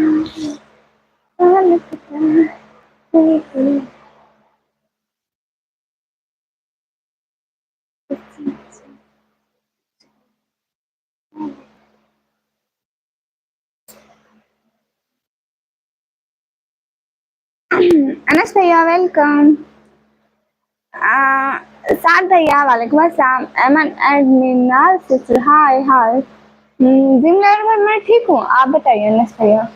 अनस भैया वेलकम। साद भैया वालेकुम अस्सलाम। एमन एंड मीनाल सिस्टर हाय हाय। जिमनर मैं ठीक हूँ, आप बताइए अनस भैया,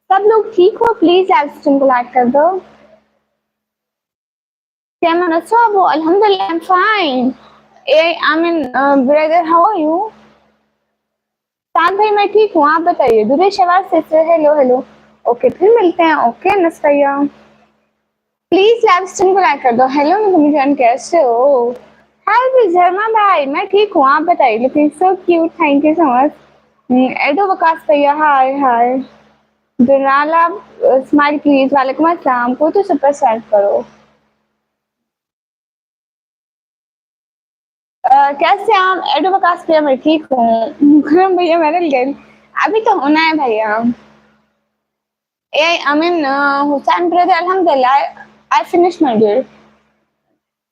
सब लोग ठीक हो? प्लीज लाइव स्ट्रीम को लाइक कर दो। कैमन असो अल्हम्दुलिल्लाह I am fine. I mean brother how are you? Saad भाई मैं ठीक हूँ, आप बताइए। दुरेश आवाज सिस्टर हेलो हेलो। ओके फिर मिलते हैं। ओके अनस भैया प्लीज लाइव स्ट्रीम को लाइक कर दो। हेलो निगम कैसे हो? हाय शर्मा भाई मैं ठीक हूँ, आप बताइए। Looking so cute, thank you so much. एडो वकास भैया हाय हाय। दुनाला स्माइल प्लीज वालेकुम अस्सलाम। को तो सुपर सेंड करो। कैसे आप? एडो वकास भैया मैं ठीक हूँ। मुकरम भैया मैंने गए अभी तो होना है भैया। Uh I mean Hussain brother अल्हम्दुलिल्लाह I finish my dear.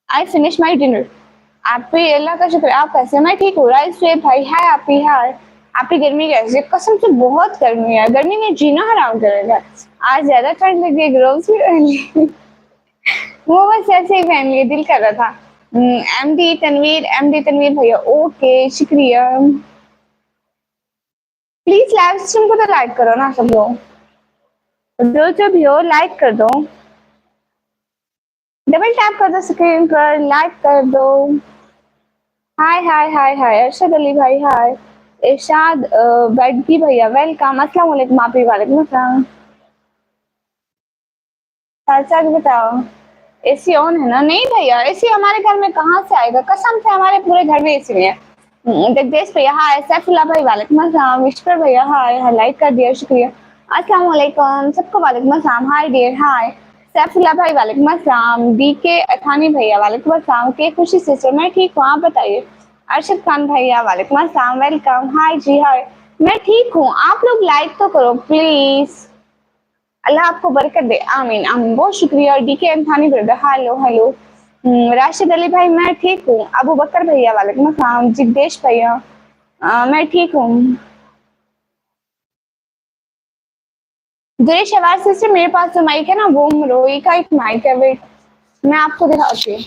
I finish my dinner. आप पे अल्लाह का शुक्र। आप कैसे? मैं ठीक हूँ। राइस वे भाई हाय आपी हाय। आपकी गर्मी कैसी है? कसम से बहुत गर्मी है। गर्मी में जीना हराम करेगा। आज ज्यादा ठंड लग गई, ग्लोव्स भी पहन लिए। वो बस ऐसे ही पहन लिए, दिल कर रहा था। एमडी तनवीर भैया ओके शुक्रिया। प्लीज लाइव स्ट्रीम को तो लाइक करो ना सब लोग, जो भी हो लाइक कर दो। डबल टैप कर दो स्क्रीन पर, लाइक कर दो। हाय हाय हाय हाय अरशद अली भाई हाय। इरशाद बैडगी भैया वेलकम। अस्सलाम वालेकुम आपी वालेकुम अस्सलाम। चाचा को बताओ एसी ऑन है ना? नहीं भैया एसी हमारे घर में कहाँ से आएगा, कसम से हमारे पूरे घर में एसी नहीं है। जगदीश भैया हाय। सैफुल्ला भाई वालेकुम अस्सलाम। विश्वर भैया हाय, लाइक कर दिया शुक्रिया। अस्सलाम वालेकुम सबको वालेकुम अस्सलाम। हाय डियर हाय। सैफुल्ला भाई वालेकुम अस्सलाम। डीके अथानी भैया वालेकुम अस्सलाम। के खुशी सिस्टर मैं ठीक हूँ, आप बताइए। अरशद खान भैया वालेकुम अस्सलाम वेलकम। हाय जी हाय। मैं ठीक हूँ, आप लोग लाइक तो करो प्लीज। अल्लाह आपको बरकत दे, आमीन आमीन। बहुत शुक्रिया। DK Athani brother hello hello. Rashid Ali भाई मैं ठीक हूँ। अबू बकर भैया वालेकुम अस्सलाम। जिग्देश भैया मैं ठीक हूँ। दिनेश आवाज सिस्टर मेरे पास जो माइक है ना वो मरोई का एक माइक है। वेट मैं आपको दिखाती हूँ।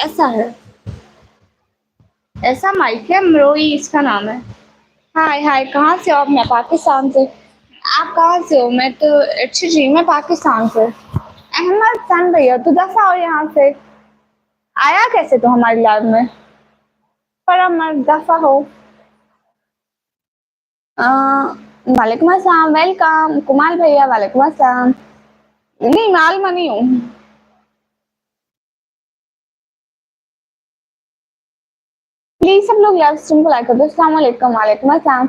ऐसा है, ऐसा माइक है, मरोई इसका नाम है। हाय हाय कहाँ से हो आप? मैं पाकिस्तान से। आप कहाँ से हो? मैं तो अच्छी जी मैं पाकिस्तान से। अहमद सन भैया तो दफा हो यहाँ से। आया कैसे तो हमारी लैब में? पर मत दफा हो। अ, वालेकुम अस्सलाम वेलकम। कुमाल भैया वालेकुम अस्सलाम। नहीं माल मनी हूँ। प्लीज सब लोग लाइव स्ट्रीम को लाइक कर दो। अस्सलाम वालेकुम वालेकुम अस्सलाम।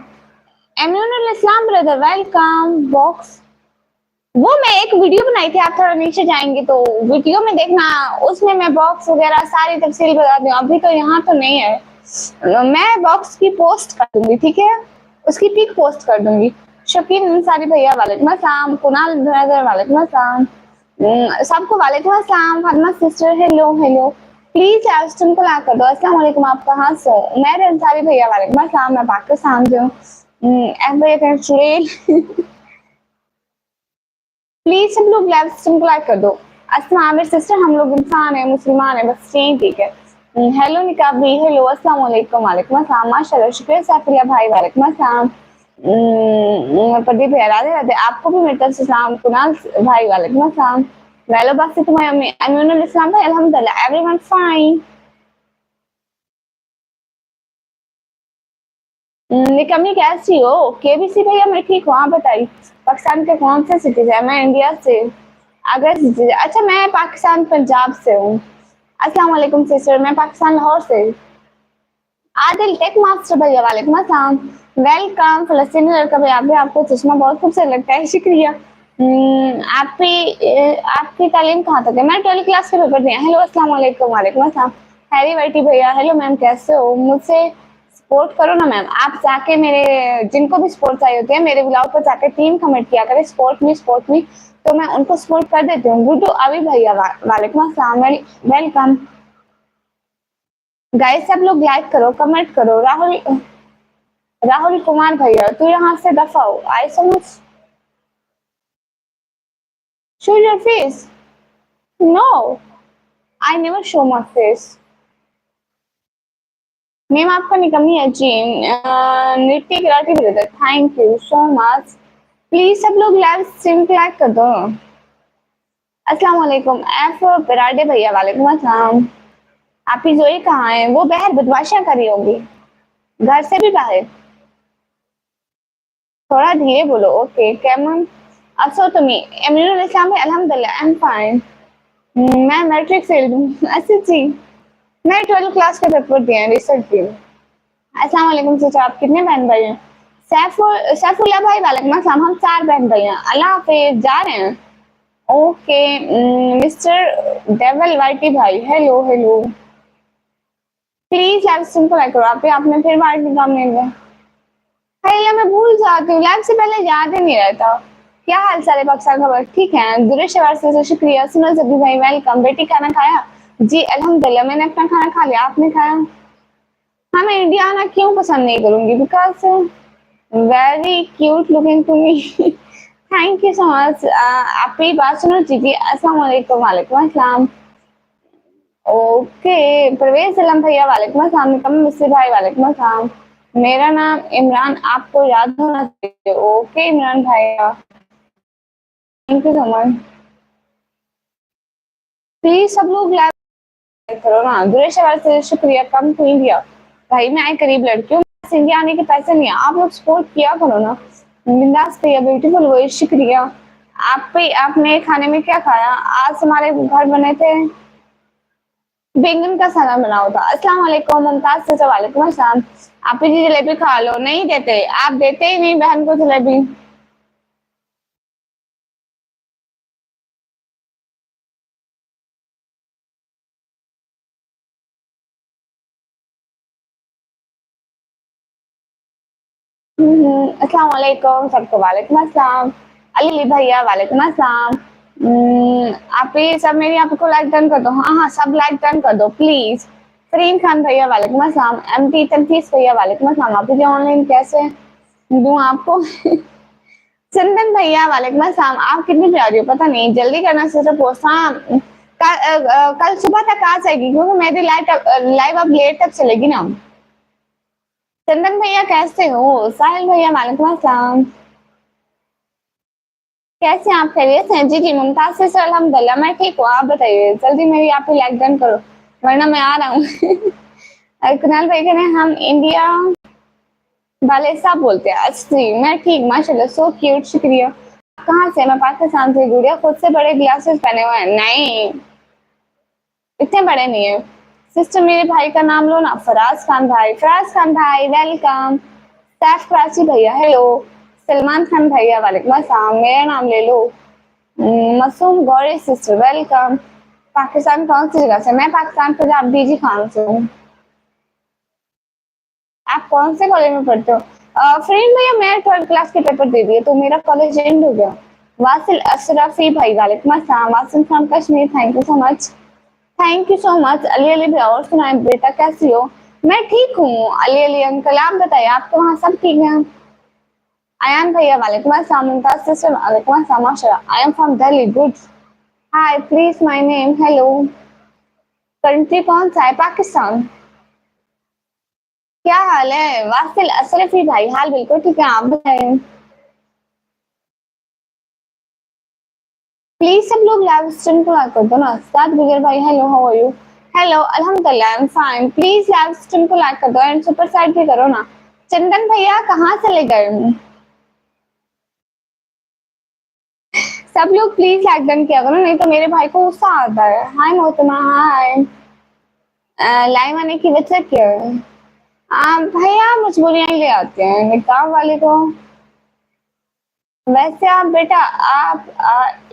एमयूनुल इस्लाम ब्रदर वेलकम। बॉक्स वो मैं एक वीडियो बनाई थी, आप थोड़ा नीचे जाएंगे तो वीडियो में देखना। उसमें मैं बॉक्स वगैरह सारी तफसील बता दूँ। अभी तो यहाँ तो नहीं है। मैं बॉक्स की पोस्ट कर दूंगी, ठीक है? उसकी पिक पोस्ट कर दूंगी। शकीन अंसारी भैया वालेकुम अस्सलाम। कुणाल ब्रदर वालेकुम अस्सलाम। सबको वालेकुम अस्सलाम। Fatima sister hello hello. Please live stream को लाइक कर दो। अस्सलाम वालेकुम आप कहाँ से हो? मैं अंसारी भैया वालेकुम अस्सलाम। मैं पाकिस्तान से हूँ। प्लीज सब लोग लाइव स्ट्रीम को लाइक कर दो। अस्सलाम आमिर सिस्टर हम लोग इंसान है, मुसलमान है, बस यही ठीक है। हेलो निकाब भी हेलो। अस्सलाम वालेकुम वालेकुम अस्सलाम। माशाल्लाह शुक्रिया सैफुल्लाह भाई वालेकुम अस्सलाम। प्रदीप भैया राधे राधे। आपको भी मेरी तरफ से सलाम। कुणाल भाई वालेकुम अस्सलाम। वेलो बस से तुम्हें अमीनुल इस्लाम भाई अल्हम्दुलिल्लाह एवरीवन फाइन। निकम्मी कैसी हो? केबीसी भैया मैं ठीक हूँ, आप बताइए। पाकिस्तान के कौन से सिटी से? मैं इंडिया से। अगर अच्छा मैं पाकिस्तान पंजाब से हूँ। अस्सलाम वालेकुम सिस्टर मैं पाकिस्तान लाहौर से। आदिल टेक मास्टर भैया वालेकुम अस्सलाम। वेलकम। फलस्तीनी लड़का भैया भी आपको चश्मा बहुत खूबसूरत लगता है, शुक्रिया। आपकी तालीम कहाँ तक है? मैं 12वीं क्लास के पेपर दिया। हेलो अस्सलाम वालेकुम वालेकुम अस्सलाम। हैरी वर्टी भैया हेलो मैम कैसे हो? मुझसे सपोर्ट करो ना मैम, आप जाके मेरे जिनको भी सपोर्ट चाहिए होती है मेरे ब्लॉग पर जाके टीम कमेंट किया करें सपोर्ट मी, तो मैं उनको सपोर्ट कर देती हूँ। गुड्डू अभी भैया वालेकुम अस्सलाम, वेलकम। गाइस सब लोग लाइक करो, कमेंट करो। राहुल कुमार भैया तू यहाँ से दफा हो। I so much show your face. No, I never show my face. Ma'am आपका निकम्मी है जी। नृत्य karate brother, thank you so much. Please सब लोग लाइव स्ट्रीम को लाइक कर दो। अस्सलाम वालेकुम एफ पराडे भैया, वालेकुम अस्सलाम। आपकी जोई कहाँ है? वो बाहर बदमाशियां कर रही होंगी, घर से भी बाहर। थोड़ा धीरे बोलो। ओके कैमन असो तुम्ही एमनुल इस्लाम है, अल्हम्दुलिल्लाह आई एम फाइन। मैं मैट्रिक फेल हूँ। अच्छा जी, मैं 12 क्लास के पेपर दिए हैं, रिसल्ट दिए। अस्सलाम वालेकुम चाचा, आप कितने बहन भाई हैं? सैफुल्ला भाई वालेकुम अस्सलाम, हम 4 बहन भाई हैं। अल्लाह हाफिज, जा रहे हैं। ओके मिस्टर डेवल वाइटी भाई, hello hello. Please live stream को लाइक करो। आपने फिर वाइट निकाल लेंगे। हाय मैं भूल जाती हूँ, लाइव से पहले याद ही नहीं रहता। क्या हाल चाल है पाकिस्तान खबर? ठीक है दुरुस्त शवार से शुक्रिया। सुनो जबी भाई वेलकम। बेटी खाना खाया? जी अल्हम्दुलिल्लाह मैंने अपना खाना खा लिया, आपने खाया? हाँ मैं इंडिया आना क्यों पसंद नहीं करूंगी, because very cute looking to me. Thank you so much. आपकी बात सुनो जी। अस्सलाम वालेकुम। वालेकुम अस्सलाम। ओके परवेज सलाम भैया, वालेकुम अस्सलाम। निकम मिस्र भाई, वालेकुम अस्सलाम। मेरा नाम इमरान, आपको याद होना चाहिए। ओके इमरान भैया, thank you so much. Please सब लोग लाइक करो ना। दुरेश से शुक्रिया, कम टू इंडिया। भाई मैं आई करीब लड़की हूँ, इंडिया आने के पैसे नहीं है, आप लोग सपोर्ट किया करो ना। बिंदास भैया ब्यूटीफुल वही शुक्रिया। आपने खाने में क्या खाया? आज हमारे घर बने थे बैंगन का सना बना हुआ था। अस्सलाम वालेकुम मुमताज से, वालेकुम अस्सलाम। आप जी जलेबी खा लो। नहीं देते, आप देते ही नहीं बहन को जलेबी। अस्सलाम वालेकुम सबको, वालेकुम अस्सलाम। अली भैया वालेकुम अस्सलाम। आप ये सब मेरी आपको लाइक डन कर दो। हाँ हाँ सब लाइक डन कर दो प्लीज। फरीन खान भैया वालेकुम अस्सलाम। एमपी तनफीस भैया वालेकुम अस्सलाम। आप जी ऑनलाइन कैसे दूं आपको? चंदन भैया वालेकुम अस्सलाम। आप कितनी प्यारी हो, पता नहीं जल्दी करना से पोस्ट। हाँ कल सुबह तक आ जाएगी क्योंकि मेरी लाइव अब लेट तक चलेगी ना। चंदन भैया कैसे हो? साहिल भैया वालेकुम अस्सलाम। कैसे हैं आप, खैरियत से हैं? जी जी मुमताज से सर अल्हम्दुलिल्लाह मैं ठीक हूँ, आप बताइए जल्दी मेरी आप ही लाइक डन करो वरना मैं आ रहा हूँ। और कुणाल भाई कह रहे हैं हम इंडिया वाले सब बोलते हैं। अच्छा जी मैं ठीक माशाल्लाह, सो क्यूट, शुक्रिया। कहाँ से? मैं पाकिस्तान से। गुड़िया खुद से बड़े ग्लासेस पहने हुए हैं? नहीं इतने बड़े नहीं है। सिस्टर मेरे भाई का नाम लो ना, फराज खान भाई। फराज खान भाई वेलकम। सैफ कराची भैया हेलो। सलमान खान भैया वालेकुम अस्सलाम, मेरा नाम ले लो। मासूम गौरी सिस्टर वेलकम। पाकिस्तान कौन सी जगह से? मैं पाकिस्तान पंजाब डीजी खान से हूँ। आप कौन से कॉलेज में पढ़ते हो? फ्रेंड भैया मैं 12 क्लास के पेपर दे दिए तो मेरा कॉलेज एंड हो गया। वासिल अशरफी भाई वालेकुम अस्सलाम। Wasil from Kashmir, thank you so much. Thank you so much. Ali Ali भैया और सुनाए बेटा कैसी हो? मैं ठीक हूँ अली अली अंकल, आप बताइए आपके वहाँ सब ठीक है? अयान भैया वालेकुम अस्सलाम। मुमताज सिस्टर वालेकुम अस्सलाम। माशाल्लाह आई am from Delhi, good. Hi please my name, hello. Country कौन सा है? पाकिस्तान। क्या हाल है? वासिल अशरफी भाई हाल बिल्कुल ठीक है, आप बताएं। प्लीज सब लोग लाइव स्ट्रीम को लाइक कर दो ना। साद गुजर भाई hello, how are you? Hello अल्हम्दुलिल्लाह I am fine. Please live stream को लाइक कर दो एंड सुपर चैट भी करो ना। चंदन भैया कहाँ चले गए? सब लोग प्लीज लाइक डन किया करो नहीं तो मेरे भाई को गुस्सा आता है। हाय मोहतरमा हाय। लाइव आने की वजह क्या है? भैया मजबूरियां ले आते हैं निकाह वाले को। वैसे आप बेटा आप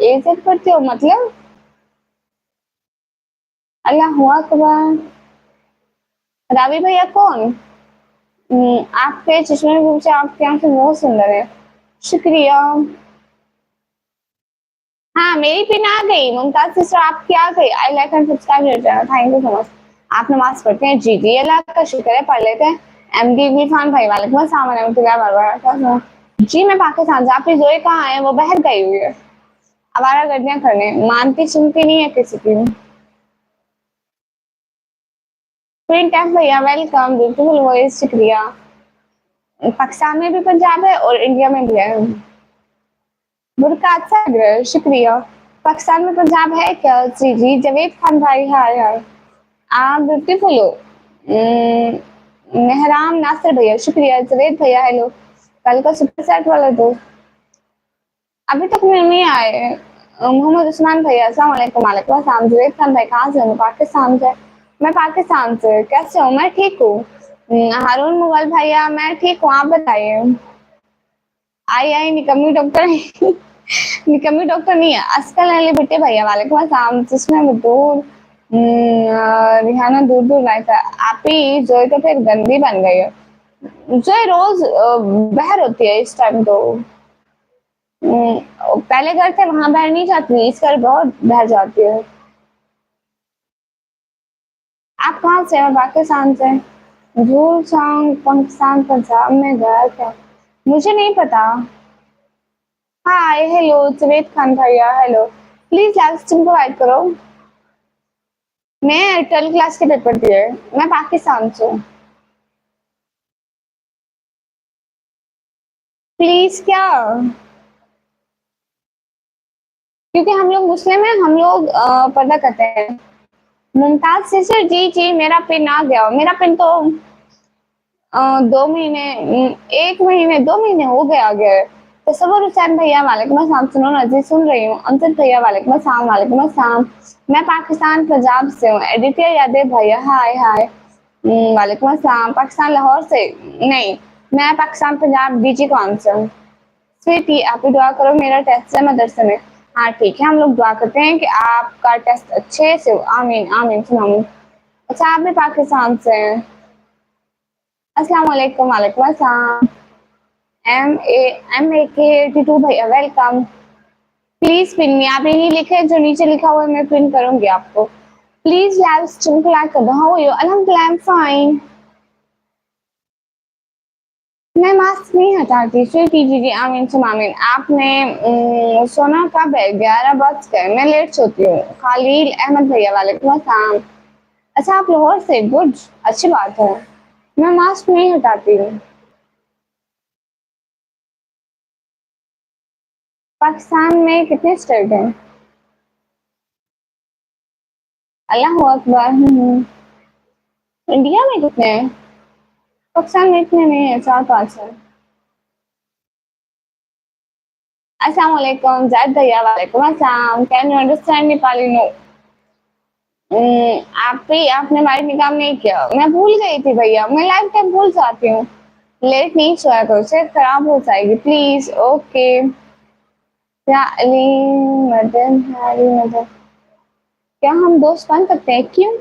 इज्जत करते हो मतलब? अल्लाह हुआ अकबर। रावी भैया कौन? आपके चश्मे के पीछे आपकी आंखें बहुत सुंदर है। शुक्रिया। हाँ, मेरी पिन आ गई। मुमताज सिस्टर आपकी आ गई। I like and subscribe your channel. Thank you so much. आप नमाज पढ़ते हैं? जी जी, अल्लाह का शुक्र है, पढ़ लेते हैं। एमडी इरफान भाई वालेकुम अस्सलाम वरहमतुल्लाहि वबरकातुहू। जी मैं पाकिस्तान से। आपकी जोए कहाँ है? वो बाहर गई हुई है आवारागर्दियां करने, मानती सुनती नहीं है किसी की। प्रिंट एफ भैया वेलकम, ब्यूटीफुल वॉइस, शुक्रिया। पाकिस्तान में भी पंजाब है और इंडिया में भी है। बुरका अच्छा लग रहा है, शुक्रिया। पाकिस्तान में पंजाब है क्या? जी जी, जावेद खान भाई, हाय हाय। आप ब्यूटीफुल हो। मेहराम नासिर भैया, शुक्रिया। जवेद भैया हेलो। कल का सुपर सेट वाला दो अभी तक में नहीं आए। मोहम्मद उस्मान भैया अस्सलाम वालेकुम। वालेकुम अस्सलाम। जवेद खान भाई कहाँ से हो? पाकिस्तान से। मैं पाकिस्तान से। कैसे हो? मैं ठीक हूँ। हारून मुगल भैया मैं ठीक हूँ, आप बताइए। आई आई निकम्मी डॉक्टर निकम्मी डॉक्टर नहीं है। अस्कल अली भुट्टे भैया वालेकुम अस्सलाम। जिसमें मैं दूर रिहाना दूर दूर लाया था। आप ही जोई तो फिर गंदी बन गई है। जोई रोज बहर होती है इस टाइम तो। पहले घर थे वहां बहर नहीं जाती, इस घर बहुत बहर जाती है। आप कहाँ से? मैं पाकिस्तान से। झूल सॉन्ग पाकिस्तान पंजाब में गया क्या? मुझे नहीं पता। हाय हेलो जवेद खान भैया hello. Please live stream provide करो। मैं 12 क्लास के पेपर दिए। मैं पाकिस्तान से। प्लीज क्या? क्योंकि हम लोग मुस्लिम हैं, हम लोग पर्दा करते हैं। मुमताज सिस्टर जी जी, मेरा पिन आ गया। मेरा पिन तो 2 महीने 1 महीने 2 महीने हो गया आ गया है। तसव्वुर हुसैन भैया वालेकुम अस्सलाम। सुनो ना जी, सुन रही हूँ। अंकित भैया वालेकुम अस्सलाम। वालेकुम अस्सलाम। मैं पाकिस्तान पंजाब से हूँ। एडिटर यादेव भैया हाय हाय। वालेकुम अस्सलाम। पाकिस्तान लाहौर से नहीं, मैं पाकिस्तान पंजाब डीजी कौन से हूँ। स्वीटी आप ही दुआ करो, मेरा टेस्ट है मदरसे में। हाँ ठीक है, हम लोग दुआ करते हैं कि आपका टेस्ट अच्छे से हो। आमीन आमीन सुन आमीन। अच्छा आप भी पाकिस्तान से हैं? अस्सलाम वालेकुम। वालेकुम अस्सलाम। MAK82 भैया वेलकम। प्लीज पिन में आप यही लिखे जो नीचे लिखा हुआ है, मैं पिन करूंगी आपको। प्लीज लाइव स्ट्रीम को लाइक कर दो। How are you? अल्हम्दुलिल्लाह आई एम फाइन। मैं मास्क नहीं हटाती। स्वीटी जी जी आमीन सुन आमीन। आपने सोना कब है? 11 बज गए। मैं लेट सोती हूँ। खालिल अहमद भैया वालेकुम अस्सलाम। अच्छा आप लाहौर से, गुड, अच्छी बात है। मैं मास्क नहीं हटाती हूँ। पाकिस्तान में कितने स्टेट हैं? अल्लाह अकबर। इंडिया में कितने हैं? पाकिस्तान में इतने नहीं है, 4-5 है। अस्सलाम वालेकुम जायद भैया वालेकुम अस्सलाम। Can you understand Nepali? No. आप भी आपने हमारी निकाह नहीं किया। मैं भूल गई थी भैया, मैं लाइफ टाइम भूल जाती हूँ। लेट नहीं सोया करो, सेहत खराब हो जाएगी प्लीज। ओके। क्या अली मदन हरी मदन, क्या हम दोस्त बन सकते हैं? क्यों?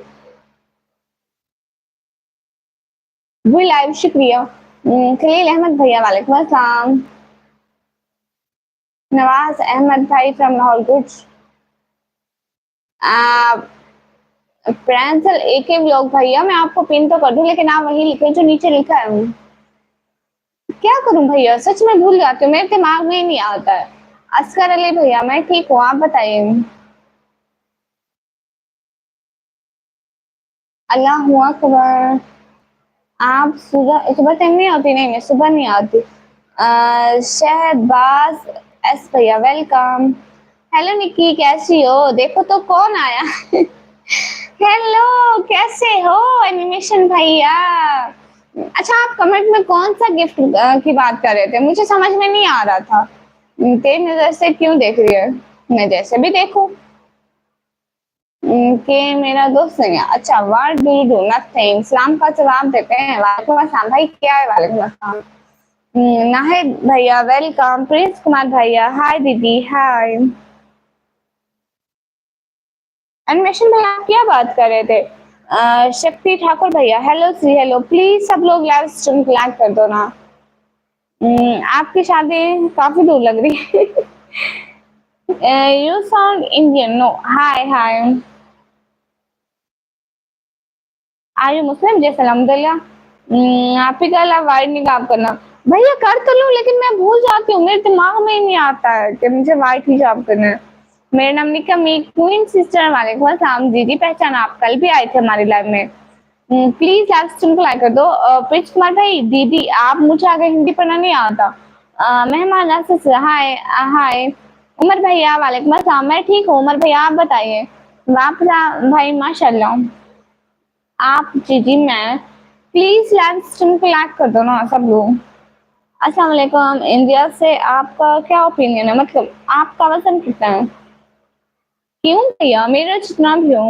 वो लाइव शुक्रिया। खलील अहमद भैया वालेकुम अस्सलाम। नवाज अहमद भाई from Lahore, good. Pranshal AK vlog भैया, मैं आपको पिन तो कर दूं लेकिन आप वही लिखे जो नीचे लिखा है। क्या करूं भैया, सच में भूल जाती हूँ, मेरे दिमाग में ही नहीं आता है। असगर अली भैया मैं ठीक हूँ, आप बताइए। अल्लाह हुआ खबर। आप सुबह सुबह टाइम नहीं आती? नहीं मैं सुबह नहीं आती। शहबाज एस भैया वेलकम। हेलो निक्की कैसी हो? देखो तो कौन आया हेलो कैसे हो एनिमेशन भैया? अच्छा आप कमेंट में कौन सा गिफ्ट की बात कर रहे थे? मुझे समझ में नहीं आ रहा था। तेज नजर से क्यों देख रही है? मैं जैसे भी देखूं। कि मेरा दोस्त नहीं है। अच्छा what do you do? Nothing. सलाम का जवाब देते हैं। वालेकुम अस्सलाम भाई, क्या है? वालेकुम अस्सलाम। नाहिद भैया वेलकम। प्रिंस कुमार भैया हाय। दीदी हाय। एनिमेशन भैया आप क्या बात कर रहे थे? शक्ति ठाकुर भैया हेलो सी हेलो, प्लीज सब लोग लाइव स्ट्रीम को लाइक कर दो ना। आपकी शादी काफी दूर लग रही है। You sound Indian. No, hi hi, are you Muslim? जैसे अलहमदुलिल्लाह। आप ही का वाइड निकाब करना भैया कर तो लूं, लेकिन मैं भूल जाती हूँ, मेरे दिमाग में ही नहीं आता है कि मुझे वाइट हिजाब करना है। मेरा नाम निका मी क्वीन सिस्टर वालेकुम अस्सलाम। दीदी पहचान, आप कल भी आए थे हमारी लाइव में। प्लीज लाइव स्ट्रीम को लाइक कर दो। प्रीत कुमार भाई, दीदी आप, मुझे आगे हिंदी पढ़ना नहीं आता। मेहमान नासिर, हाय हाय। उमर भैया वालेकुम अस्सलाम, मैं ठीक हूँ उमर भैया, आप बताइए। वापरा भाई माशाल्लाह। आप जी जी, मैं प्लीज लाइव स्ट्रीम को लाइक कर दो ना सब लोग। अस्सलाम वालेकुम। इंडिया से आपका क्या ओपिनियन है, मतलब आपका वजन कितना है? क्यों भैया, मेरा जितना भी हो।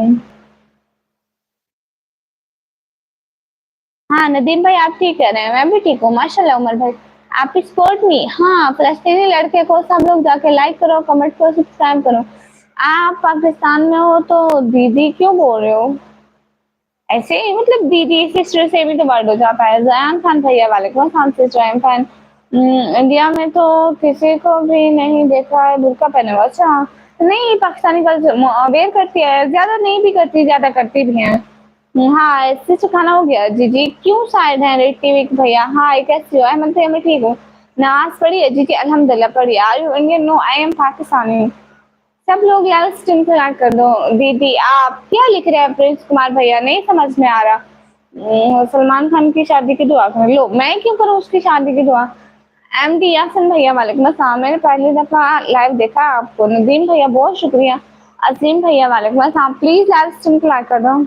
हाँ नदीम भाई, आप ठीक कह रहे हैं, मैं भी ठीक हूँ माशाल्लाह। उमर भाई, आप सपोर्ट मी। हाँ, फलस्तीनी लड़के को सब लोग जाके लाइक करो, कमेंट करो, सब्सक्राइब करो। आप पाकिस्तान में हो तो दीदी क्यों बोल रहे हो? ऐसे ही मतलब दीदी सिस्टर से भी तो वर्ड हो जाता है। जयान खान भैया वालेकुम अस्सलाम sister I am fine. India में तो किसी को भी नहीं देखा है बुर्का पहने हुआ। अच्छा, नहीं पाकिस्तानी गर्ल्स अवेयर करती है, ज्यादा नहीं भी करती, ज्यादा करती भी है। हाँ, इससे तो खाना हो गया। जी जी, क्यों साइड है रेड टीवी भैया? हाँ, कैसी हो? अहमद भैया मैं ठीक हूँ। नमाज पढ़ी है? जी जी अल्हम्दुलिल्लाह पढ़ी। Are you Indian? No I am Pakistani. सब लोग यार स्टिम क्लियर कर दो। दीदी आप क्या लिख रहे हैं प्रिंस कुमार भैया, नहीं समझ में आ रहा। सलमान खान की शादी की दुआ कर लो। मैं क्यों करूँ उसकी शादी की दुआ? एमडी यासिन भैया वालेकुम अस्सलाम, मैंने पहली दफा लाइव देखा आपको। नदीम भैया बहुत शुक्रिया। असीम भैया वालेकुम अस्सलाम, प्लीज लाइव स्ट्रीम क्लियर कर दो।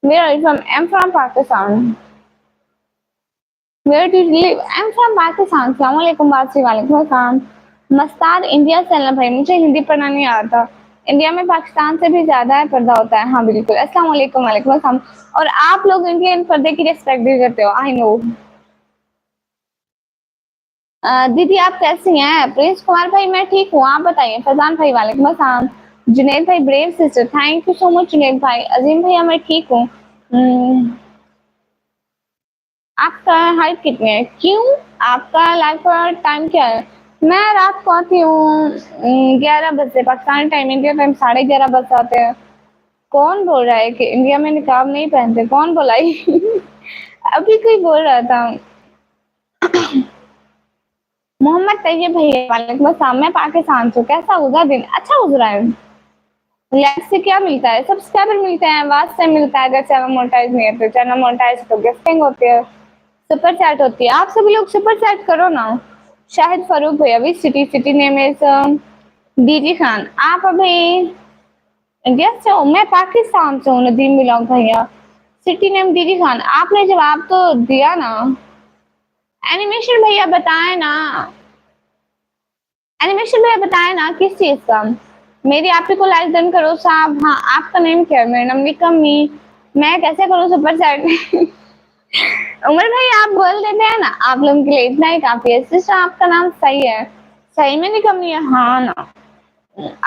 Where are you from? I'm from Pakistan. Where do you live? I'm from Pakistan. अस्सलाम वालेकुम बासी, वालेकुम अस्सलाम। मस्तार इंडिया से ना भाई, मुझे हिंदी पढ़ना नहीं आता। इंडिया में पाकिस्तान से भी ज्यादा है पर्दा होता है। हाँ बिल्कुल, अस्सलाम वालेकुम, वालेकुम अस्सलाम। और आप लोग इंडियन पर्दे की रिस्पेक्ट भी करते हो, आई नो। दीदी आप कैसी हैं? प्रिंस कुमार भाई मैं ठीक हूँ, आप बताइए। फैजान भाई वालेकुम अस्सलाम। जुनैद भाई brave sister, thank you so much Junaid भाई। अजीम भैया मैं ठीक हूँ। आपका हाइट कितनी है? क्यों, आपका लाइफ का टाइम क्या है? मैं रात को आती हूँ 11 बजे पाकिस्तानी टाइम, इंडिया टाइम 11:30 बज जाते हैं। कौन बोल रहा है कि इंडिया में निकाब नहीं पहनते? कौन बोला ये? अभी कोई बोल रहा था। मोहम्मद तैयब भैया वालेकुम अस्सलाम, मैं पाकिस्तान से। कैसा गुजरा दिन? अच्छा गुजरा है। लाइफ से क्या मिलता है? सब्सक्राइबर मिलते हैं, आवाज से मिलता है। अगर चैनल मोनेटाइज नहीं है तो चैनल मोनेटाइज तो गिफ्टिंग होती है, सुपर चैट होती है। आप सभी लोग सुपर चैट करो ना। शाहिद फारूक भैया, which city? City name is DG Khan. आप अभी इंडिया से हो? मैं पाकिस्तान से हूँ नदीम बिलोंग भैया। सिटी नेम डीजी खान, आपने जवाब तो दिया ना। एनिमेशन भैया बताए ना, एनिमेशन भैया बताए ना किस चीज का। मेरी आप ही को लाइक डन करो साहब। हाँ, आपका नेम क्या है? मेरा नाम निकम मी। मैं कैसे करूँ सुपर चैट? उमर भाई आप बोल देते हैं ना, आप लोगों के लिए इतना ही काफी है। सिस्टर आपका नाम सही है, सही में नहीं कमी है। हाँ ना,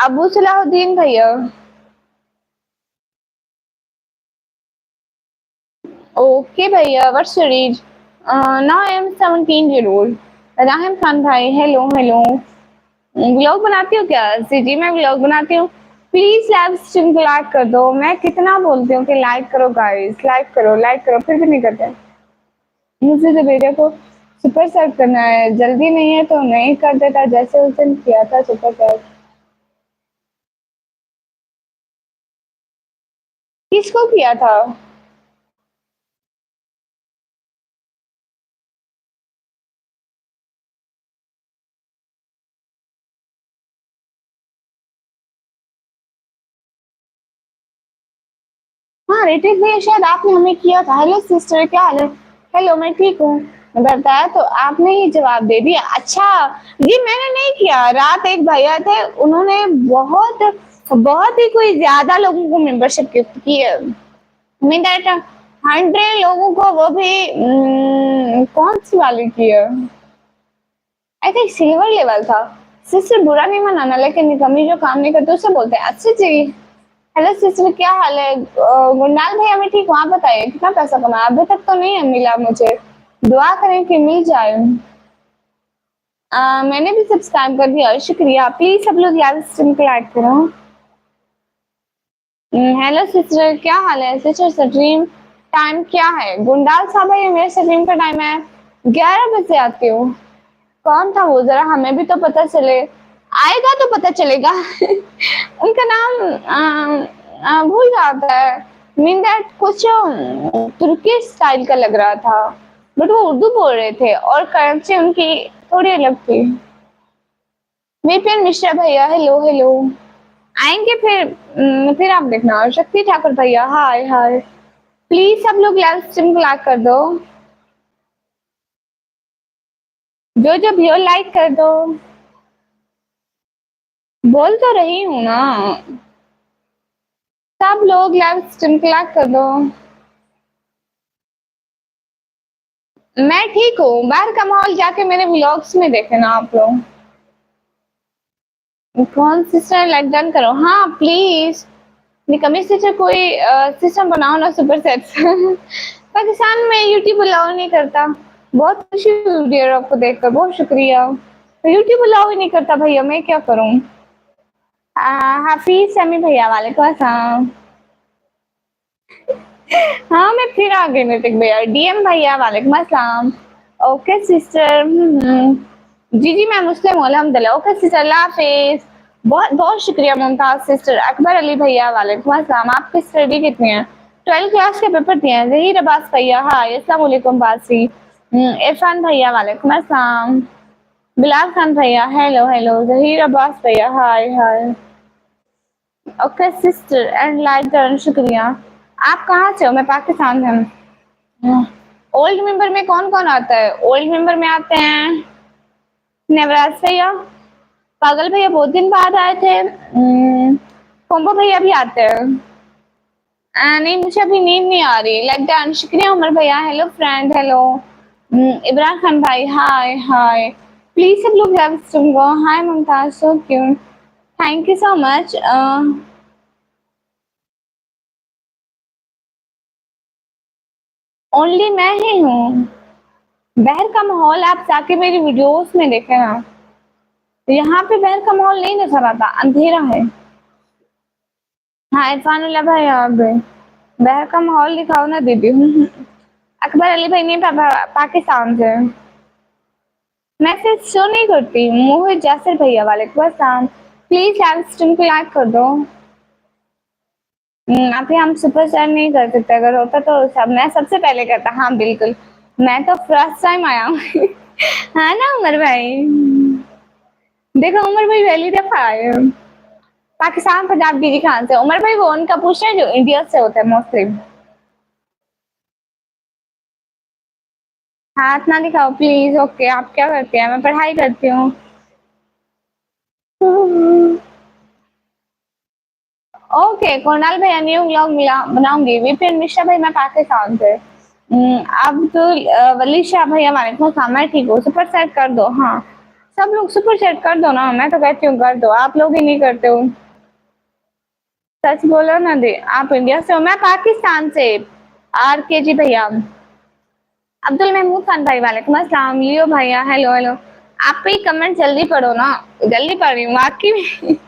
अबू सलाहुद्दीन भैया। ओके भैया, what's your age? Now I am 17 year old. Rahim Khan भाई हेलो हेलो। व्लॉग बनाती हूँ क्या? जी जी मैं व्लॉग बनाती हूँ। प्लीज लाइव स्ट्रीम को लाइक कर दो। मैं कितना बोलती हूँ कि लाइक करो गाइस, लाइक करो लाइक करो, फिर भी नहीं करते। मुझे तो बेटे को सुपर सेट करना है, जल्दी नहीं है तो नहीं कर देता, जैसे उस दिन किया था सुपर सेट। किसको किया था? हाँ ऋतिक भैया, शायद आपने हमें किया था। हेलो सिस्टर, क्या हाल है? हेलो, मैं ठीक हूँ। बताया तो आपने ही जवाब दे दिया। अच्छा जी, मैंने नहीं किया। रात एक भैया थे, उन्होंने बहुत बहुत ही कोई ज्यादा लोगों को मेंबरशिप गिफ्ट की है। मीन दैट 100 लोगों को, वो भी कौन सी वाली की है? आई थिंक सिल्वर लेवल था। सिस्टर बुरा नहीं मनाना, लेकिन निकम्मी जो काम नहीं करते उसे बोलते हैं। अच्छा जी, हेलो सिस्टर, क्या हाल है? गुरनाल भैया, मैं ठीक हूँ, आप बताइए कितना पैसा कमाया? अभी तक तो नहीं है मिला मुझे, दुआ करें कि मिल जाए। मैंने भी सब्सक्राइब कर दिया, शुक्रिया। प्लीज सब लोग यार स्ट्रीम को लाइक करो। हेलो सिस्टर, क्या हाल है? सिस्टर स्ट्रीम टाइम क्या है? गुंडाल साहब है, मेरे स्ट्रीम का टाइम है 11 बजे आती हूँ। कौन था वो, जरा हमें भी तो पता चले। आएगा तो पता चलेगा। उनका नाम भूल जाता है। मीन दैट कुछ तुर्की स्टाइल का लग रहा था, बट वो उर्दू बोल रहे थे और करेंसी उनकी थोड़ी अलग थी। विपिन मिश्रा भैया, हेलो हेलो। आएंगे फिर आप देखना। शक्ति ठाकुर भैया, हाय हाय। प्लीज सब लोग लाइव स्ट्रीम को लाइक कर दो। जो भी हो लाइक कर दो। बोल तो रही हूँ ना, सब लोग लाइव स्ट्रीम को लाइक कर दो। मैं ठीक हूँ, बाहर का माहौल जाके मेरे व्लॉग्स में देखे ना आप लोग। कौन सिस्टर लाइक डन करो, हाँ प्लीज। निकमी सिस्टर कोई सिस्टम बनाओ ना सुपर सेट। पाकिस्तान में यूट्यूब अलाउ नहीं करता। बहुत खुशी हुई है आपको देखकर, बहुत शुक्रिया। यूट्यूब अलाउ ही नहीं करता भैया, मैं क्या करूँ? हाफिज समी भैया, वालेकुम अस्सलाम। हाँ मैं फिर आ गई नैतिक भैया। डीएम भैया, वालेकुम अस्सलाम। Okay sister. जी जी, मैं मुस्लिम हूँ अल्हम्दुलिल्लाह। ओके सिस्टर, अल्लाह हाफिज। बहुत बहुत शुक्रिया मुमताज सिस्टर। अकबर अली भैया, वालेकुम अस्सलाम। आपकी स्टडी कितनी है? 12 क्लास के पेपर दिए हैं। जहीर अब्बास भैया, हाय अस्सलाम वालेकुम बासी। इरफान भैया, वालेकुम अस्सलाम। बिलाल खान भैया, हेलो हेलो। जहीर अब्बास भैया, hi hi. Okay sister and like done, शुक्रिया। आप कहाँ से हो? मैं पाकिस्तान से हूँ। ओल्ड मेंबर में कौन कौन आता है? ओल्ड मेंबर में आते हैं नवराज भैया, पागल भैया बहुत दिन बाद आए थे, कोम्बो भैया भी आते हैं। नहीं मुझे अभी नींद नहीं आ रही, लाइक डन, शुक्रिया उमर भैया, hello friend, hello. Imran Khan भाई, हाय हाय। प्लीज सब लोग लाइव स्ट्रीम को, hi Mumtaz, so cute, thank you so much. Only मैं ही हूँ। बाहर का माहौल आप जाके मेरी वीडियोस में देखे ना, यहाँ पे बाहर का माहौल नहीं नजर आता, अंधेरा है। हाँ इरफानुल्लाह भाई, आप बाहर का माहौल दिखाओ ना दीदी। अकबर अली भाई ने पाकिस्तान से। मैसेज शो नहीं करती। मोहित जासिर भैया, वालेकुम अस्सलाम। प्लीज लाइव स्ट्रीम को लाइक कर दो। अभी हम सुपर चैट नहीं कर सकते, अगर होता तो सब मैं सबसे पहले करता। हाँ बिल्कुल, मैं तो फर्स्ट टाइम आया हूँ। हाँ ना उमर भाई, देखो उमर भाई पहली दफा आए हैं। पाकिस्तान पंजाब डीजी खान से। उमर भाई वो उनका पूछ रहे हैं जो इंडिया से होता है मोस्टली। हाथ ना दिखाओ प्लीज। ओके, आप क्या करते हैं? मैं पढ़ाई करती हूँ। ओके कोणाल भैया, न्यू व्लॉग मिला बनाऊंगी। विपिन मिश्रा भाई, मैं पाकिस्तान से। अब्दुल वली शाह भैया, वालेकुम अस्सलाम। मैं ठीक हूँ, सुपर सेट कर दो। हाँ सब लोग सुपर सेट कर दो ना, मैं तो कहती हूँ कर दो, आप लोग ही नहीं करते हो। सच बोलो ना दे, आप इंडिया से हो? मैं पाकिस्तान से। आर के जी भैया, अब्दुल महमूद खान भाई, वालेकुम अस्सलाम। लियो भैया, हेलो हेलो। आप भी कमेंट जल्दी पढ़ो ना। जल्दी पढ़ रही हूँ आपकी भी।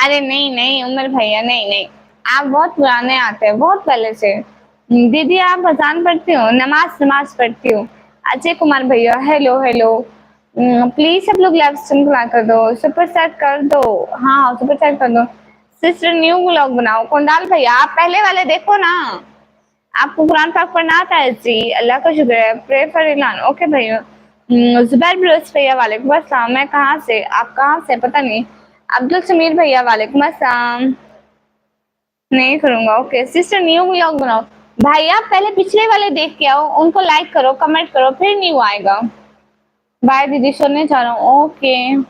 अरे नहीं नहीं उमर भैया, नहीं नहीं, आप बहुत पुराने आते हैं, बहुत पहले से। दीदी आप अजान पढ़ती हो? नमाज नमाज पढ़ती हूँ। अजय कुमार भैया, हेलो हेलो। प्लीज सब लोग लाइव स्ट्रीम खुला कर दो, सुपर सेट कर दो। हाँ सुपर सेट कर दो। सिस्टर न्यू व्लॉग बनाओ। कुंदाल भैया आप पहले वाले देखो ना, आपको कुरान पाक पढ़ना आता है? जी अल्लाह का शुक्र है। Pray for इलान। ओके भैया। जुबैर बिरोज भैया, वालेकुम अस्सलाम। मैं कहाँ से, आप कहाँ से पता नहीं। अब्दुल समीर भैया, वालेकुम अस्सलाम। नहीं करूंगा। ओके सिस्टर न्यू व्लॉग बनाओ। भाई आप पहले पिछले वाले देख के आओ, उनको लाइक करो, कमेंट करो, फिर न्यू आएगा। बाय दीदी, सोने जा रहा हूँ। Okay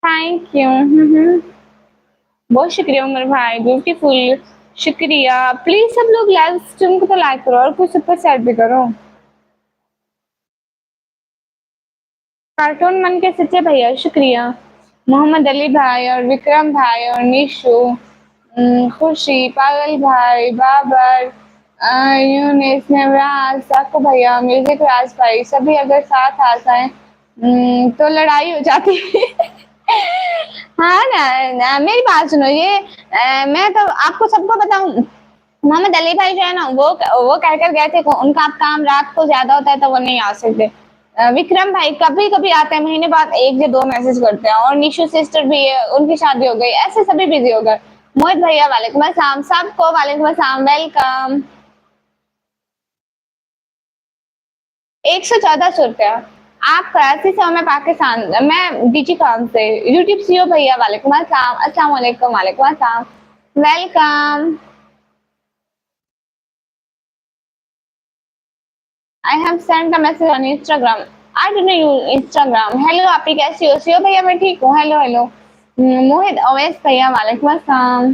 thank you. बहुत शुक्रिया उमर भाई, ब्यूटीफुल, शुक्रिया। प्लीज सब लोग लाइव स्ट्रीम को तो लाइक करो और कुछ सुपर चैट भी करो। कार्टून मन के सच्चे भैया, शुक्रिया। मोहम्मद अली भाई और विक्रम भाई और निशु, खुशी, पागल भाई, बाबर, यूनिस, नवराज, साकू भैया, म्यूजिक राज भाई, सभी अगर साथ आ जाएं तो लड़ाई हो जाती है। हाँ ना, मेरी बात सुनो, ये मैं तो आपको सबको बताऊं, मोहम्मद अली भाई जो है ना, वो कह कर गए थे कि उनका काम रात को ज्यादा होता है तो वो नहीं आ सकते। विक्रम भाई कभी कभी आते हैं, महीने बाद एक या दो मैसेज करते हैं, और निशु सिस्टर भी है, उनकी शादी हो गई, ऐसे सभी बिजी हो गए। मोहित भैया वालेकुम अस्सलाम, सबको वालेकुम अस्सलाम, वेलकम। 114 रुपया। आप कराची से हो, मैं पाकिस्तान, मैं डीजी खान से। यूट्यूब सीओ भैया वालेकुम अस्सलाम, अस्सलाम वालेकुम, वालेकुम अस्सलाम, welcome. I have send a message on Instagram, I don't no use Instagram. Hello, आप ही कैसी हो? सीओ भैया मैं ठीक हूँ, हेलो हेलो। मोहित अवैस भैया वालेकुम अस्सलाम।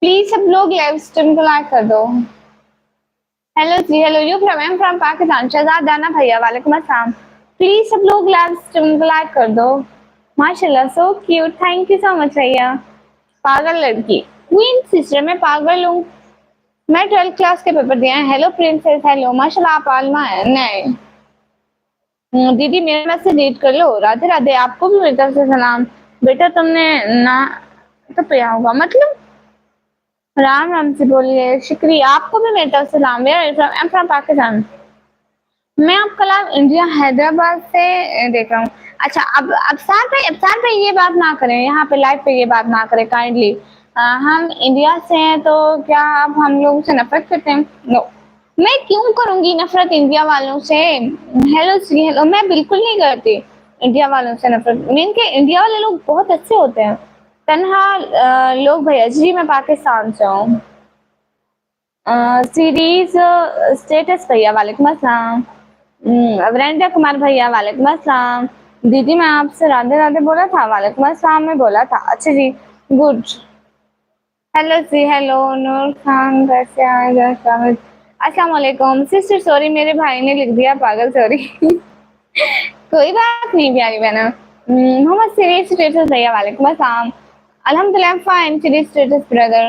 प्लीज सब लोग लाइव स्ट्रीम को लाइक कर दो। हेलो जी, hello, you from, I am from Pakistan, Shahzad Dana भैया वालेकुम अस्सलाम। प्लीज सब लोग लाइव स्ट्रीम को लाइक कर दो। माशाल्लाह, सो cute, thank you so much भैया। पागल लड़की, क्वीन सिस्टर, मैं पागल हूँ। मैं 12th क्लास के पेपर दिए हैं। हेलो प्रिंसेस, हेलो, माशाल्लाह आप आलमा है। नहीं दीदी, मेरा मैसेज रीड कर लो। राधे राधे, आपको भी मेरी तरफ से सलाम। बेटा तुमने ना तो पिया होगा, मतलब राम राम से बोलिए। शुक्रिया, आपको भी मेरी तरफ से सलाम। Where I am from Pakistan. मैं आपका लाइव इंडिया हैदराबाद से देख रहा हूँ। अच्छा, अब अफसार भाई ये बात ना करें, यहाँ पे लाइव पे ये बात ना करें काइंडली। हम इंडिया से हैं तो क्या आप हम लोगों से नफरत करते हैं? नो, मैं क्यों करूंगी नफरत इंडिया वालों से? हेलो सी, हेलो, मैं बिल्कुल नहीं करती इंडिया वालों से नफरत। मीन के इंडिया वाले लोग बहुत अच्छे होते हैं। तन्हा लोग भैया जी, मैं पाकिस्तान से हूँ। सीरीज स्टेटस भैया वालेकुम अस्सलाम। वीरेंद्र कुमार भैया वालेकुम अस्सलाम। दीदी मैं आपसे राधे राधे बोला था, वालेकुम अस्सलाम में बोला था। अच्छा जी, गुड। हेलो जी, हेलो, नूर खान कैसे आएगा? अस्सलाम वालेकुम सिस्टर, सॉरी मेरे भाई ने लिख दिया पागल, सॉरी। कोई बात नहीं प्यारी बहना। मोहम्मद सीरीज स्टेटस भैया वालेकुम अस्सलाम। अल्हम्दुलिल्लाह fine series status brother.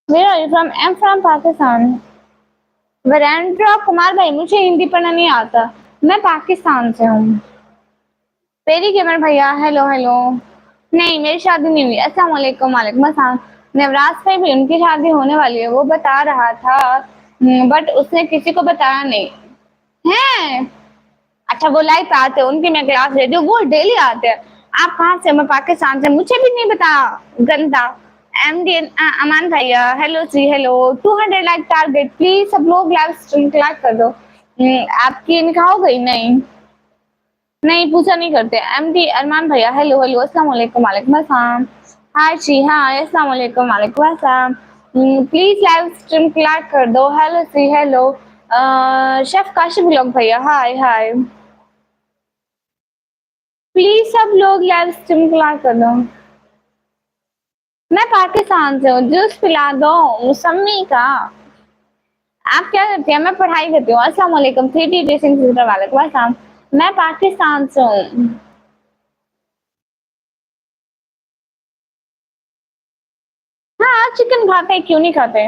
Where are you from? I am from Pakistan. Virendra Kumar भाई, मुझे हिंदी पढ़ना नहीं आता, मैं पाकिस्तान से हूँ। पेरी गेमर भैया, हेलो हेलो। नहीं, मेरी शादी नहीं हुई। अस्सलाम वालेकुम, वालेकुम अस्सलाम। नवराज भाई भी, उनकी शादी होने वाली है, वो बता रहा था, बट उसने किसी को बताया नहीं है। अच्छा, वो लाइव पे आते हैं, उनकी मैं क्लास लेती हूँ, वो डेली आते हैं। आप कहाँ से? मैं पाकिस्तान से, मुझे भी नहीं बता, गंदा। एमडी अमान भैया, हेलो जी, हेलो। 200 लाइक टारगेट, प्लीज सब लोग लाइव स्ट्रीम लाइक कर दो। आपकी निकाह हो गई? नहीं नहीं, पूजा नहीं करते। एमडी अरमान भैया, हेलो हेलो, अस्सलाम वालेकुम, वालेकुम अस्सलाम। हाय जी, हाय, अस्सलाम वालेकुम, वालेकुम अस्सलाम। प्लीज लाइव स्ट्रीम लाइक कर दो। हेलो जी, हेलो। शेफ काशिफ ब्लॉग भैया, हाय हाय। प्लीज सब लोग लाइव स्ट्रीम लाइक कर दो। मैं पाकिस्तान से हूँ, जूस पिला दो मौसमी का। आप क्या करती हैं? मैं पढ़ाई करती हूँ। अस्सलाम वालेकुम, 3D ड्रेसिंग सिस्टर वालेकुम अस्सलाम। मैं पाकिस्तान से हूँ। हाँ, चिकन खाते हैं, क्यों नहीं खाते?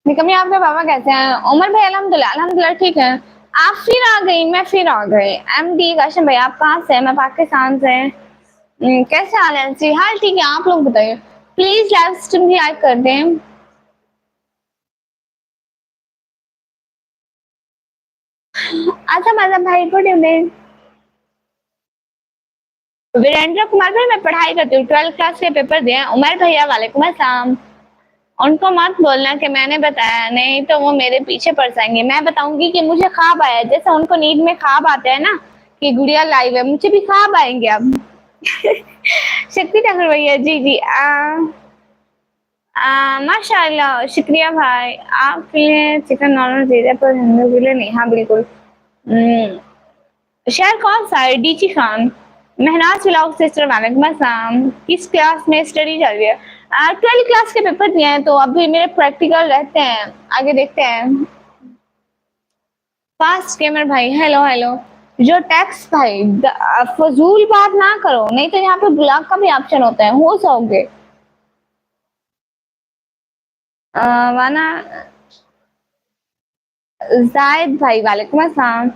निकमी, आपके पापा कैसे हैं? उमर भाई, अल्हम्दुलिल्लाह, अल्हम्दुलिल्लाह ठीक है। आप फिर आ गई, मैं फिर आ गई। एमडी काशिम भाई, आप कहाँ से? मैं पाकिस्तान से। कैसे हाल है जी? हाल ठीक है, आप लोग बताइए। प्लीज लाइव स्ट्रीम भी लाइक कर दें। अच्छा मतलब भाई, गुड इवनिंग। वीरेंद्र कुमार भाई, मैं पढ़ाई करती हूँ, 12th क्लास के पेपर दिए। उमर भैया वालेकुम अस्सलाम। उनको मत बोलना कि मैंने बताया, नहीं तो वो मेरे पीछे पड़ जाएंगे। मैं बताऊंगी कि मुझे ख्वाब आया, जैसे उनको नींद में ख्वाब आते हैं ना कि गुड़िया लाइव है, मुझे भी ख्वाब आएंगे अब। शक्ति ठाकुर भैया, जी जी। माशाल्लाह, शुक्रिया भाई। आपके लिए चिकन नॉर्मल चीज है पर हिंदू के लिए नहीं। हाँ बिल्कुल। शहर कौन सा है? डीची खान। महनाज ब्लॉग सिस्टर वालेकुम अस्सलाम। किस क्लास में स्टडी चल रही है? 12 क्लास के पेपर दिए हैं तो अभी मेरे प्रैक्टिकल रहते हैं, आगे देखते हैं। फास्ट गेमर भाई हेलो हेलो। जो टैक्स भाई फजूल बात ना करो, नहीं तो यहाँ पे ब्लॉक का भी ऑप्शन होता है, हो जाओगे। वाना जायद भाई वालेकुम अस्सलाम।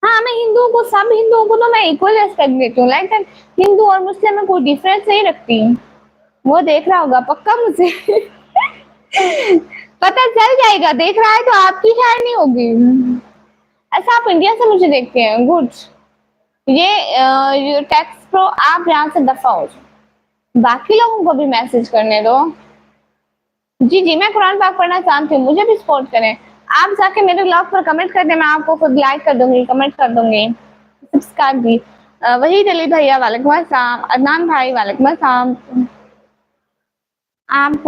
हाँ, मैं हिंदुओं को, सब हिंदुओं को तो मैं इक्वल रेस्पेक्ट देती हूँ, लाइक हिंदू और मुस्लिम में कोई डिफरेंस नहीं रखती। वो देख रहा होगा पक्का मुझे। पता चल जाएगा, देख रहा है तो आपकी खैर नहीं होगी। अच्छा आप इंडिया से मुझे देखते हैं, गुड। ये टेक्स्ट प्रो आप यहाँ से दफा हो जाओ, बाकी लोगों को भी मैसेज करने दो। जी जी, मैं कुरान पाक पढ़ना जानती हूँ, मुझे भी सपोर्ट करें। आप जाके मेरे ब्लॉग पर कमेंट कर दें, मैं आपको खुद लाइक कर दूंगी, कमेंट कर दूंगी, सब्सक्राइब भी। वही अली भैया वालेकुम अस्सलाम, अदनान भाई वालेकुम अस्सलाम। आप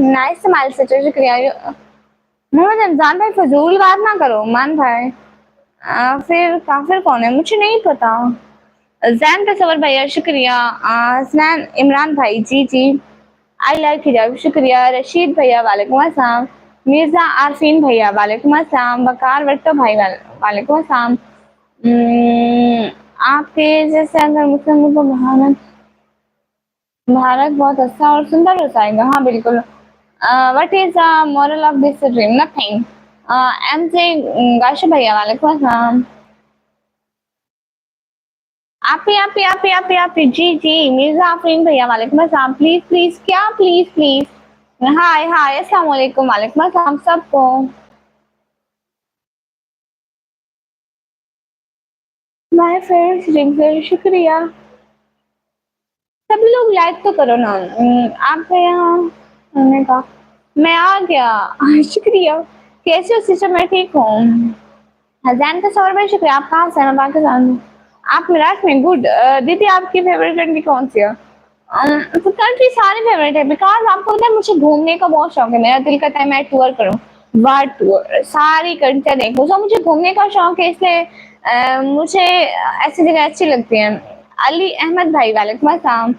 नाइस स्माइल से शुक्रिया। मोहम्मद रमजान भाई फजूल बात ना करो मान भाई। फिर काफिर कौन है मुझे नहीं पता। जैन तसवर भैया शुक्रिया। हसनैन इमरान भाई जी जी, आई लाइक हिजाब शुक्रिया। रशीद भैया वालेकुम अस्सलाम। मिर्जा आरफीन भैया वालेकुम अस्सलाम। बकार वट्टो भाई वालेकुम अस्सलाम। आपके जैसे अगर मुस्लिम को भारत बहुत अच्छा और सुंदर हो जाएगा, हाँ बिल्कुल। What is the moral of this dream? Nothing. M J Gasha भैया वालेकुम अस्सलाम। आप ही जी जी, मिर्जा आफरीन भैया वालेकुम अस्सलाम। प्लीज प्लीज क्या प्लीज प्लीज। हाय हाय अस्सलाम वालेकुम, वालेकुम अस्सलाम सबको। माय फ्रेंड्स रिंग शुक्रिया। सभी लोग लाइक तो करो ना। आपके यहाँ होने का मैं आ गया। शुक्रिया। कैसे हो सिस्टर? मैं ठीक हूँ। जैन का सवाल भाई शुक्रिया। आप कहाँ से हैं? मैं पाकिस्तान में। आप मेरठ में, गुड। दीदी आपकी फेवरेट कंट्री कौन सी है? तो कंट्री सारी फेवरेट है, बिकॉज आपको पता है मुझे घूमने का बहुत शौक है, मेरा दिल करता है मैं टूर करूँ, वर्ल्ड टूर, सारी कंट्री देखूँ। तो मुझे घूमने का शौक है, इसलिए मुझे ऐसी जगह अच्छी लगती है। अली अहमद भाई वालेकुम अस्सलाम।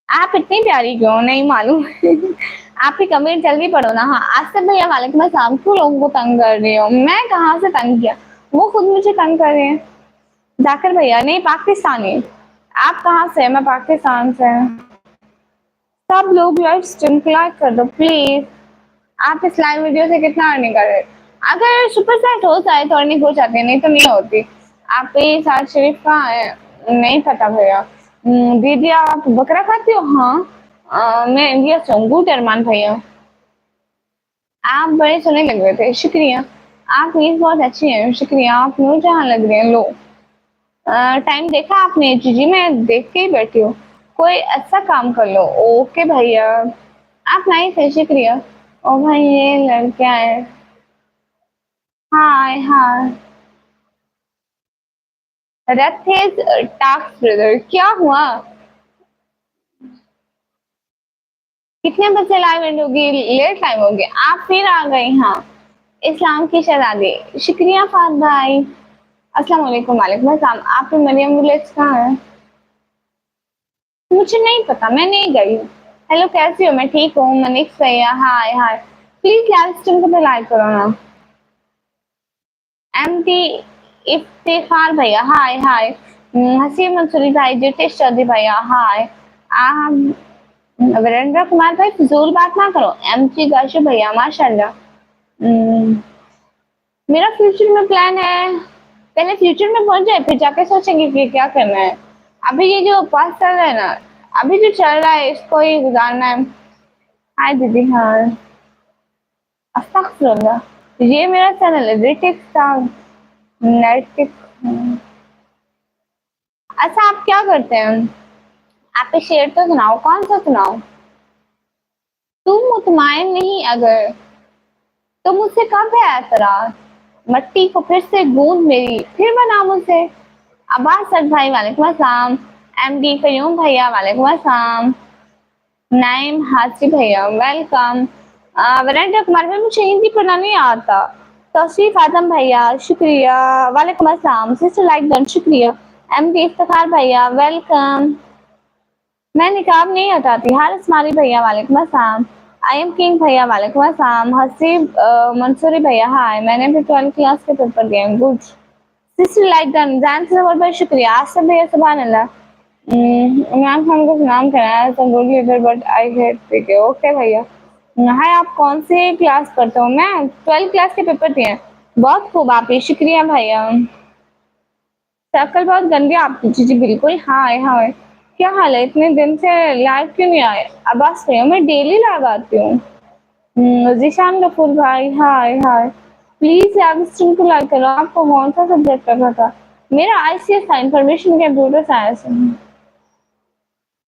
आप इतनी प्यारी क्यों? नहीं मालूम। आप ही कमेंट जल्दी पढ़ो ना। हाँ आसिफ भैया वालेकुम अस्सलाम। क्यों लोगों को तंग कर रही हो? मैं कहाँ से तंग किया, वो खुद मुझे तंग कर रहे हैं। जाकिर भैया नहीं पाकिस्तानी। आप कहाँ से? मैं पाकिस्तान से। सब लोग लाइव स्ट्रीम को लाइक कर दो प्लीज। आप इस लाइव वीडियो से कितना अर्निंग कर रहे हैं? अगर सुपर सेट हो जाए तो अर्निंग हो जाती है, नहीं तो नहीं होती। आप ये साल शरीफ कहाँ है? नहीं पता भैया। दीदी आप बकरा खाती हो? हाँ। मैं इंडिया से हूँ। गुड अरमान भैया, आप बड़े सुने लग रहे थे, शुक्रिया। आप मीन्स बहुत अच्छी हैं, शुक्रिया। आप नूरजहां लग रहे हैं। लो टाइम देखा आपने? जी जी, मैं देख के ही बैठी हूँ। कोई अच्छा काम कर लो। ओके भैया, आप नाइस है, शुक्रिया। ओ भाई ये लड़कियां है। हाय हाय। रथेज टास्क ब्रदर क्या हुआ? कितने बजे लाइव एंड होगी? लेट टाइम हो गया, आप फिर आ गए। हाँ इस्लाम की शहजादी, शुक्रिया फाद भाई। अस्सलाम वालेकुम। वालेकुम अस्सलाम। आप मरियम विलेज कहाँ है? मुझे नहीं पता, मैं नहीं गई हूँ। हेलो कैसी हो? मैं ठीक हूँ। मनीष भैया hi hi. Please live stream को तो लाइक करो ना। एम टी इफ्तिखार भैया हाय हाय। हसीम मंसूरी भाई, जितेश चौधरी भैया हाय। आप वीरेंद्र कुमार भाई फजूल बात ना करो। एम टी गाशु भैया माशाल्लाह। मेरा फ्यूचर में प्लान है, पहले फ्यूचर में पहुंच जाए फिर जाके सोचेंगे कि क्या करना है। अभी ये जो पास चल रहा है ना, अभी जो चल रहा है इसको ही गुजारना है। हाय दीदी हाँ। अस्तगफिरुल्लाह। ये मेरा चैनल है रिटिक स्टार नेटिक। अच्छा आप क्या करते हैं? आप शेर तो सुनाओ, कौन सा सुनाओ? तुम मुतमाइन नहीं अगर, तो मुझसे कब है ऐतराज? मट्टी को फिर से गूंद मेरी, फिर बना मुझसे। अब्बास सर भाई वालेकुम अस्सलाम। एमडी कयूम भैया वालेकुम अस्सलाम। नाइम हाजी भैया वेलकम। वीरेंद्र कुमार भाई मुझे हिंदी पढ़ना नहीं आता। तौसीफ आदम भैया शुक्रिया, वालेकुम अस्सलाम। सिस्टर लाइक डन शुक्रिया। एमडी इफ्तिखार भैया वेलकम। मैं निकाब नहीं हटाती। हारिस मारी भैया वालेकुम अस्सलाम। आई एम किंग भैया वालेकुम अस्सलाम। हसीब मंसूरी भैया हाय। मैंने भी 12 क्लास के पेपर दिए हैं। गुड। सिस्टर लाइक डन जान से बहुत बहुत शुक्रिया। आसिफ भैया सुभान अल्लाह। इमरान खान को नाम कराया तो good leader but I hate PK. Okay भैया। हाय आप कौन से क्लास पढ़ते हो? मैं 12 क्लास के पेपर दिए हैं। बहुत खूब आप ही शुक्रिया भैया। शक्ल बहुत गंदी है आपकी। जी जी बिल्कुल। हाय हाय क्या हाल है? इतने दिन से लाइव क्यों नहीं आए? आवाज नहीं मैं डेली लाइव आती हूँ। जीशान गफूर भाई hi hi. Please live stream को लाइक करो। आपको कौन सा सब्जेक्ट पढ़ा था? मेरा आईसीएस था, इंफॉर्मेशन कंप्यूटर साइंस।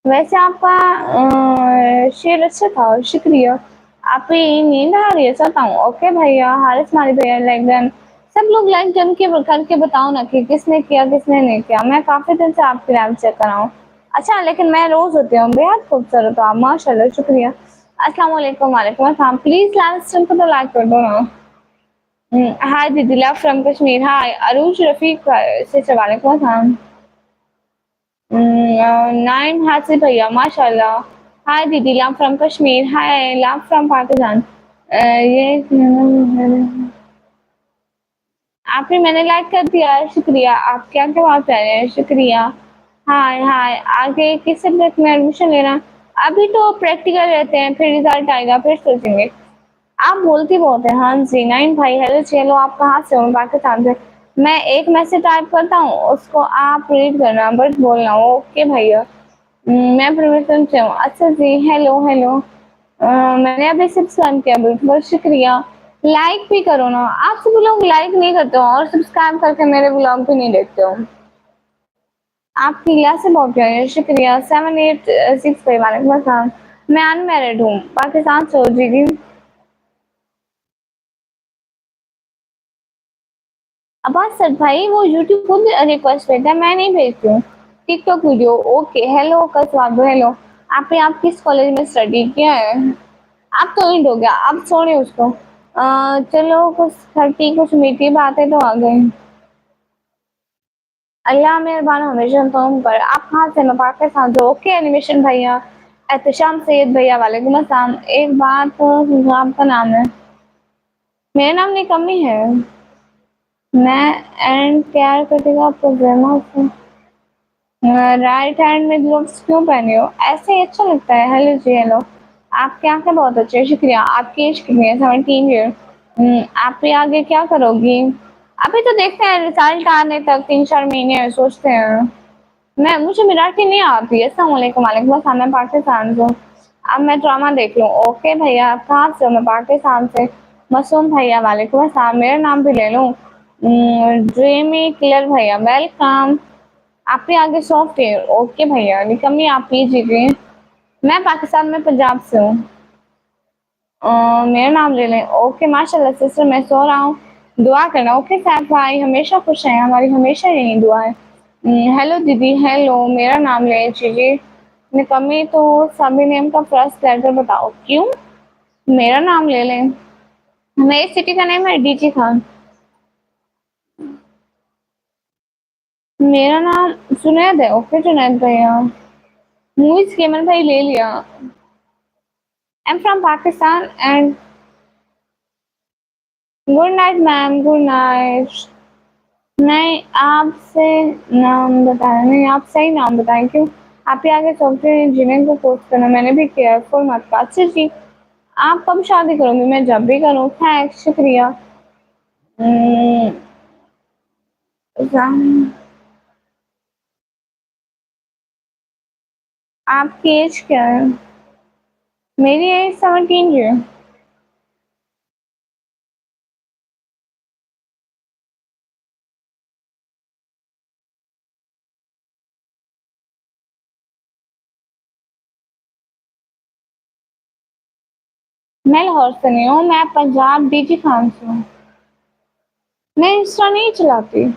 वैसे आपका शेर अच्छा था शुक्रिया। आप ही नींद आ रही है? सोता हूँ। ओके भैया। हारिस मारी भैया लाइक डन। सब लोग लाइक डन के करके बताओ ना कि किसने किया किसने नहीं किया। मैं काफी दिन से आपकी लाइव चेक कर रहा हूँ। अच्छा लेकिन मैं रोज होती हूँ। बेहद खूबसूरत हो आप माशाल्लाह शुक्रिया। अस्सलाम वालेकुम। वालेकुम अस्सलाम। प्लीज लाइव स्ट्रीम को तो लाइक कर दो ना। हाय दीदी लव फ्रॉम कश्मीर। हाय अरूज रफीक से वालेकुम अस्सलाम। नाइम हासिफ भैया माशाल्लाह। हाय दीदी love from Kashmir. Hi love from Pakistan. ये आपने मैंने लाइक कर दिया है शुक्रिया। आप क्या जवाब चाह रहे हैं? शुक्रिया। हाय हाय आगे किस सब्जेक्ट में एडमिशन लेना? अभी तो प्रैक्टिकल रहते हैं फिर रिजल्ट आएगा फिर सोचेंगे। आप बोलती बहुत है। हाँ जी नाइन भाई हेलो चलो आप कहाँ से हो? मैं पाकिस्तान से। मैं एक मैसेज टाइप करता हूँ उसको आप रीड करना बट बोलना। ओके भैया। मैं प्रवीण से हूँ। अच्छा जी हेलो हेलो। मैंने अभी सब्सक्राइब किया बिल्कुल बहुत शुक्रिया। लाइक भी करो ना। आप सब लोग लाइक नहीं करते हो और सब्सक्राइब करके मेरे ब्लॉग भी नहीं देखते हो। आपकी क्लास से बहुत प्यारी है शुक्रिया। 786 वालेकुम अस्सलाम। मैं अनमैरिड हूँ पाकिस्तान से। जी जी। अब्बास सर भाई वो यूट्यूब को भी रिक्वेस्ट भेजा मैं नहीं भेजती हूँ। TikTok video okay. हेलो कसवाब हेलो। आपने आप किस कॉलेज में स्टडी किया है? अब तो एंड हो गया अब छोड़े उसको। चलो कुछ खट्टी कुछ मीठी बातें तो आ गई। अल्लाह मेहरबान हमेशा तुम पर। आप कहाँ से? मैं पाकिस्तान से। ओके एनिमेशन भैया। एहतशाम सैयद भैया वालेकुम अस्सलाम। एक बात आपका नाम है? मेरा नाम निकम्मी है। मैं एंड केयर करेगा प्रोग्राम से। राइट हैंड में ग्लव्स क्यों पहने हो? ऐसे ही अच्छा लगता है। हेलो जी हेलो। आपकी आंखें बहुत अच्छी है शुक्रिया। आपकी एज कितनी है? 17 ईयर। आप भी आगे क्या करोगी? अभी तो देखते हैं रिजल्ट आने तक 3-4 महीने सोचते हैं। मैं मुझे मराठी नहीं आती है। अस्सलाम वालेकुम। वालेकुम अस्सलाम। मैं पाकिस्तान से हूँ। अब मैं ड्रामा देख लूँ। ओके भैया आप कहाँ से हो? मैं पाकिस्तान से। मासूम भैया वालेकुम अस्सलाम। मेरा नाम भी ले लूँ? ड्रीमी क्लियर भैया वेलकम। आप भी आगे सॉफ्टवेयर। ओके भैया निकम्मी आप ही जीजिए। मैं पाकिस्तान में पंजाब से हूँ। मेरा नाम ले लें। ओके माशाल्लाह सिस्टर मैं सो रहा हूँ। दुआ करना। ओके सैफ भाई हमेशा खुश हैं हमारी हमेशा यही दुआ है। हेलो दीदी हेलो। मेरा नाम ले जी। निकम्मी तो सभी नेम का फर्स्ट लेटर बताओ। क्यों? मेरा नाम ले लें। मेरी सिटी का नेम है डीजी खान। मेरा नाम जुनैद है। ओके जुनैद भैया। मूवीज केमल भाई ले लिया। आई am from Pakistan and good night ma'am good night. नहीं आपसे नाम बताया नहीं। आप सही नाम बताएं। क्यों? आप ही आगे सॉफ्टवेयर इंजीनियरिंग को कोर्स करना मैंने भी किया फुल मत का। अच्छा जी आप कब शादी करोगे? मैं जब भी करूँ। थैंक्स शुक्रिया। हम्म, आपकी एज क्या है? मेरी एज 17 है। मैं लाहौर से नहीं हूँ। मैं पंजाब डीजी खान से हूँ। मैं इंस्टा नहीं चलाती।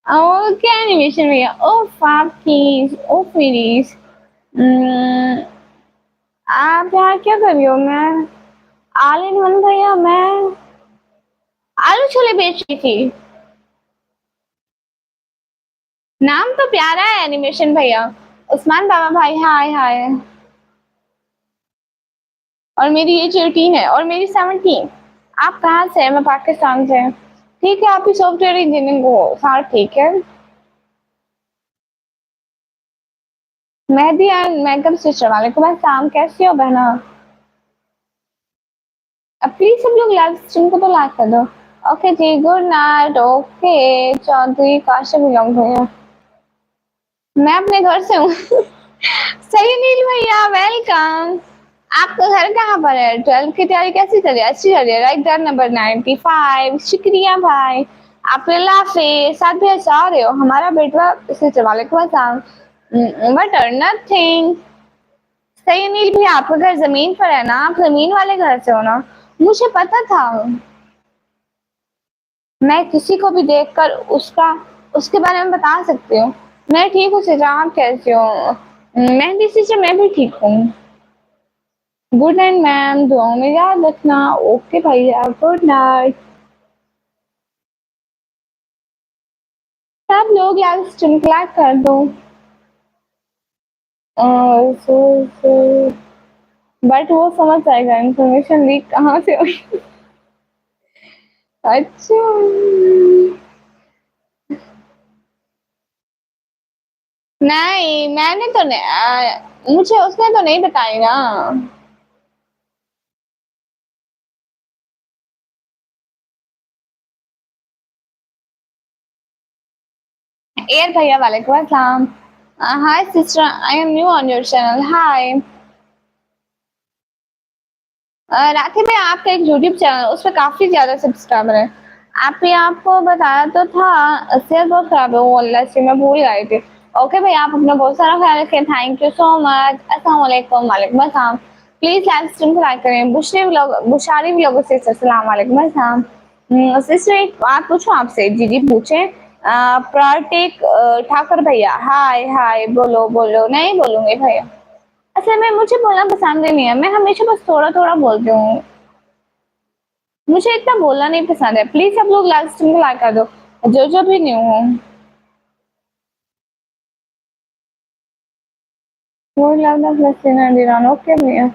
ओके एनिमेशन भैया। ओफ आपकी ओफ मेरी आप आप यहाँ क्या कर रही हो? मैं ऑल इन वन भैया, मैं आलू छोले बेच रही थी। नाम तो प्यारा है एनिमेशन भैया। उस्मान बाबा भाई, हाय हाय। और मेरी एज 18 है और मेरी 17। आप कहाँ से हैं? मैं पाकिस्तान से। ठीक है, आप ही सॉफ्टवेयर इंजीनियरिंग हो। हाँ ठीक है। मेहदी एंड मेकअप सिस्टर, वालेकुम अस्सलाम, कैसी हो बहना? अब प्लीज सब लोग लाइव स्ट्रीम को तो लाइक कर दो। ओके जी, good night. Okay Chaudhary Kashif belong भैया। मैं अपने घर से हूँ। सही नील भैया, वेलकम। आपका घर कहाँ पर है? 12 की तैयारी कैसी चल रही है? अच्छी चल रही है, राइट? डर नंबर 95। शुक्रिया भाई। आप लाफे साथ भी ऐसा आ रहे हो हमारा बेटवा सिस्टर, वालेकुम अस्सलाम। But nothing. सही नील भैया, आपका घर जमीन पर है ना? आप जमीन वाले घर से हो ना? मुझे पता था। मैं किसी को भी देखकर उसका उसके बारे में बता सकती हूँ। मैं ठीक हूँ सिस्टर, आप कैसे हो? मेहंदी सिस्टर, मैं भी ठीक हूँ। गुड नाइट मैम, दुआओं में याद रखना। ओके भैया, गुड नाइट। सब लोग यार स्ट्रीम क्लैक कर दो। बट वो समझ जाएगा इंफॉर्मेशन लीक कहाँ से हुई। अच्छा। नहीं, मैंने तो नहीं मुझे उसने तो नहीं बताई ना। एयर भैया, वालेकुम अस्सलाम। Hi sister, I am new on your channel. Hi. Rakhi भाई, आपका एक यूट्यूब चैनल, उस पर काफी ज्यादा सब्सक्राइबर है। आप ही आपको बताया तो था, सेहत बहुत खराब है वो, अल्लाह से मैं भूल गई थी। ओके भाई, आप अपना बहुत सारा ख्याल रखें। Thank you so much. अस्सलाम वालेकुम। वालेकुम अस्सलाम। प्लीज लाइव स्ट्रीम को लाइक करें। बुशारी व्लॉग से अस्सलाम वालेकुम अस्सलाम। सिस्टर एक बात पूछूं आपसे? जी जी पूछे। प्राटिक ठाकर भैया, हाय हाय। बोलो बोलो। नहीं बोलूंगे भैया। असल में मुझे बोलना पसंद ही नहीं है, मैं हमेशा बस थोड़ा थोड़ा बोलती हूँ। मुझे इतना बोलना नहीं पसंद है। प्लीज सब लोग लाइव स्ट्रीम को लाइक कर दो, जो जो भी न्यू हो। वो लगना प्लस ओके भैया।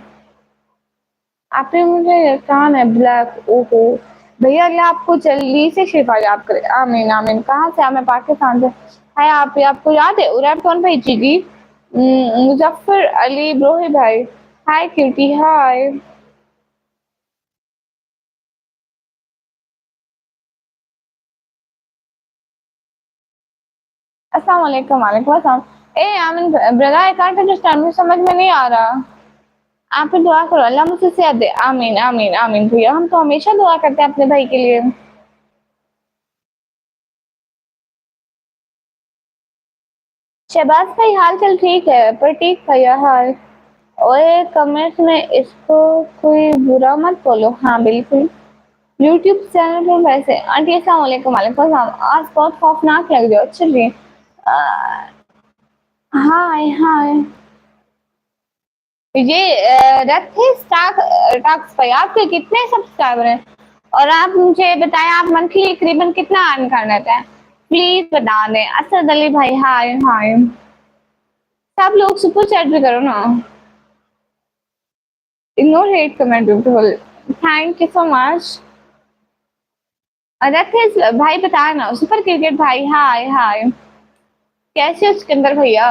आपने मुझे कान है ब्लैक, ओहो। भैया अल्लाह आपको जल्दी से शिफा याद करे, आमीन आमीन। कहाँ से? मैं पाकिस्तान से। हाय आप ही, आपको याद है उरैब कौन भाई? जी जी। मुजफ्फर अली ब्रोही भाई। हाय क्यूटी, हाय। अस्सलाम वालेकुम। वालेकुम अस्सलाम। ए आमीन ब्रदर, आई कांट अंडरस्टैंड, मुझे समझ में नहीं आ रहा। आप ही दुआ करो, अल्लाह मुझे सेहत दे। आमीन आमीन आमीन भैया, हम तो हमेशा दुआ करते हैं अपने भाई के लिए। शहबाज भाई, हाल चाल ठीक है? पर ठीक भैया हाल। और कमेंट्स में इसको कोई बुरा मत बोलो। हाँ बिल्कुल। यूट्यूब चैनल पर वैसे आंटी, अस्सलाम वालेकुम। वालेकुम अस्सलाम। आज बहुत खौफनाक लग रही हो। अच्छा जी। हाय हाय। ये रथे टाक्स भाई, आपके कितने सब्सक्राइबर हैं? और आप मुझे बताएं, आप मंथली करीबन कितना अर्न करना चाहते हैं? प्लीज बता दें। असद अली भाई, हाय हाय। सब लोग सुपर चैट भी करो ना। Ignore hate comment beautiful. Thank you so much. Rathesh भाई बताया ना। सुपर क्रिकेट भाई, हाय हाय। कैसे हो सिकंदर भैया?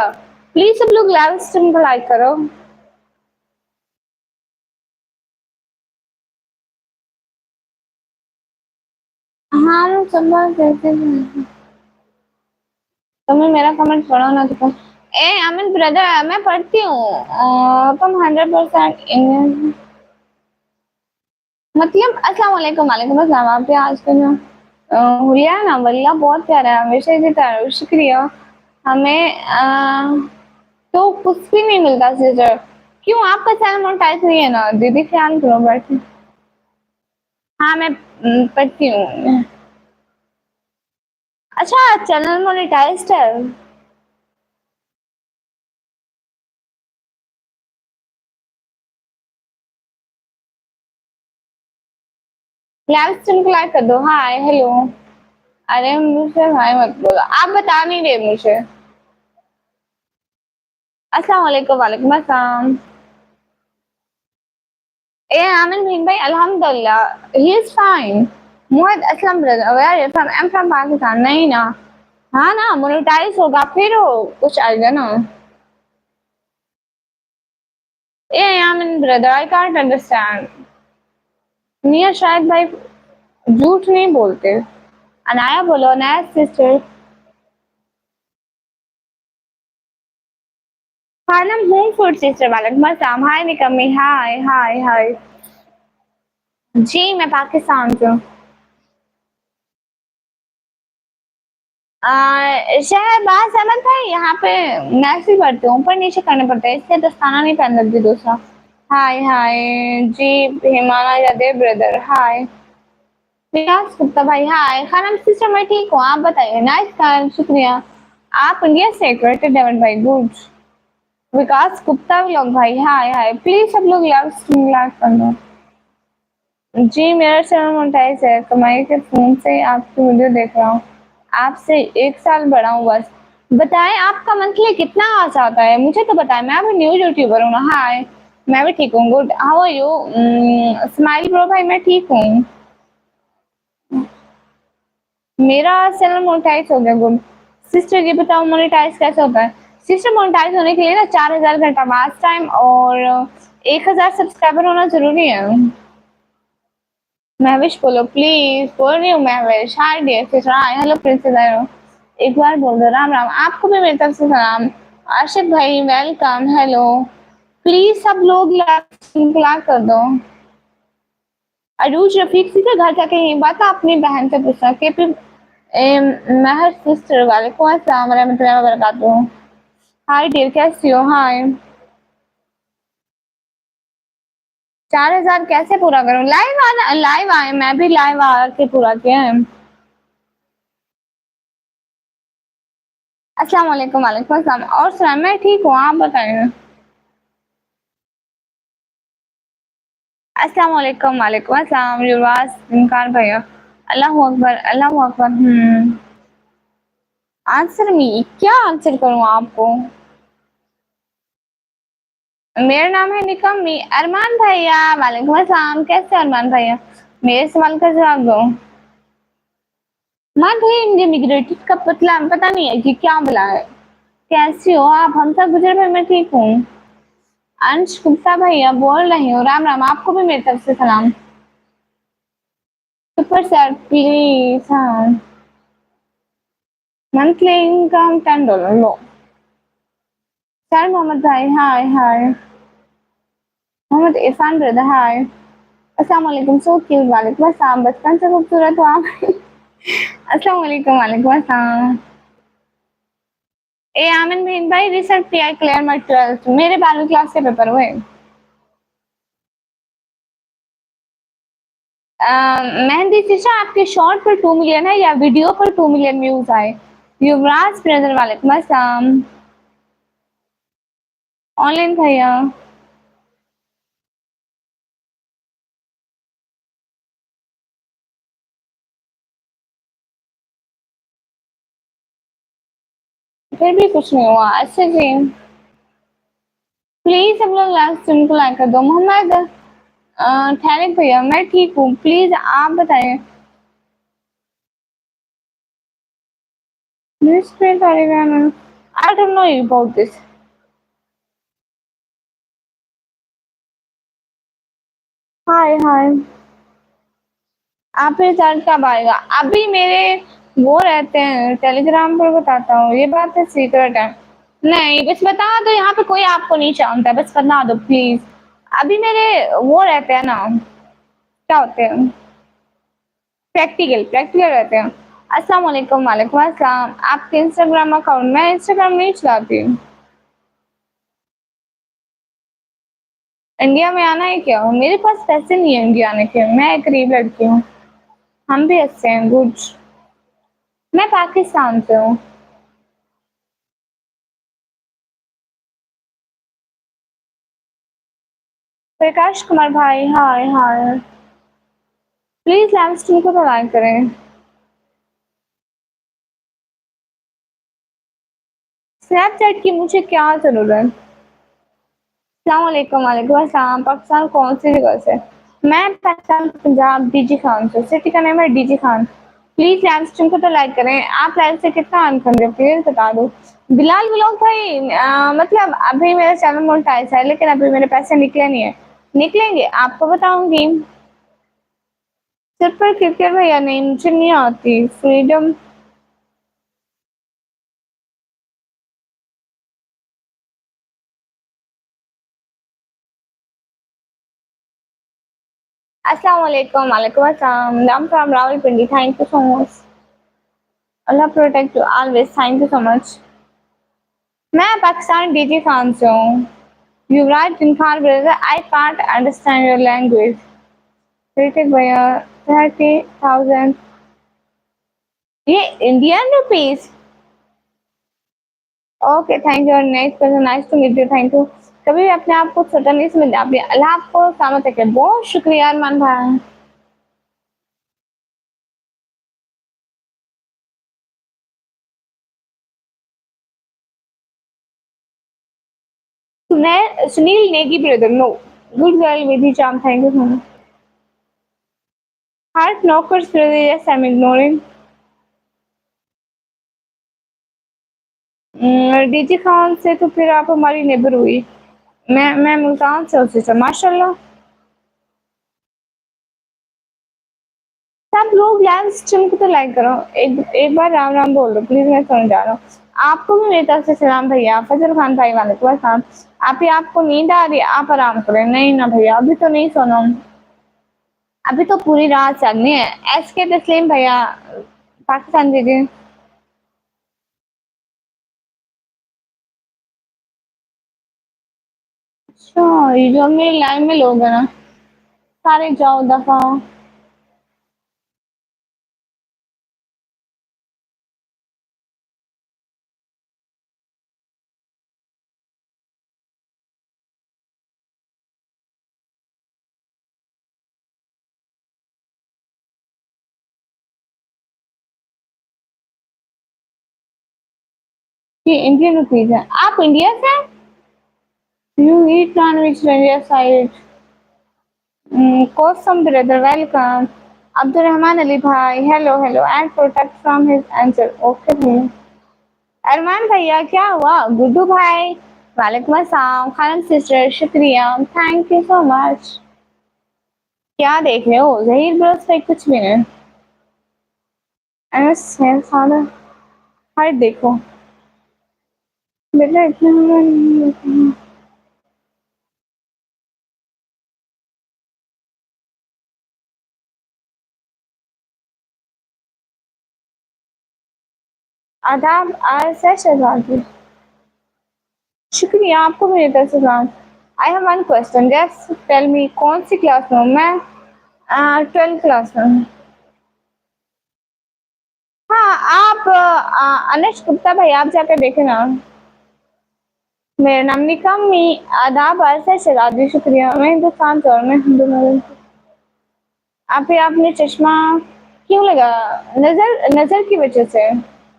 प्लीज सब लोग लाइव स्ट्रीम को लाइक करो। हाँ सब कैसे? तुम्हें मेरा कमेंट पढ़ो ना तो। ए अमित ब्रदर, मैं पढ़ती हूँ। तुम 100% मतलब अस्सलाम वालेकुम। वालेकुम अस्सलाम। आप पे आज का जो हुलिया है ना, वल्ला बहुत प्यारा है, हमेशा इसी तरह। शुक्रिया। हमें तो कुछ भी नहीं मिलता सिस्टर। क्यों, आपका चैनल मोनेटाइज नहीं है ना? दीदी ख्याल करो बैठ। हाँ मैं पढ़ती हूँ। अच्छा, चैनल मोनेटाइज्ड है? लाइव स्ट्रीम को लाइक कर दो। Hi hello. अरे मुझसे हाय मत बोलो, आप बता नहीं रहे मुझे। अस्सलाम वालेकुम। वालेकुम अस्सलाम। ए आमिन भीम भाई अल्हम्दुलिल्लाह ही इज फाइन। मुहद Aslam brother where are you from? I am from Pakistan. नहीं ना। हाँ ना, मोनेटाइज होगा फिर हो कुछ आएगा ना। Uh Amin brother I can't understand. मियां शायद भाई झूठ नहीं बोलते। अनाया बोलो, Anaya sister. Khanam home food sister वालेकुम अस्सलाम। हाय निकम्मी। हाय हाय हाय। जी मैं पाकिस्तान से हूँ। शहबाज अहमद भाई यहाँ पे मैच भी पढ़ते हूँ, ऊपर नीचे करना पड़ता है इसलिए दस्ताना नहीं पहन सकती दूसरा। हाय हाय। जी हिमाना यादव ब्रदर हाय। विकास गुप्ता भाई हाय। खानम सिस्टर मैं ठीक हूँ, आप बताइए। नाइस खान शुक्रिया। आप इंडिया से ग्रेटेड डेविड भाई गुड। विकास गुप्ता व्लॉग भाई हाय हाय। प्लीज सब लोग लाइव स्ट्रीम लाइव करना। जी मेरा चैनल मोनेटाइज है, कमाई के फोन से आपकी वीडियो देख रहा हूँ। आपसे 1 साल बड़ा हूँ बस। बताएं आपका मंथली कितना आ जाता है, मुझे तो बताएं। मैं भी न्यू यूट्यूबर हूँ ना। हाय मैं भी ठीक हूँ। Good how are you? Smile bro भाई मैं ठीक हूँ। मेरा चैनल मोनेटाइज हो गया। गुड सिस्टर ये बताओ मोनेटाइज कैसे होता है? सिस्टर मोनेटाइज होने के लिए ना 4000 घंटा वॉच टाइम और 1000 सब्सक्राइबर होना जरूरी है। महविश बोलो प्लीज। बोल रही हूँ Mahvish. Hi dear sister. Hi hello princess आयरो। एक बार बोल दो राम राम। आपको भी मेरी तरफ से सलाम। आशिक भाई वेलकम। हेलो। प्लीज सब लोग लाइक कर दो। अरूज रफीक से घर जाके ये बात अपनी बहन से पूछना कि फिर महर सिस्टर वालेकुम अस्सलाम रहमतुल्लाहि व बरकातहू। हाय डियर कैसी हो? हाय। 4000 कैसे पूरा करूं? लाइव आना, लाइव आए, मैं भी लाइव आके पूरा किया है। अस्सलाम वालेकुम। वालेकुम अस्सलाम। और सुना मैं ठीक हूँ, आप बताइए। अस्सलाम वालेकुम। वालेकुम अस्सलाम। युवराज इनकार भैया। अल्लाह अकबर अल्लाह अकबर। आंसर मी क्या आंसर करूं आपको? मेरा नाम है निकम्मी। अरमान भैया वालेकुम अस्सलाम। कैसे अरमान भैया? मेरे सवाल का जवाब दो। मान भैया इमिग्रेटेड का पता नहीं है कि क्या बोला है। कैसी हो आप? हम सब गुजर भाई मैं ठीक हूँ। अंश गुप्ता भैया बोल रही हूँ। राम राम। आपको भी मेरी तरफ से सलाम। Super sir please. हाँ मंथली इनकम $10 लो। सर मोहम्मद भाई hi hi. Mohammad Irfan brother hi. अस्सलाम वालेकुम। So cute. वालेकुम अस्सलाम। बचपन से खूबसूरत हो आप। अस्सलाम वालेकुम। वालेकुम अस्सलाम। ए आमिन भीम भाई recently I clear my 12th। मेरे 12वीं क्लास के पेपर हुए। मेहंदी शीशा आपके शॉर्ट पर 2 मिलियन है या वीडियो पर 2 मिलियन व्यूज आए? युवराज ब्रदर वालेकुम अस्सलाम। ऑनलाइन भैया। फिर भी कुछ नहीं हुआ। अच्छा जी प्लीज सब लोग को लाइक कर दो। मोहम्मद ठहरे भैया मैं ठीक हूँ, प्लीज आप बताइए। I don't know about this. Hi hi. आप फिर रिजल्ट कब आएगा? अभी मेरे वो रहते हैं टेलीग्राम पर, बताता हूँ ये बात है सीक्रेट है। नहीं बस बता दो, यहाँ पे कोई आपको नहीं जानता, बस बता दो प्लीज। अभी मेरे वो रहते हैं ना, क्या होते हैं, प्रैक्टिकल प्रैक्टिकल रहते हैं। अस्सलाम वालेकुम। वालेकुम अस्सलाम। आपके इंस्टाग्राम अकाउंट? मैं इंस्टाग्राम नहीं चलाती। इंडिया में आना है क्या? मेरे पास पैसे नहीं है इंडिया आने के, मैं एक गरीब लड़की हूँ। हम भी अच्छे हैं गुड। मैं पाकिस्तान से हूँ। प्रकाश कुमार भाई hi hi. Please live stream को तो लाइक करें। स्नैपचैट की मुझे क्या जरूरत। अस्सलाम वालेकुम अस्सलाम। पाकिस्तान कौन सी जगह से? मैं पाकिस्तान पंजाब डीजी खान से। सिटी का नाम है DG Khan. Please live stream को तो लाइक करें। आप लाइव से कितना अर्न कर रहे हो प्लीज बता दो। बिलाल व्लॉग भाई मतलब अभी मेरा चैनल मोनेटाइज है लेकिन अभी मेरे पैसे निकले नहीं है। निकलेंगे आपको बताऊंगी। सिर्फ पर क्रिकेट भैया नहीं मुझे नहीं आती फ्रीडम। अस्सलाम वालेकुम वालेकुम अस्सलाम। Ram Ram Rawalpindi. Thank you so much. Allah protect you always. Thank you so much. मैं पाकिस्तान डीजी खान से हूँ। Yuvraj bin Khan brother I can't understand your language. Hrithik भैया 30,000। ये Indian rupees. Okay thank you. Nice person. Nice to meet you. Thank you. कभी भी अपने आप को छोटा नहीं समझना। आप अल्लाह आपको सलामत रखे। बहुत शुक्रिया अरमान भाई। Sunil Negi brother no. Good girl Vidhi चाम। Thank you so much. Heart knockers brother yes I am ignoring. DG Khan से तो फिर आप हमारी नेबर हुई। मैं मुल्तान से उसी से माशाल्लाह। सब लोग लाइव स्ट्रीम को तो लाइक करो। एक बार राम राम बोल दो प्लीज। मैं सुन जा रहा हूँ। आपको भी मेरी तरफ से सलाम भैया। फजल खान भाई वालेकुम अस्सलाम। आप ही आपको नींद आ रही है आप आराम करें। नहीं ना भैया अभी तो नहीं सोना। अभी तो पूरी रात जागनी है। एस के तस्लीम भैया पाकिस्तान दीजिए। अच्छा ये जो मेरी लाइन में लोग हैं ना सारे जाओ दफा। ये इंडियन रुपीज है। आप इंडिया से हैं? You eat non veg yes I eat. Kosam brother, welcome. Abdurrahman Ali bhai, hello, hello, and protect from his answer. Okay भैया। अरमान भैया क्या हुआ? गुड्डू भाई वालेकुम अस्सलाम। खानम सिस्टर शुक्रिया। Thank you so much. क्या देख रहे हो? जहीर ब्रोस पे कुछ भी नहीं। अनस है खाना। हर देखो बेटा इतना। आदाब आज है शहजादी। शुक्रिया आपको मेरी तरफ से सलाम। I have one question just tell me कौन सी क्लास में हूँ मैं? 12th क्लास में हूँ। हाँ आप अनिश गुप्ता भाई आप जाकर देखे ना। मेरा नाम निकम मी आदाब अरसा शराबी। शुक्रिया। मैं हिंदुस्तान से और मैं हिंदू मदद। आप ही आपने चश्मा क्यों लगा? नजर नजर की वजह से।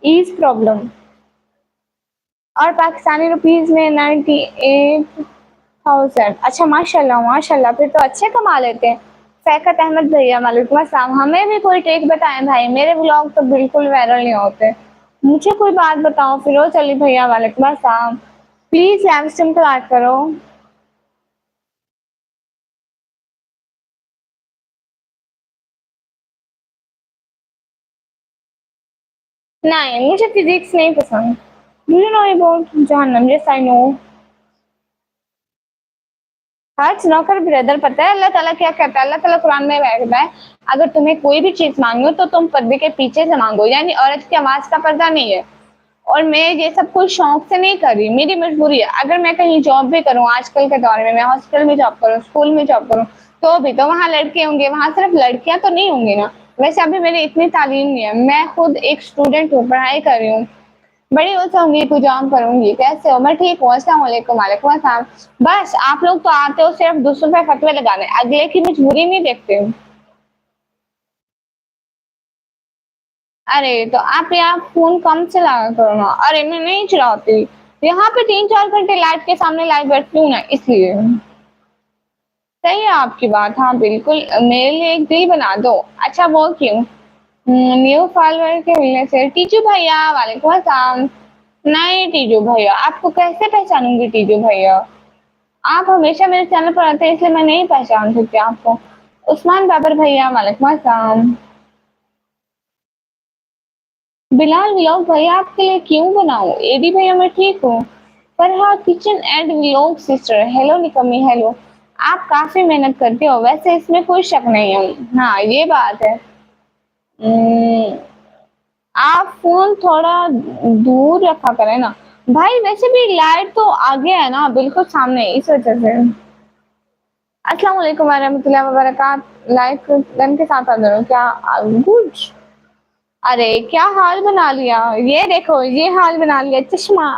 Is problem. और पाकिस्तानी रुपीज में 98,000। अच्छा माशाल्लाह माशाल्लाह फिर तो अच्छे कमा लेते हैं। फैकत अहमद भैया वालेकुम अस्सलाम। हमें भी कोई टेक बताएं भाई। मेरे ब्लॉग तो बिल्कुल वायरल नहीं होते। मुझे कोई बात बताओ। फिरोज अली भैया वालेकुम अस्सलाम। प्लीज लाइव स्ट्रीम को लाइक करो। नहीं मुझे फिजिक्स नहीं पसंद। डू यू नो अबाउट जहन्नम? Yes I know. हज नौकर ब्रदर पता है अल्लाह ताला क्या कहता है? अल्लाह ताला कुरान में कहता है अगर तुम्हें कोई भी चीज मांगनी हो तो तुम पर्दे के पीछे से मांगो। यानी औरत की आवाज का पर्दा नहीं है। और मैं ये सब कुछ शौक से नहीं कर रही। मेरी मजबूरी है। अगर मैं कहीं जॉब भी करूँ आजकल के दौर में मैं हॉस्पिटल में जॉब करूँ स्कूल में जॉब करूँ तो भी तो वहाँ लड़के होंगे। वहाँ सिर्फ लड़कियां तो नहीं होंगी ना। वैसे अभी मेरी इतनी तालीम नहीं है। मैं खुद एक स्टूडेंट हूँ पढ़ाई कर रही हूँ। बड़ी हो जाऊंगी कुछ जॉब करूंगी। कैसे हो? मैं ठीक हूँ। अस्सलाम वालेकुम। वालेकुम अस्सलाम। बस आप लोग तो आते हो सिर्फ दूसरों पे फतवे लगाने। अगले की मजबूरी नहीं देखते हो। अरे तो आप यार फोन कम चलाया करो ना। अरे मैं नहीं चलाती, यहाँ पे 3-4 घंटे लाइट के सामने लाइव बैठती हूँ ना, इसलिए। सही है आपकी बात, हाँ बिल्कुल। मेरे लिए एक दिल बना दो। अच्छा वो क्यों? न्यू फॉलोअर के मिलने से। टीचू भैया वालेकुम अस्सलाम। नहीं टीजू भैया, आपको कैसे पहचानूंगी टीजू भैया? आप हमेशा मेरे चैनल पर आते हैं इसलिए मैं नहीं पहचान सकती आपको। उस्मान बाबर भैया वालेकुम अस्सलाम। बिलाल व्लॉग भैया आपके लिए क्यों बनाऊं? एडी भैया मैं ठीक हूँ। पर हाँ, kitchen and vlog sister hello निकम्मी हेलो। आप काफी मेहनत करते हो वैसे, इसमें कोई शक नहीं है। हाँ ये बात है। हम्म, आप फोन थोड़ा दूर रखा करें ना। भाई वैसे भी लाइट तो आगे है ना, बिल्कुल सामने, इस वजह से। अस्सलाम वालेकुम warahmatullahi wabarakatuh। लाइट गन के साथ आ जाओ क्या? गुड। अरे क्या हाल बना लिया, ये देखो ये हाल बना लिया, चश्मा।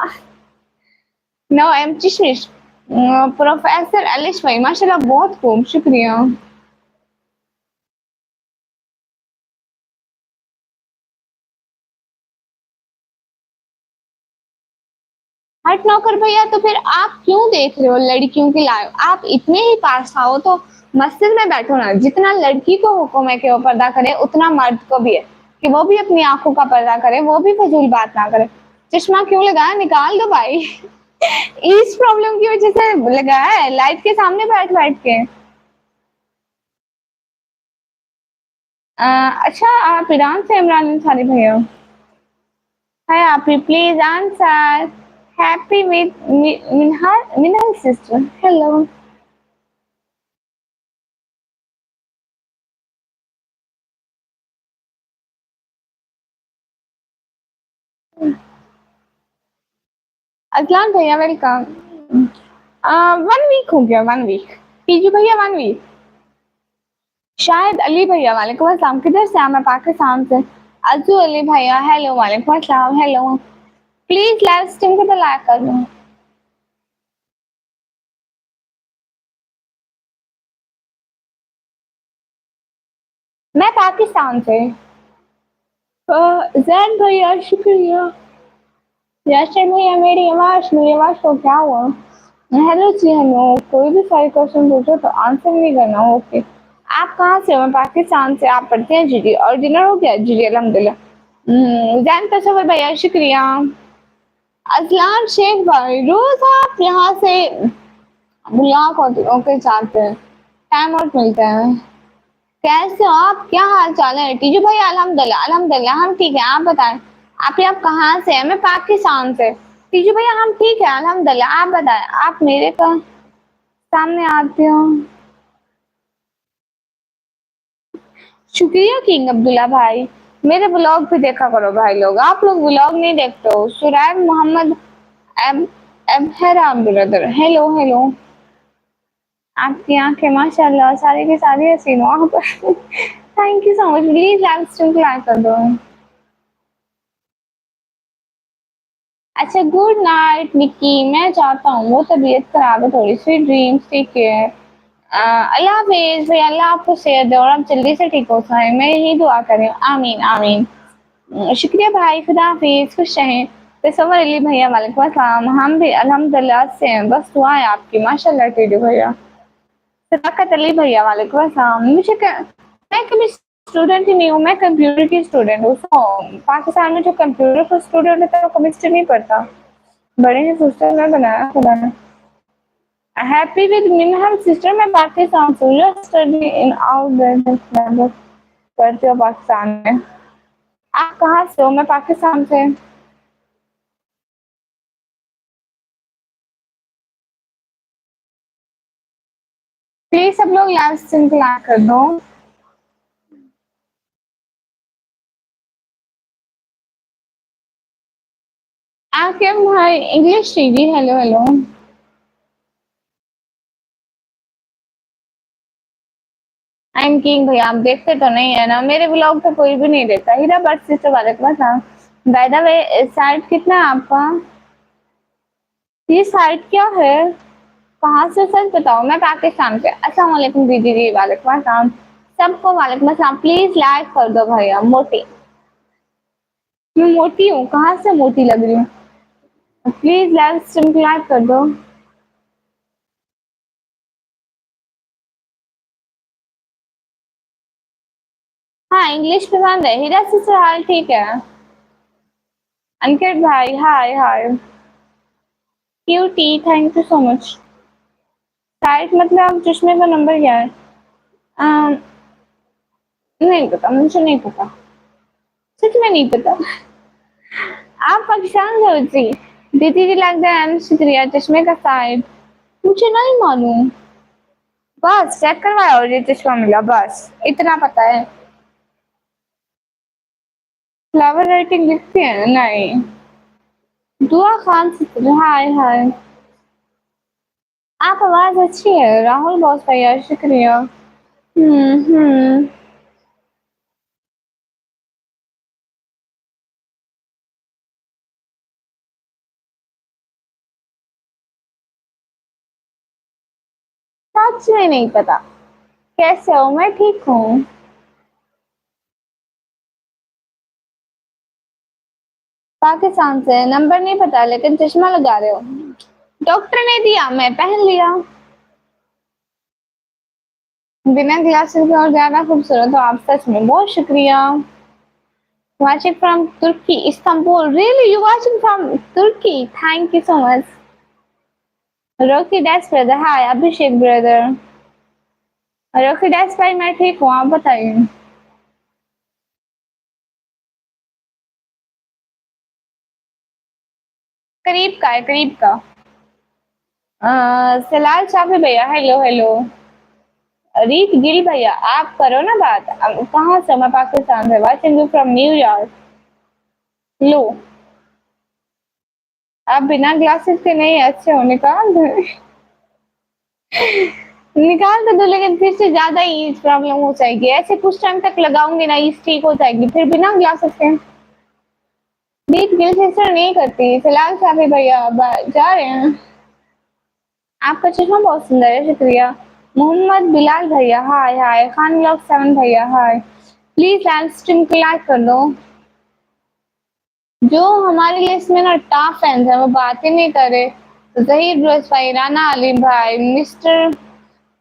नो आई एम चश्मिश। प्रोफेसर अलिश भाई माशाल्लाह बहुत खूब, शुक्रिया। हट नौकर भैया, तो फिर आप क्यों देख रहे हो लड़कियों की लाइव? आप इतने ही पास आओ तो मस्जिद में बैठो ना। जितना लड़की को हुक्म है कि वो पर्दा करे, उतना मर्द को भी है कि वो भी अपनी आंखों का पर्दा करे, वो भी फजूल बात ना करे। चश्मा क्यों लगाया? निकाल दो भाई। इस प्रॉब्लम की वजह से लगाया है, लाइट के सामने बैठ बैठ के। अच्छा आप ईरान से इमरान अंसारी भैया? हाय आप please answer. Happy with Minhal sister hello. Ajlan भैया वेलकम। 1 वीक हो गया, 1 वीक। पीजू भैया 1 वीक। शायद अली भैया वालेकुम अस्सलाम। किधर से? मैं पाकिस्तान से। अजू अली भैया हेलो वालेकुम अस्सलाम हेलो। प्लीज लाइव स्ट्रीम को तो लाइक कर दो। मैं पाकिस्तान से। जैन भैया शुक्रिया। याशर भैया मेरी आवाज को क्या हुआ? हेलो जी हेलो। कोई भी सही क्वेश्चन पूछो तो आंसर नहीं करना, ओके। आप कहाँ से हो? मैं पाकिस्तान से। आप पढ़ते हैं जी? और डिनर हो गया जी? अल्हम्दुलिल्लाह। जैन तसव्वुर भैया शुक्रिया। अजलान शेख भाई रोज आप यहाँ से ब्लॉक होके जाते हैं, टाइम आउट मिलते हैं। कैसे हो आप? क्या हाल चाल है? टीजू भाई अल्हम्दुलिल्लाह अल्हम्दुलिल्लाह हम ठीक है। आप बताएं आप कहाँ से हैं? मैं पाकिस्तान से। टीजू भैया हम ठीक है अल्हम्दुलिल्लाह। आप बताएं आप मेरे का सामने आते हो। शुक्रिया किंग अब्दुल्ला भाई। मेरे ब्लॉग भी देखा करो भाई लोग। आप लोग ब्लॉग नहीं देखते हो। सुरैब मोहम्मद एब एबहराम ब्रदर हेलो हेलो। आपकी आंखें माशाल्लाह सारी की सारी हसीन हो आप। Thank you so much. Please live stream को लाइक कर दो। अच्छा गुड नाइट निक्की। मैं चाहता हूँ, वो तबीयत खराब है थोड़ी सी। Dreams take care. अल्लाह हाफिज भैया। अल्लाह आपको सेहत दे और आप जल्दी से ठीक हो जाए, मैं यही दुआ कर रही हूँ। आमीन आमीन। शुक्रिया भाई, खुदा हाफिज, खुश रहें। तसव्वुर अली भैया वालेकुम अस्सलाम। हम भी अल्हम्दुलिल्लाह से हैं, बस दुआ है आपकी माशाल्लाह। टीडू भैया। सदाकत अली भैया वालेकुम अस्सलाम। मैं कभी स्टूडेंट ही नहीं हूँ, मैं कंप्यूटर की स्टूडेंट हूँ। पाकिस्तान में जो कंप्यूटर का स्टूडेंट होता है वो केमिस्ट्री नहीं पढ़ता। बड़े ही सिस्टर में बनाया खुदा ने। Happy with Minhal sister. मैं पाकिस्तान से हूँ। स्टडी इन आउट करती हूँ पाकिस्तान में। आप कहाँ से हो? मैं पाकिस्तान से। प्लीज सब लोग लाइव स्ट्रीम को लाइक कर दो। आपके भाई इंग्लिश जी hello hello. I am king भैया। आप देखते तो नहीं है ना मेरे ब्लॉग, तो कोई भी नहीं देखता। हीरा बट सिस्टर वाले के पास। बाय द वे साइट कितना है आपका? ये साइट क्या है? कहाँ से? सच बताओ। मैं पाकिस्तान से। अस्सलाम वालेकुम दीदी जी वालेकुम अस्सलाम। सबको वालेकुम अस्सलाम। प्लीज लाइक कर दो भैया मोटी। मैं मोटी हूँ, कहाँ से मोटी लग रही हूँ? प्लीज लाइव स्ट्रीम क्लास कर दो। हाँ इंग्लिश पसंद है। हीरा सिस्टर हाल ठीक है। अंकित भाई hi hi. Cutie thank you so much. Sight मतलब चश्मे का नंबर क्या है? अम, नहीं पता, मुझे नहीं पता, सच में नहीं पता। आप पाकिस्तान से हो जी? दीदी जी लगता है शुक्रिया चश्मे का साइड मुझे नहीं मालूम। बस चेक करवाया और ये चश्मा मिला, बस इतना पता है। फ्लावर राइटिंग लिखते हैं? नहीं। दुआ खान से हाय हाय। आप आवाज अच्छी है राहुल बॉस भैया, शुक्रिया। हम्म। सच में नहीं पता। कैसे हो? मैं ठीक हूँ। पाकिस्तान से। नंबर नहीं पता लेकिन चश्मा लगा रहे हो। डॉक्टर ने दिया, मैं पहन लिया। बिना ग्लासेस के और ज्यादा खूबसूरत हो आप, सच में बहुत शुक्रिया। Watching from Turkey, Istanbul. Really, you watching from Turkey? Thank you so much. Rocky Dash brother, hi Abhishek brother. Rocky dash भाई मैं ठीक हूँ, आप बताइए। करीब का है, करीब का। सलाल चाफी भैया हेलो हेलो। रीत गिल भैया आप करो ना बात। कहाँ से? मैं पाकिस्तान से। Watching you from New York. लो आप बिना ग्लासेस के नहीं अच्छे हो, निकाल दो। निकाल तो दो लेकिन फिर से ज्यादा ही प्रॉब्लम हो जाएगी। ऐसे कुछ टाइम तक लगाऊंगी ना ईज ठीक हो जाएगी, फिर बिना ग्लासेस के। बीट गिल सिस्टर नहीं करती। फिलहाल साफी भैया जा रहे हैं। आपका चश्मा बहुत सुंदर है, शुक्रिया। मोहम्मद बिलाल भैया हाय हाय। खान ब्लॉक 7 भैया हाय। प्लीज लाइव स्ट्रीम को लाइक कर दो। जो हमारे लिए इसमें ना टॉप फैंस है वो बातें नहीं करे। जहीर ब्रोस भाई, राना अली भाई, मिस्टर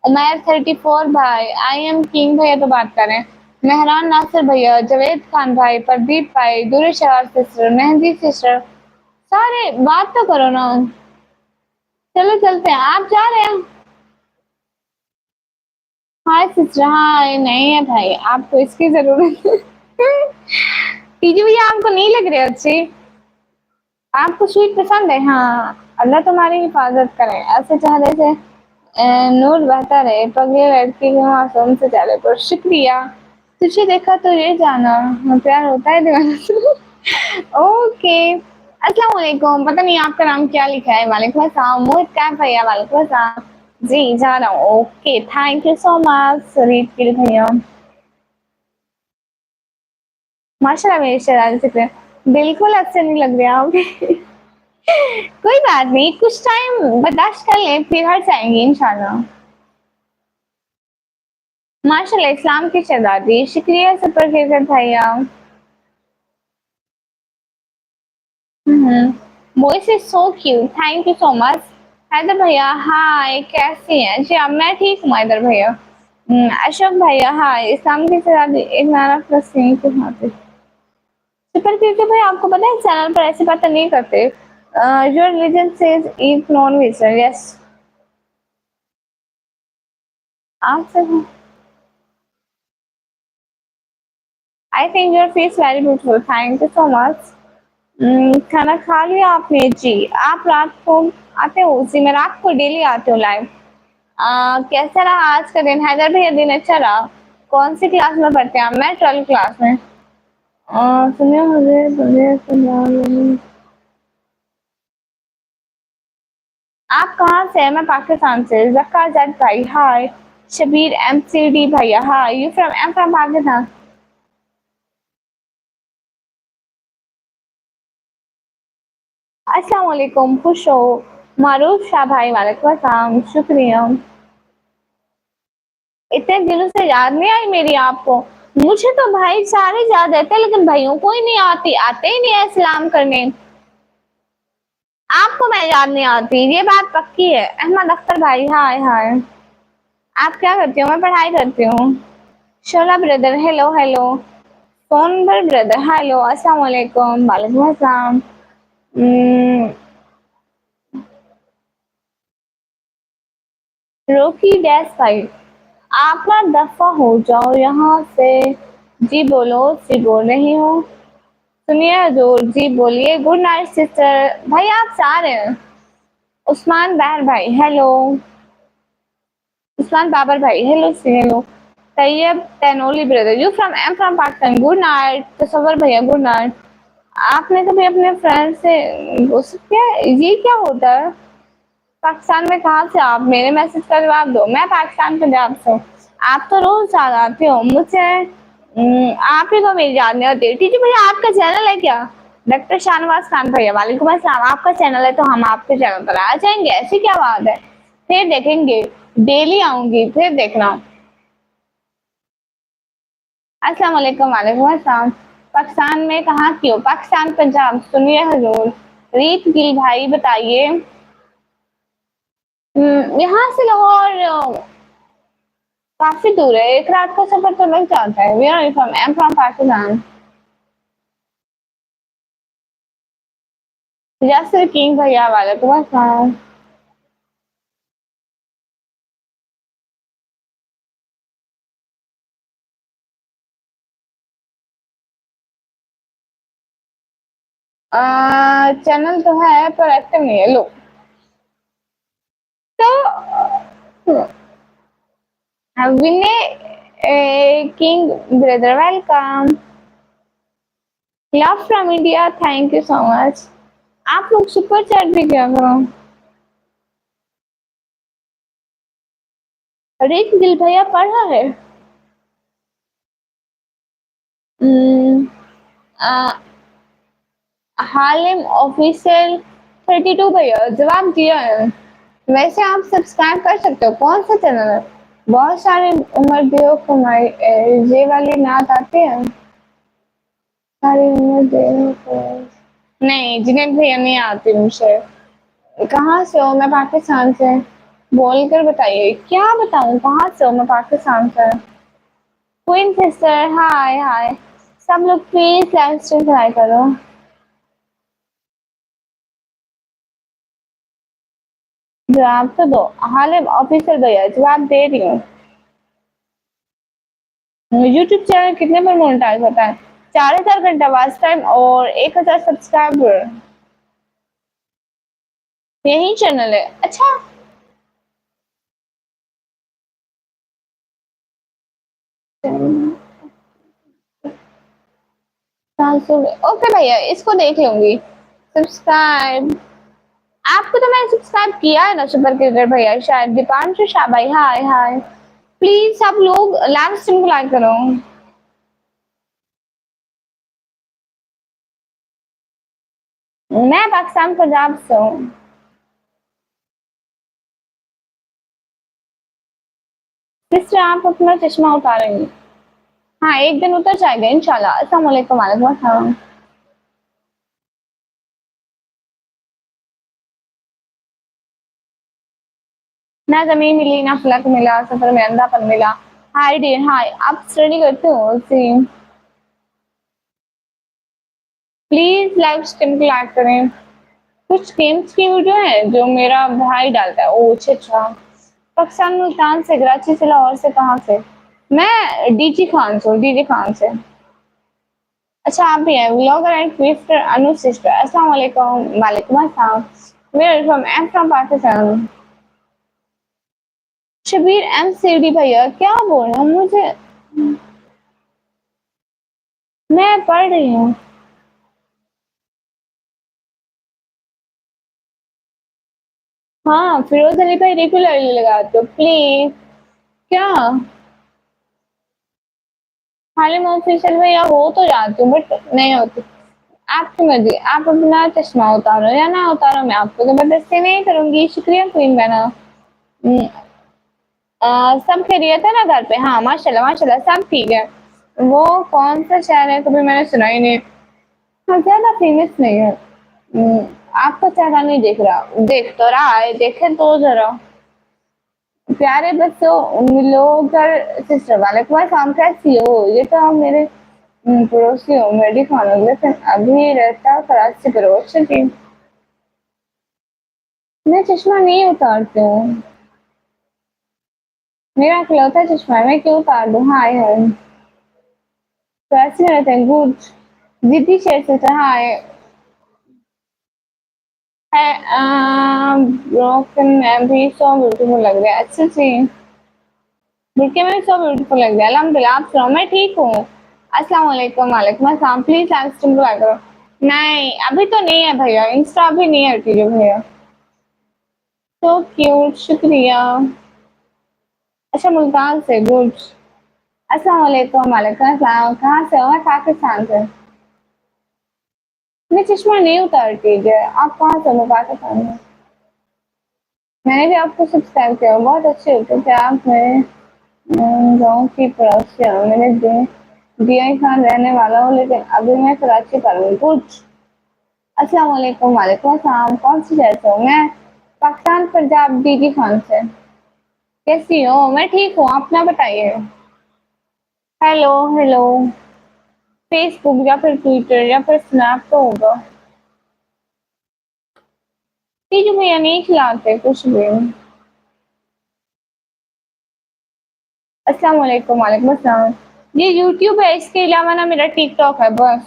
उमैर 34 भाई, आई एम किंग भैया तो बात करें। मेहरान नासिर भैया, जावेद खान भाई, प्रदीप भाई, दुरे शरार सिस्टर, मेहंदी सिस्टर, सारे बात तो करो ना। चलो चलते हैं, आप जा रहे हैं? हाय सिस्टर हाय। नहीं है भाई, आपको इसकी जरूरत है। टीजी भैया आपको नहीं लग रहे अच्छे? आपको स्वीट पसंद है? हाँ अल्लाह तुम्हारी हिफाजत करे। ऐसे चेहरे से नूर बहता रहे। पगले लड़की के मासूम से चेहरे पर, शुक्रिया। तुझे देखा तो ये जाना प्यार होता है दीवाना से। ओके अस्सलाम वालेकुम। पता नहीं आपका नाम क्या लिखा है। वालेकुम अस्सलाम। मोहित कैफ भैया वालेकुम अस्सलाम। जी जा रहा हूँ। Okay thank you so much रीत के भैया। माशाल्लाह मेरी शरारत से बिल्कुल अच्छे नहीं लग रहे आप। कोई बात नहीं, कुछ टाइम बर्दाश्त कर ले फिर हट जाएंगे इंशाल्लाह। माशाल्लाह इस्लाम की शहजादी, शुक्रिया सुपर केकर भैया। Voice is so cute, thank you so much. Haider भैया हाय, कैसी हैं जी आप? मैं ठीक हूँ हैदर भैया। अशोक भैया हाय। इस्लाम की शहजादी एक नारा प्लस सिंह के साथ। सुपर केकर भैया आपको पता है चैनल पर ऐसी बातें नहीं करते। Your religion says eat non veg, yes. आपसे I think your face very beautiful, thank you so much. खाना खा लिया आपने जी? आप रात को आते हो? जी मैं रात को डेली आती हूँ लाइव। कैसा रहा आज का दिन हैदर भैया? दिन अच्छा रहा। कौन सी क्लास में पढ़ते हैं आप? मैं 12 क्लास में। सुनिए मुझे मुझे आप कहाँ से हैं? मैं पाकिस्तान से। जक्का जट भाई हाय। शबीर एमसीडी भैया hi. You from? Am from Pakistan. अस्सलाम वालेकुम, खुश हो। मारूफ शाह भाई वालेकुम अस्सलाम, शुक्रिया। इतने दिनों से याद नहीं आई मेरी आपको। मुझे तो भाई सारे याद रहते हैं लेकिन भाइयों को ही नहीं आती, आते ही नहीं है सलाम करने। आपको मैं याद नहीं आती, ये बात पक्की है। अहमद अख्तर भाई हाय हाय। आप क्या करती हो? मैं पढ़ाई करती हूँ। शोला ब्रदर हेलो हेलो। फोनवर ब्रदर हेलो अस्सलाम वालेकुम। वालेकुम अस्सलाम। रोकी डैश फाइव। आप ना दफा हो जाओ यहाँ से। जी बोलो, जी बोल रही हूँ। सुनिए हजूर, जी बोलिए। Good night sister. भाई आप जा रहे हैं? उस्मान बहर भाई हेलो। उस्मान बाबर भाई हेलो सी hello. Tayyab Tanoli brother you from am from Pakistan. Good night Tasawwur भैया गुड नाइट। आपने कभी अपने फ्रेंड से घुस किया? ये क्या होता है? पाकिस्तान में कहाँ से आप? मेरे मैसेज का जवाब दो। मैं पाकिस्तान पंजाब से हूँ। आप तो रोज याद आते हो मुझसे। आप ही को मेरी याद नहीं आती। ठीक है भैया, आपका चैनल है क्या? डॉक्टर शाहनवाज खान भैया वालेकुम अस्सलाम। आपका चैनल है तो हम आपके चैनल पर आ जाएंगे, ऐसी क्या बात है? फिर देखेंगे। डेली आऊंगी फिर देखना। अस्सलाम वालेकुम। वालेकुम अस्सलाम। पाकिस्तान में कहाँ की हो? पाकिस्तान पंजाब। सुनिए हजूर। रीत गिल भाई बताइए। यहाँ से लाहौर काफी दूर है, एक रात का सफर तो लग जाता है। Where are you from? I am from Pakistan. Yasir king भैया वालेकुम अस्सलाम। चैनल तो है पर एक्टिव नहीं है। लो तो Vinay king brother welcome. Love from India thank you so much. आप लोग सुपर चैट भी क्या करो। रिक दिल भैया पढ़ा है। हम्म, आ, हालिम ऑफिशियल 32 भैया जवाब दिया है। वैसे आप सब्सक्राइब कर सकते हो। कौन सा चैनल है? बहुत सारे उम्र दियो कमाई ये वाली नात आते हैं। सारी उम्र दियो नहीं जिन्हें भैया नहीं आती मुझे। कहाँ से हो? मैं पाकिस्तान से। बोल कर बताइए। क्या बताऊं कहाँ से हो? मैं पाकिस्तान से। क्वीन सिस्टर हाय हाय। सब लोग प्लीज लाइव स्ट्रीम ट्राई करो। जवाब तो दो। हालिम ऑफिसर भैया जवाब दे रही हूँ। यूट्यूब चैनल कितने पर मोनेटाइज होता है? 4000 घंटा वॉच टाइम और 1000 सब्सक्राइबर। यही चैनल है अच्छा। ओके भैया इसको देख लूंगी। सब्सक्राइब। आपको तो मैंने सब्सक्राइब किया है ना सुपर क्रिकेटर भैया शायद। दीपांशु शाह भाई हाय हाय। प्लीज सब लोग लाइव स्ट्रीम को लाइक करो। मैं पाकिस्तान पंजाब से हूँ। सिस्टर आप अपना चश्मा उतारेंगे? हाँ एक दिन उतर जाएगा इंशाल्लाह। अस्सलाम वालेकुम। वालेकुम अस्सलाम। ना जमीन मिली ना फलक मिला, सफर में अंधापन मिला। हाय डियर हाय। आप स्टडी करते हो? सी प्लीज लाइव स्ट्रीम को लाइक करें। कुछ गेम्स की वीडियो है जो मेरा भाई डालता है। ओ अच्छा अच्छा। पाकिस्तान मुल्तान से, कराची से, लाहौर से। कहाँ से? मैं डीजी खान से हूँ, डीजी खान से। अच्छा आप भी हैं vlogger and creator Anu sister. अस्सलाम वालेकुम। वालेकुम अस्सलाम। Where from? I am from Pakistan. Shabir M CD भैया क्या बोल रहे हो मुझे? मैं पढ़ रही हूँ। हाँ फिरोज अली भाई रेगुलरली लगाते हो प्लीज। क्या? हालिम ऑफिशियल भैया हो तो जाती हूँ बट नहीं होती। आपकी मर्जी। आप अपना चश्मा उतारो या ना उतारो, मैं आपको जबरदस्ती नहीं करूंगी। शुक्रिया क्वीन बहना। सब खैरियत है ना घर पे? हाँ माशाल्लाह माशाल्लाह सब ठीक है। वो कौन सा शहर है, कभी मैंने सुना ही नहीं। हाँ, ज्यादा फेमस नहीं है। आपका चेहरा नहीं दिख रहा, देख तो रहा है, देखे तो जरा। प्यारे बच्चों, मिलो कर सिस्टर वाले के पास आम कैसी हो, ये तो हम मेरे पड़ोसी हो, मेरी खाना, लेकिन अभी रहता कराची पड़ोस की। मैं चश्मा नहीं उतारती हूँ, मेरा इकलौता चश्मा है, मैं क्यों उतार दूँ? हाय हाय, कैसे रहते हैं? गुड। जिद्दी शेर से हाय है। ब्रोकन अभी सो ब्यूटीफुल लग रहा है। अच्छा जी, बुके में सो ब्यूटीफुल लग रहा है। अल्हम्दुलिल्लाह, आप सुनाओ? मैं ठीक हूँ। अस्सलाम वालेकुम। वालेकुम अस्सलाम। प्लीज लाइव स्ट्रीम को लाइक करो। नहीं, अभी तो नहीं है भैया, इंस्टा अभी नहीं है टीवी भैया। सो क्यूट, शुक्रिया। अच्छा, मुल्तान से, गुड। अस्सलाम वालेकुम। वालेकुम अस्सलाम। कहाँ से हो? मैं पाकिस्तान से। मैं चश्मा नहीं उतारती है। आप कहाँ से हो? पाकिस्तान में। मैंने भी आपको सब्सक्राइब किया, बहुत अच्छे होते थे आप। मेरे गाँव की पड़ोसी हो। मैंने दिया खान रहने वाला हूँ, लेकिन अभी मैं कराची पर हूँ। कुछ। अस्सलाम वालेकुम। वालेकुम अस्सलाम। कौन सी शहर से हो? मैं पाकिस्तान, पंजाब, दीदी खान से। कैसी हो? मैं ठीक हूँ, अपना बताइए। Hello hello. फेसबुक या फिर ट्विटर या फिर स्नैप तो होगा। तीजू भैया नहीं खिलाते कुछ भी। अस्सलाम वालेकुम। वालेकुम अस्सलाम। ये यूट्यूब है, इसके अलावा ना मेरा टिकटॉक है बस।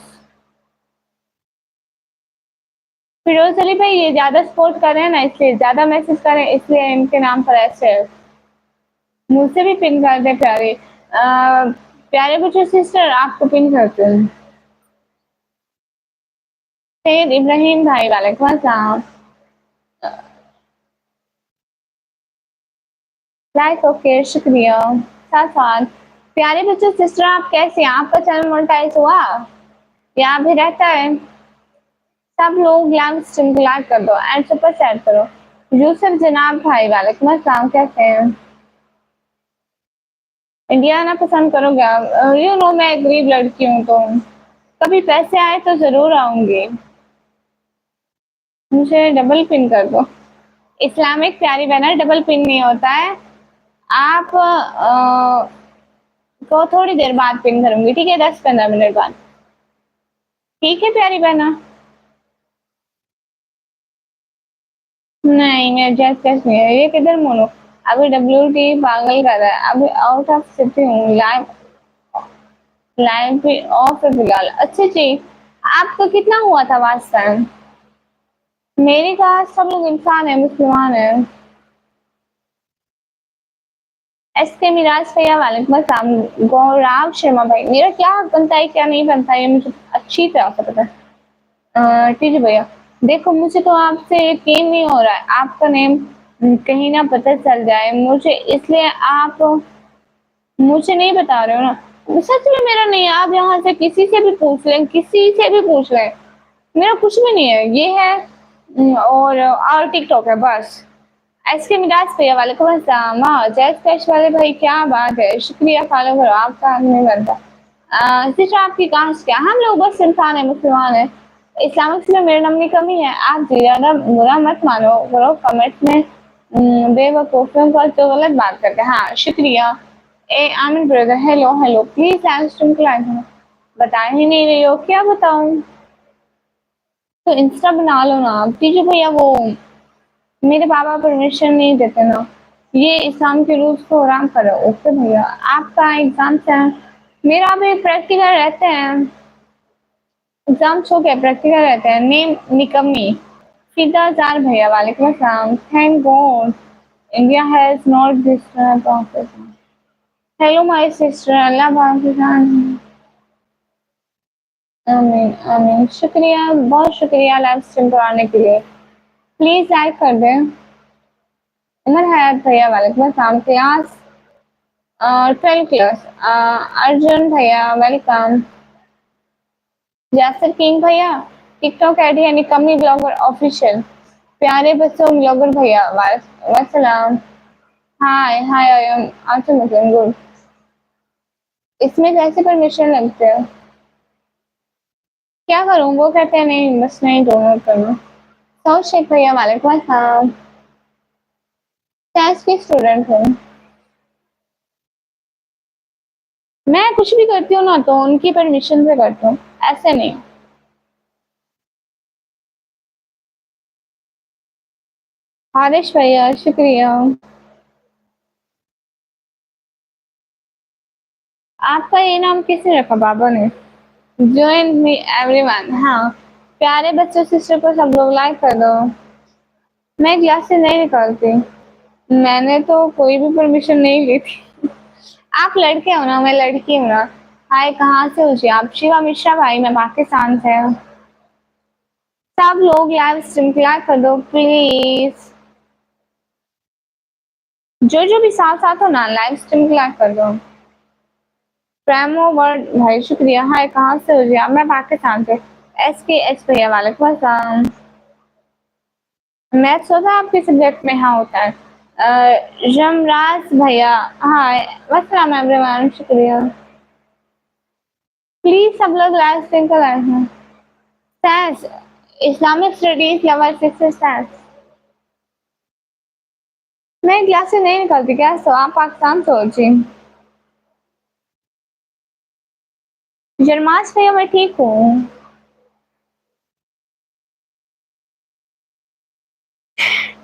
फिरोज अली भाई ये ज्यादा सपोर्ट कर रहे हैं ना, इसलिए ज्यादा मैसेज कर रहे हैं, इसलिए इनके नाम पर ऐसे है। मुझसे भी पिन कर दे प्यारे। प्यारे बच्चों सिस्टर, आपको पिन करते हैं। सैयद इब्राहिम भाई, वालेकुम अस्सलाम। लाइक, ओके, शुक्रिया। साथ साथ। प्यारे बच्चों सिस्टर, आप कैसे हैं? आपका चैनल मोनेटाइज हुआ या अभी रहता है? सब लोग लाइव स्ट्रीम को लाइक कर दो एंड सुपर चैट करो। यूसुफ जनाब भाई, वालेकुम अस्सलाम, कैसे हैं? इंडिया आना पसंद करोगे? यू नो मैं गरीब लड़की हूँ, तो कभी पैसे आए तो जरूर आऊंगी। मुझे डबल पिन कर दो। इस्लामिक प्यारी बहना, डबल पिन नहीं होता है। आप को थोड़ी देर बाद पिन करूंगी, ठीक है? 10-15 मिनट बाद। ठीक है प्यारी बहना। नहीं, मैं जस्ट कैसे नहीं है, ये किधर मोनो। अभी WT पागल कर रहा है, अभी आउट ऑफ सिटी हूँ। लाइव लाइव भी ऑफ है फिलहाल। अच्छा जी, आपका कितना हुआ था वास्ट टाइम? मेरी कहा सब लोग इंसान है, मुसलमान है। SK मिराज भैया, वालेकुम अस्सलाम। गौराव शर्मा भाई, मेरा क्या हक बनता है क्या नहीं बनता है, ये मुझे अच्छी तरह से पता है। ठीक है भैया। देखो, मुझे तो आपसे यकीन नहीं हो रहा है, आपका नेम कहीं ना पता चल जाए मुझे, इसलिए आप मुझे नहीं बता रहे हो ना। सच में मेरा नहीं है, आप यहाँ से किसी से भी पूछ लें, किसी से भी पूछ लें, मेरा कुछ भी नहीं है। ये है और टिकटॉक है बस। एसके मिराज भैया, वालेकुम अस्सलाम। हाँ, जैस कैश वाले भाई, क्या बात है, शुक्रिया, फॉलो करो, आपका नहीं बनता। सिस्टर, आपकी कास्ट क्या? हम लोग बस इंसान है, मुसलमान है। इस्लामिक में मेरे नाम की कमी है, आप ज्यादा बुरा मत मानो करो कमेंट में। बेवकूफियों का तो गलत बात करते हैं। हाँ, शुक्रिया। ए Aamir brother, hello hello, please live stream को लाइक करो। बता ही नहीं रही हो, क्या बताऊं? तो इंस्टा बना लो ना आप। ठीक है भैया, वो मेरे पापा परमिशन नहीं देते ना, ये इस्लाम के रूल्स को हराम करो। ओके भैया, आपका एग्जाम है? मेरा भी प्रैक्टिकल रहते हैं। एग्जाम्स हो गए, प्रैक्टिकल रहते हैं। नेम निकम्मी। सीधा जार भैया, वालेकुम अस्सलाम। Thank God India has not this process. Hello my sister, Allah Pakistan. आमीन आमीन। शुक्रिया, बहुत शुक्रिया लाइव स्ट्रीम कराने के लिए। प्लीज लाइक कर दें। उमर हयात भैया, वालेकुम अस्सलाम। Class 12 class. अर्जुन भैया, वेलकम। यासिर किंग भैया, टिकटॉक आईडी है निकम्मी ब्लॉगर ऑफिशियल। प्यारे बच्चों ब्लॉगर भैया, वालेकुम। Hi hi, I am also Muslim, good. इसमें कैसे परमिशन लगते हैं? क्या करूँ? वो कहते हैं नहीं, बस नहीं दोनों करूँ। तो शेख भैया वालेकुम अस्सलाम। साइंस की स्टूडेंट हूँ। मैं कुछ भी करती हूँ ना तो उनकी परमिशन से करती हूँ, ऐसे नहीं। हारिश भैया शुक्रिया। आपका ये नाम किसने रखा? बाबा ने। Join me everyone. हाँ, प्यारे बच्चों सिस्टर को सब लोग लाइक कर दो। मैं क्लास से नहीं निकलती। मैंने तो कोई भी परमिशन नहीं ली थी। आप लड़के हो ना, मैं लड़की हूँ ना। हाय, कहाँ से हो जी आप? शिवा मिश्रा भाई, मैं पाकिस्तान से हूँ। सब लोग लाइव स्ट्रीम क्लिक कर दो प्लीज। जो भी साथ साथ हो ना, लाइव स्ट्रीम क्लिक कर दो। प्रेमो वर्ड भाई शुक्रिया। हाय, कहाँ से हो जी आप? मैं पाकिस्तान से। SKH भैया वालेकुम अस्सलाम। मैथ्स होता है आपके सब्जेक्ट में? हाँ होता है। जमराज भैया हाय। अस्सलाम एवरीवन शुक्रिया। प्लीज सब लोग लाइव स्ट्रीम कर रहे हैं। साइंस, इस्लामिक स्टडीज लेवल 6 से साइंस। मैं क्लास से नहीं निकलती क्या? तो आप पाकिस्तान से हो जी? जरमास भैया मैं ठीक हूँ।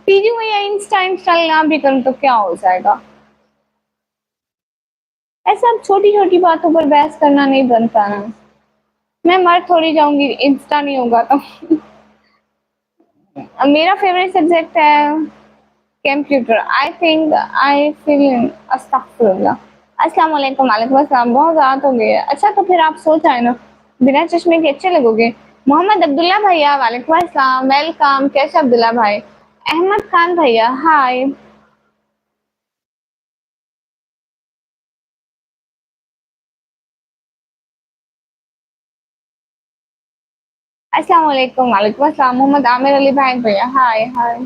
पीजू भैया इंस्टा इंस्टाग्राम भी करूँ तो क्या हो जाएगा? ऐसा अब छोटी छोटी बातों पर बहस करना नहीं बनता ना। मैं मर थोड़ी जाऊंगी, इंस्टा नहीं होगा तो। मेरा फेवरेट सब्जेक्ट है computer. I think I feel अस्तगफिरुल्लाह। अस्सलाम वालेकुम। वालेकुम अस्सलाम। बहुत रात हो गई है। अच्छा तो फिर आप सो जाए ना, बिना चश्मे के अच्छे लगोगे। मोहम्मद अब्दुल्ला भैया वालेकुम अस्सलाम, वेलकम। कैसे अब्दुल्ला भाई? अहमद खान भैया हाय। अस्सलाम वालेकुम। वालेकुम अस्सलाम। मोहम्मद आमिर अली भाई भैया हाय हाय।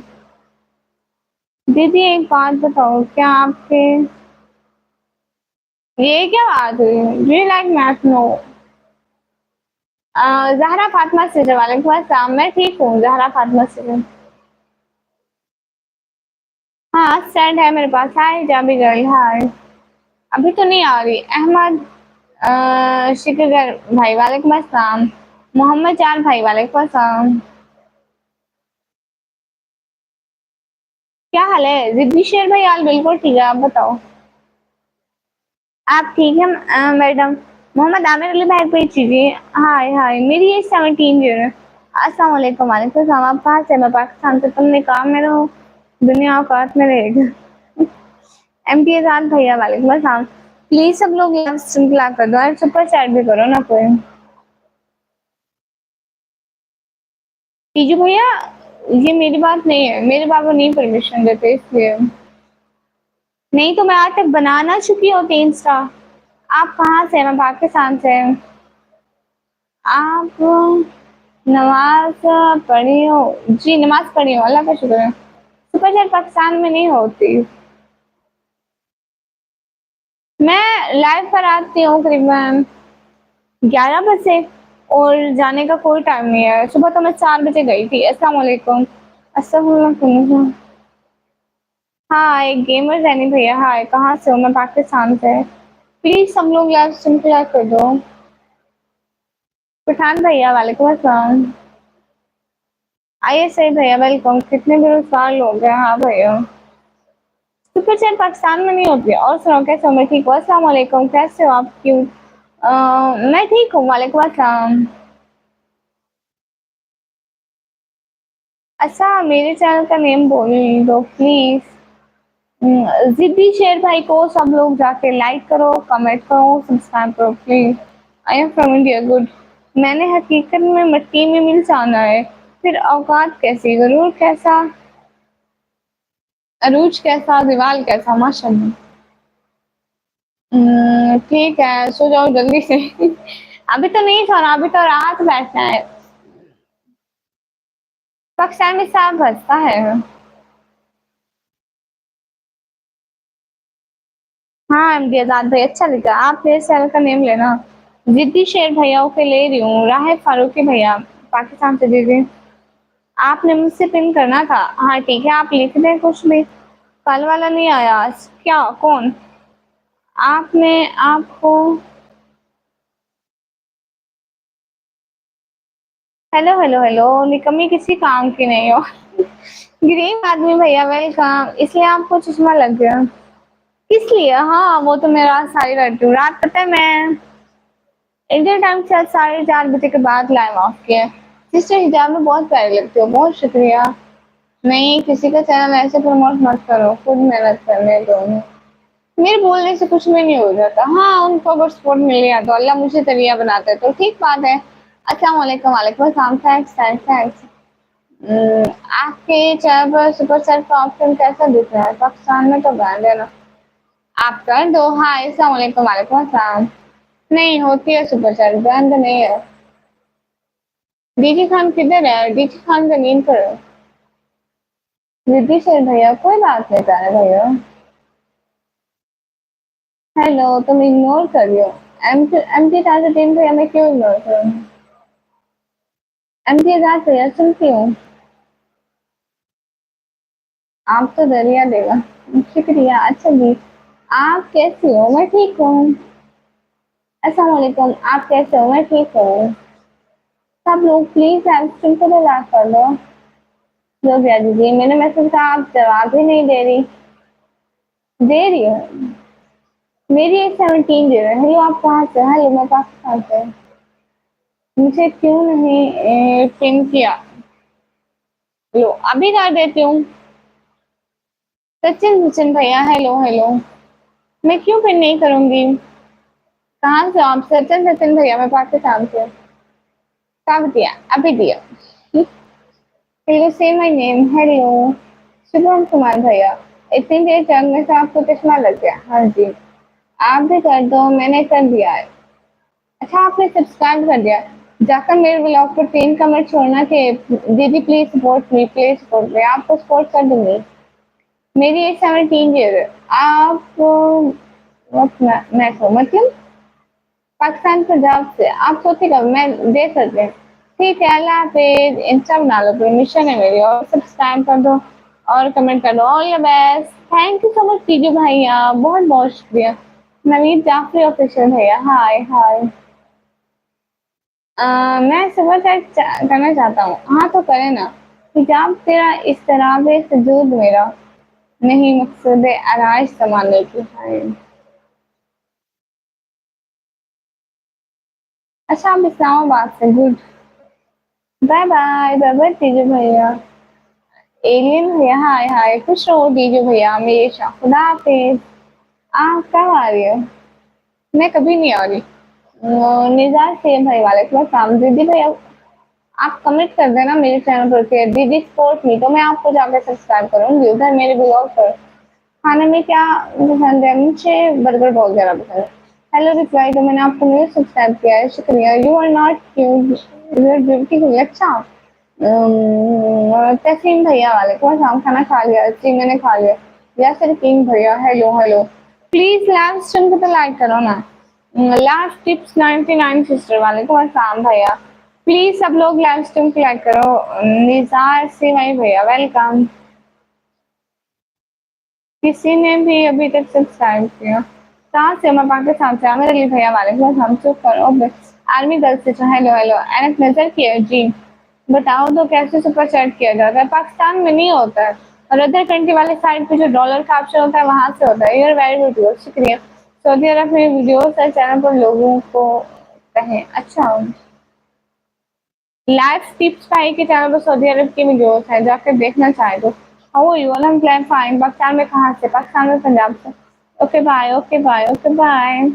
दीदी एक बात बताओ, क्या आपके ये क्या बात हुई? Do you like math? No. Zahra Fatima सिजर वालेकुम अस्सलाम। मैं ठीक हूँ ज़हरा फातिमा सिजर। हाँ, स्टैंड है मेरे पास। हाय जाबी गर्ल हाय। अभी तो नहीं आ रही। अहमद शिकगर भाई वालेकुम अस्सलाम। मोहम्मद चार भाई वालेकुम अस्सलाम। क्या हाल है? जिद्दी शेर भाई हाल बिल्कुल ठीक है, आप बताओ। आप ठीक हैं मैडम? मोहम्मद आमिर अली भाई पे कीजिए। हाय हाय, मेरी एज 17 ईयर है। अस्सलाम वालेकुम। वालेकुम अस्सलाम। आप कहाँ से? मैं पाकिस्तान से। तुमने काम में रहो, दुनिया औकात में रहेगा। MT आजाद भैया वालेकुम अस्सलाम। प्लीज सब लोग यहाँ श्रृंखला कर दो और सुपर चैट भी करो ना कोई। तीजू भैया, ये मेरी बात नहीं है, मेरे बाबा नहीं परमिशन देते इसलिए। नहीं तो मैं आज तक बना ना चुकी होती इंस्टा। आप कहाँ से? मैं पाकिस्तान से। आप नमाज पढ़ी हो? जी नमाज पढ़ी हो, अल्लाह का शुक्र है। सुपर चैट पाकिस्तान में नहीं होती। मैं लाइव पर आती हूँ करीबन 11 बजे, और जाने का कोई टाइम नहीं है। सुबह तो मैं 4 बजे गई थी। अस्सलाम वालेकुम। अस्सलाम वालेकुम। हाँ, एक गेमर जैनी भैया हाय। कहाँ से हो? मैं पाकिस्तान से। प्लीज सब लोग लाइव स्ट्रीम क्लियर कर दो। पठान भैया वालेकुम अस्सलाम। आइए सही भैया वेलकम। कितने बेरोजगार लोग हैं। हाँ भैया, सुपर चैट पाकिस्तान में नहीं होती है। और सुनाओ कैसे हो? मैं ठीक हूँ। अस्सलाम वालेकुम। कैसे हो आप? क्यों? मैं ठीक हूँ वालेकुम अस्सलाम। अच्छा, मेरे चैनल का नेम बोल दो प्लीज। जिद्दी शेर भाई को सब लोग जाके लाइक करो, कमेंट करो, सब्सक्राइब करो please. I am from India good. मैंने हकीकत में मिट्टी में मिल जाना है। फिर औकात कैसी? जरूर कैसा, अरूज कैसा, दीवाल कैसा? माशाल्लाह। ठीक है, सो जाओ जल्दी से। अभी तो नहीं सोना, अभी तो रात बैठना है। पाकिस्तान में सांप बजता है। हाँ एमडी आजाद भाई अच्छा लिखा। आप मेरे चैनल का नेम लेना। जिद्दी शेर भैया ओके ले रही हूँ। राहिब फारूकी भैया पाकिस्तान से दीदी आपने मुझसे पिन करना था। हाँ ठीक है आप लिख दें कुछ भी। कल वाला नहीं आया आज क्या कौन आपने आपको हेलो हेलो हेलो निकम्मी किसी काम की नहीं हो। गरीब आदमी भैया वेलकम इसलिए आपको चश्मा लग गया। किस लिए हाँ वो तो मैं रात सारी रहती हूँ। रात पता है मैं इंडियन टाइम शायद 4:30 बजे के बाद लाइव ऑफ किया। सिस्टर हिजाब में बहुत प्यारी लगती हो बहुत शुक्रिया। नहीं किसी का चैनल ऐसे प्रमोट मत करो खुद मेहनत करने दो। मेरे बोलने से कुछ भी नहीं हो जाता। हाँ उनको अगर सपोर्ट मिल गया तो अल्लाह मुझे तरिया बनाता है तो ठीक बात है। अस्सलाम वालेकुम वालेकुम अस्सलाम थैंक्स थैंक्स थैंक्स। आपके चैनल पर सुपर सेट का ऑप्शन कैसा दिख रहा है? पाकिस्तान में तो बैंड है ना। आप कर दो। हाँ अस्सलाम वालेकुम वालेकुम अस्सलाम। नहीं होती है सुपर चैट बैंड नहीं है। डीजी खान किधर है? डीजी खान का नींद पर है। रिद्धि शेर भैया कोई बात नहीं प्यारे भैया। हेलो तुम इग्नोर कर रही हो। एमटी ताजा टीम भैया मैं क्यों इग्नोर करूँ? एमटी आजाद भैया सुनती हूँ। आप तो दरिया देगा। शुक्रिया अच्छा जी। आप कैसी हो? मैं ठीक हूँ। अस्सलाम वालेकुम आप कैसे हो? मैं ठीक हूँ। सब लोग प्लीज लाइव स्ट्रीम को लाइक कर दो। लो भैया दीदी मैंने मैसेज का आप जवाब ही नहीं दे रही। दे रही हूँ। मेरी एज 17 दे रहे हैं। हेलो आप कहाँ से? हेलो मैं पाकिस्तान से। मुझे क्यों नहीं पिन किया? लो अभी कर देती हूँ। सचिन सचिन भैया हेलो हेलो। मैं क्यों पिन नहीं करूंगी? कहाँ से हो आप? सचिन सचिन भैया मैं पाकिस्तान से। कब दिया? अभी दिया। हेलो से my name hello. Shubham Kumar भैया इतनी देर जंग में से आपको चश्मा लग गया? हाँ जी। आप भी कर दो मैंने कर दिया है। अच्छा आपने सब्सक्राइब कर दिया। जाकर मेरे ब्लॉग पर 3 कमेंट छोड़ना कि दीदी please support me please support me. आपको सपोर्ट कर दूंगी। मेरी एज 17 ईयर है। आप मैं मतलब पाकिस्तान पंजाब से। आप सोचिएगा मैं दे सकते हैं। ठीक है अल्लाह हाफिज। इंस्टा बना लो परमिशन है मेरी और सब्सक्राइब कर दो और कमेंट कर दो। All your best. Thank you so much Teeju भैया बहुत बहुत शुक्रिया। नवीद जाफरी ऑफिशियल भैया हाय हाय। मैं सुबह चैट करना चाहता हूँ। हाँ तो करे ना। हिजाब तेरा इस तरह से सजूद मेरा नहीं मकसद आराइश संभालने की है। अच्छा आप इस्लामाबाद से good. Bye bye bye bye Teeju भैया। एलियन भैया हाय हाय खुश रहो टीजू भैया हमेशा खुदा हाफिज। आप कब आ रही हो? मैं कभी नहीं आ रही। निजार से भाई वाले के पास दीदी भैया आप कमेंट कर देना मेरे चैनल पर के दीदी स्पोर्ट मी तो मैं आपको जाकर सब्सक्राइब करूंगी उधर मेरे ब्लॉग पर। खाने में क्या पसंद है? मुझे बर्गर बहुत ज़्यादा पसंद है। हेलो रिप्लाई तो मैंने आपको नहीं सब्सक्राइब किया है शुक्रिया। You are not cute you are beautiful. अच्छा तस्लीम भैया वाले को शाम खाना खा लिया? जी मैंने खा लिया। यासर किंग भैया hello hello. Please live stream को तो लाइक करो ना। लास्ट टिप्स 99 सिस्टर वाले को शाम भैया प्लीज सब लोग लाइव स्ट्रीम को लाइक करो। निजार से भाई भैया वेलकम। किसी ने भी अभी तक सब्सक्राइब किया? कहाँ से? मैं पाकिस्तान से। आमिर अली भैया वाले हम चुप करो। आर्मी गर्ल से हेलो हेलो एनक नजर किया जी। बताओ तो कैसे सुपर चैट किया जाता है? पाकिस्तान में नहीं होता है और अदर कंट्री वाले साइड पे जो डॉलर का ऑप्शन होता है वहां से होता है। यूर वेरी ब्यूटीफुल शुक्रिया। सऊदी अरब में वीडियोस है चैनल पर लोगों को कहें। अच्छा लाइव टिप्स भाई के चैनल पर सऊदी अरब की वीडियोस है जाकर देखना चाहे तो। How you I am playing fine. Pakistan में कहाँ से? पाकिस्तान में पंजाब से। Okay bye okay bye okay bye.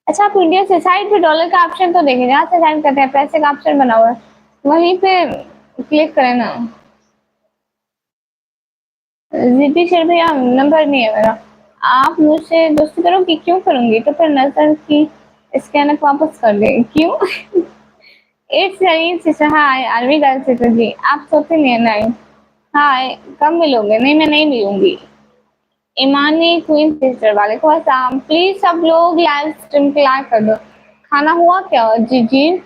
अच्छा आप इंडिया से साइड पे डॉलर का ऑप्शन तो देखें जहाँ से सेंड करते हैं पैसे का ऑप्शन बना हुआ है वहीं पे क्लिक करें ना। रिद्धि शेर भैया नंबर नहीं है मेरा। आप मुझसे दोस्ती करोगी? क्यों करूंगी? तो फिर नजर की स्कैनर वापस कर दे क्यों? इट्स सही से हाय आर्मी गर्ल से जी आप सोते नहीं नहीं। हाय कब मिलोगे? नहीं मैं नहीं मिलूंगी। ईमानी क्वीन सिस्टर वाले को अस्सलाम। प्लीज सब लोग लाइव स्ट्रीम पे लाइक कर दो। खाना हुआ क्या? जी जी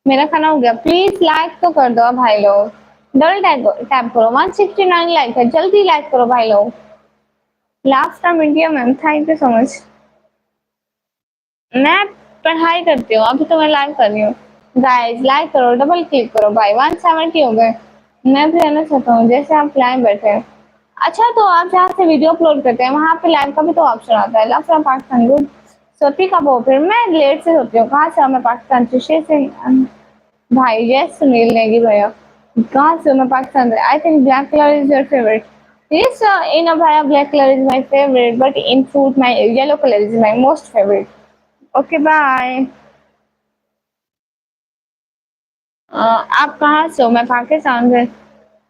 मेरा खाना हो गया। प्लीज लाइक तो कर दो भाई लोग, डबल टैप करो। 169 लाइक है, जल्दी लाइक करो भाई लोग। Last time India ma'am, thank you so much. मैं पढ़ाई करती हूँ, अभी तो मैं लाइव कर रही हूँ। गाइस लाइक करो, डबल क्लिक करो भाई। 170 हो गए। मैं भी रहना चाहता हूँ जैसे आप लाइव बैठे हैं। अच्छा तो आप जहाँ से वीडियो अपलोड करते हैं वहाँ पे लाइव का भी तो ऑप्शन आता है। Love from Pakistan, good. सोती कब हो? फिर मैं लेट से होती हूँ। कहाँ से हूँ मैं? पाकिस्तान से भाई। यस सुनील नेगी भैया, कहाँ से हूँ मैं? पाकिस्तान से। I think black colour is your favourite. Yes, in Abhaya, black color is my favorite, but in food, my yellow color is my most favorite. Okay, bye. आप कहाँ से हो? मैं पाकिस्तान से।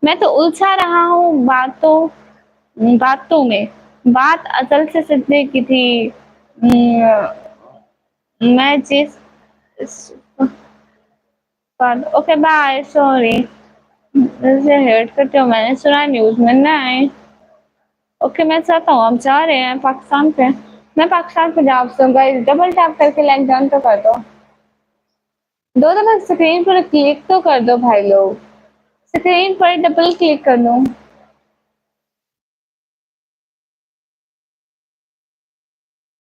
मैं तो उलझा रहा हूँ बातों में। बात असल से सिद्दीक की थी। मैं जिस पर ओके बाय। सॉरी मुझे हेट करते हो, मैंने सुना न्यूज में। नहीं ओके मैं चाहता हूँ आप जा रहे हैं पाकिस्तान पे। मैं पाकिस्तान पे जा दूंगा। डबल टैप करके लाइक डन तो कर दो। दो दफा स्क्रीन पर क्लिक तो कर दो भाई लोग। स्क्रीन पर डबल क्लिक कर दो।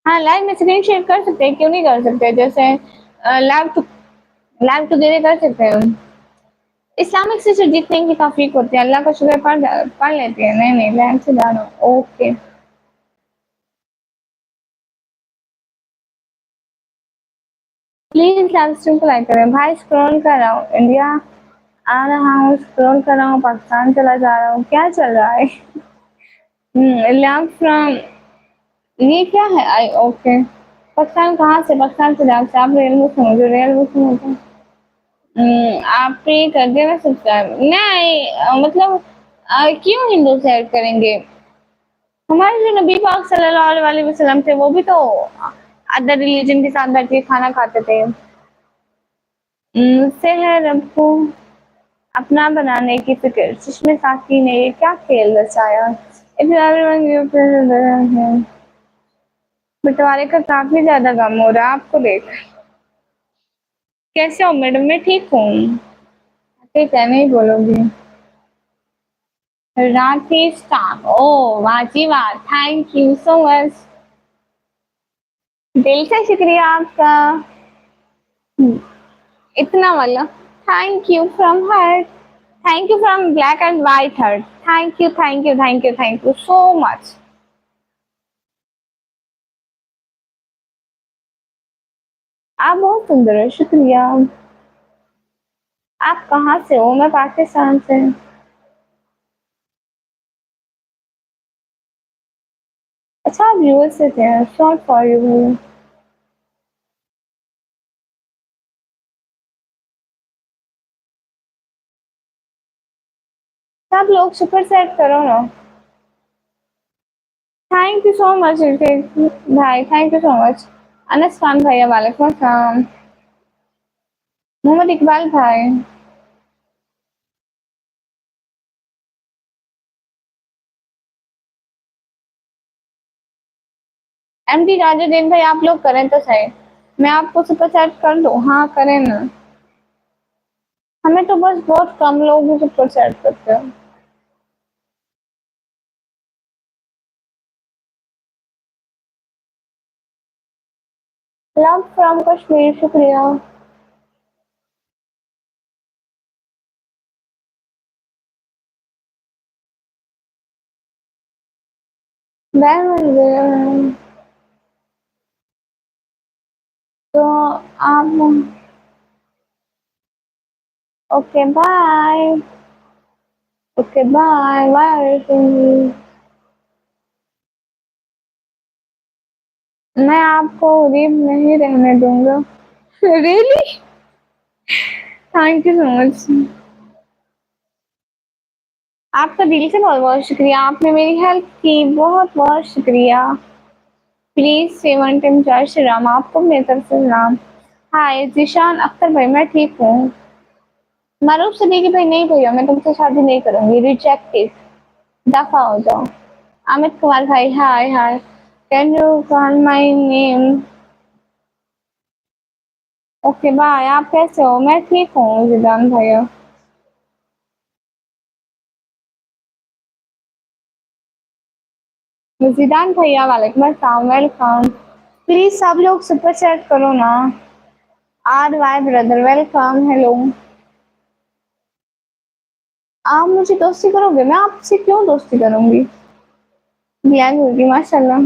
हाँ लाइव में स्क्रीन शेयर कर सकते हैं, क्यों नहीं कर सकते? जैसे लाइव टुगेदर कर सकते हैं। इस्लामिक से जो जितने की तौफीक होती है, अल्लाह का शुक्र पढ़ लेते हैं। नहीं नहीं लाइव से जानो। ओके प्लीज लाइव स्ट्रीम को लाइक करें भाई। स्क्रॉल कर रहा हूँ, इंडिया आ रहा हूँ, स्क्रॉल कर रहा हूँ, पाकिस्तान चला जा रहा हूँ। क्या चल रहा है? लाइव फ्रॉम ये क्या है? आई ओके। पाकिस्तान कहाँ से? पाकिस्तान पंजाब से। आप रियल मुस्लिम हो? जो रियल मुस्लिम होते हैं आप पे कर देना सब्सक्राइब। नहीं मतलब क्यों हिंदू से ऐड करेंगे? हमारे जो नबी पाक सल्लल्लाहु अलैहि वसल्लम थे वो भी तो अदर रिलीजन के साथ बैठ के खाना खाते थे। मुझसे है रब को अपना बनाने की फिक्र, चश्मे साकी ने ये क्या खेल रचाया। बंटवारे का काफी ज्यादा गम हो रहा है आपको देख। कैसे हो मैडम? मैं ठीक हूँ। ठीक है, नहीं बोलोगी। राठी स्टार, ओ वाजी वाह, थैंक यू सो मच। दिल से शुक्रिया आपका। इतना वाला thank you from heart. Thank you from black and white heart. Thank you thank you thank you thank you so much. आप बहुत सुंदर है, शुक्रिया। आप कहाँ से हो? मैं पाकिस्तान से। अच्छा आप यूएस से थे? Short for you. सब लोग सुपर सेट करो ना। थैंक यू सो मच भाई, thank you so much. Anas Khan भैया वालेकुम अस्सलाम। मोहम्मद इकबाल भाई। एमडी राजुद्दीन भाई आप लोग करें तो सही। मैं आपको सुपर चैट कर दूं? हाँ करें ना। हमें तो बस बहुत कम लोग ही सुपर चैट करते हैं। लव फ्रॉम कश्मीर, शुक्रिया। मैं तो आप okay bye. Okay bye bye. मैं आपको गरीब नहीं रहने दूंगा। Really thank you so much. आपका दिल से बहुत बहुत शुक्रिया, आपने मेरी हेल्प की। बहुत बहुत शुक्रिया। प्लीज सेवन टिम जय श्री राम। आपको मेरी तरफ से सलाम। हाय जीशान अख्तर भाई, मैं ठीक हूँ। मारूफ सिद्दीकी भाई, नहीं भैया मैं तुमसे शादी नहीं करूंगी। रिजेक्टेड, दफा हो जाओ। अमित कुमार भाई hi hi, can you call my name? Okay bye. आप कैसे हो? मैं ठीक हूँ जिदान भैया। जिदान भैया वालेकुम अस्सलाम, वेलकम। प्लीज सब लोग सुपर चैट करो ना। R Y brother welcome, hello. आप मुझे दोस्ती करोगे? मैं आपसे क्यों दोस्ती करूंगी? ज्ञान होगी माशाल्लाह।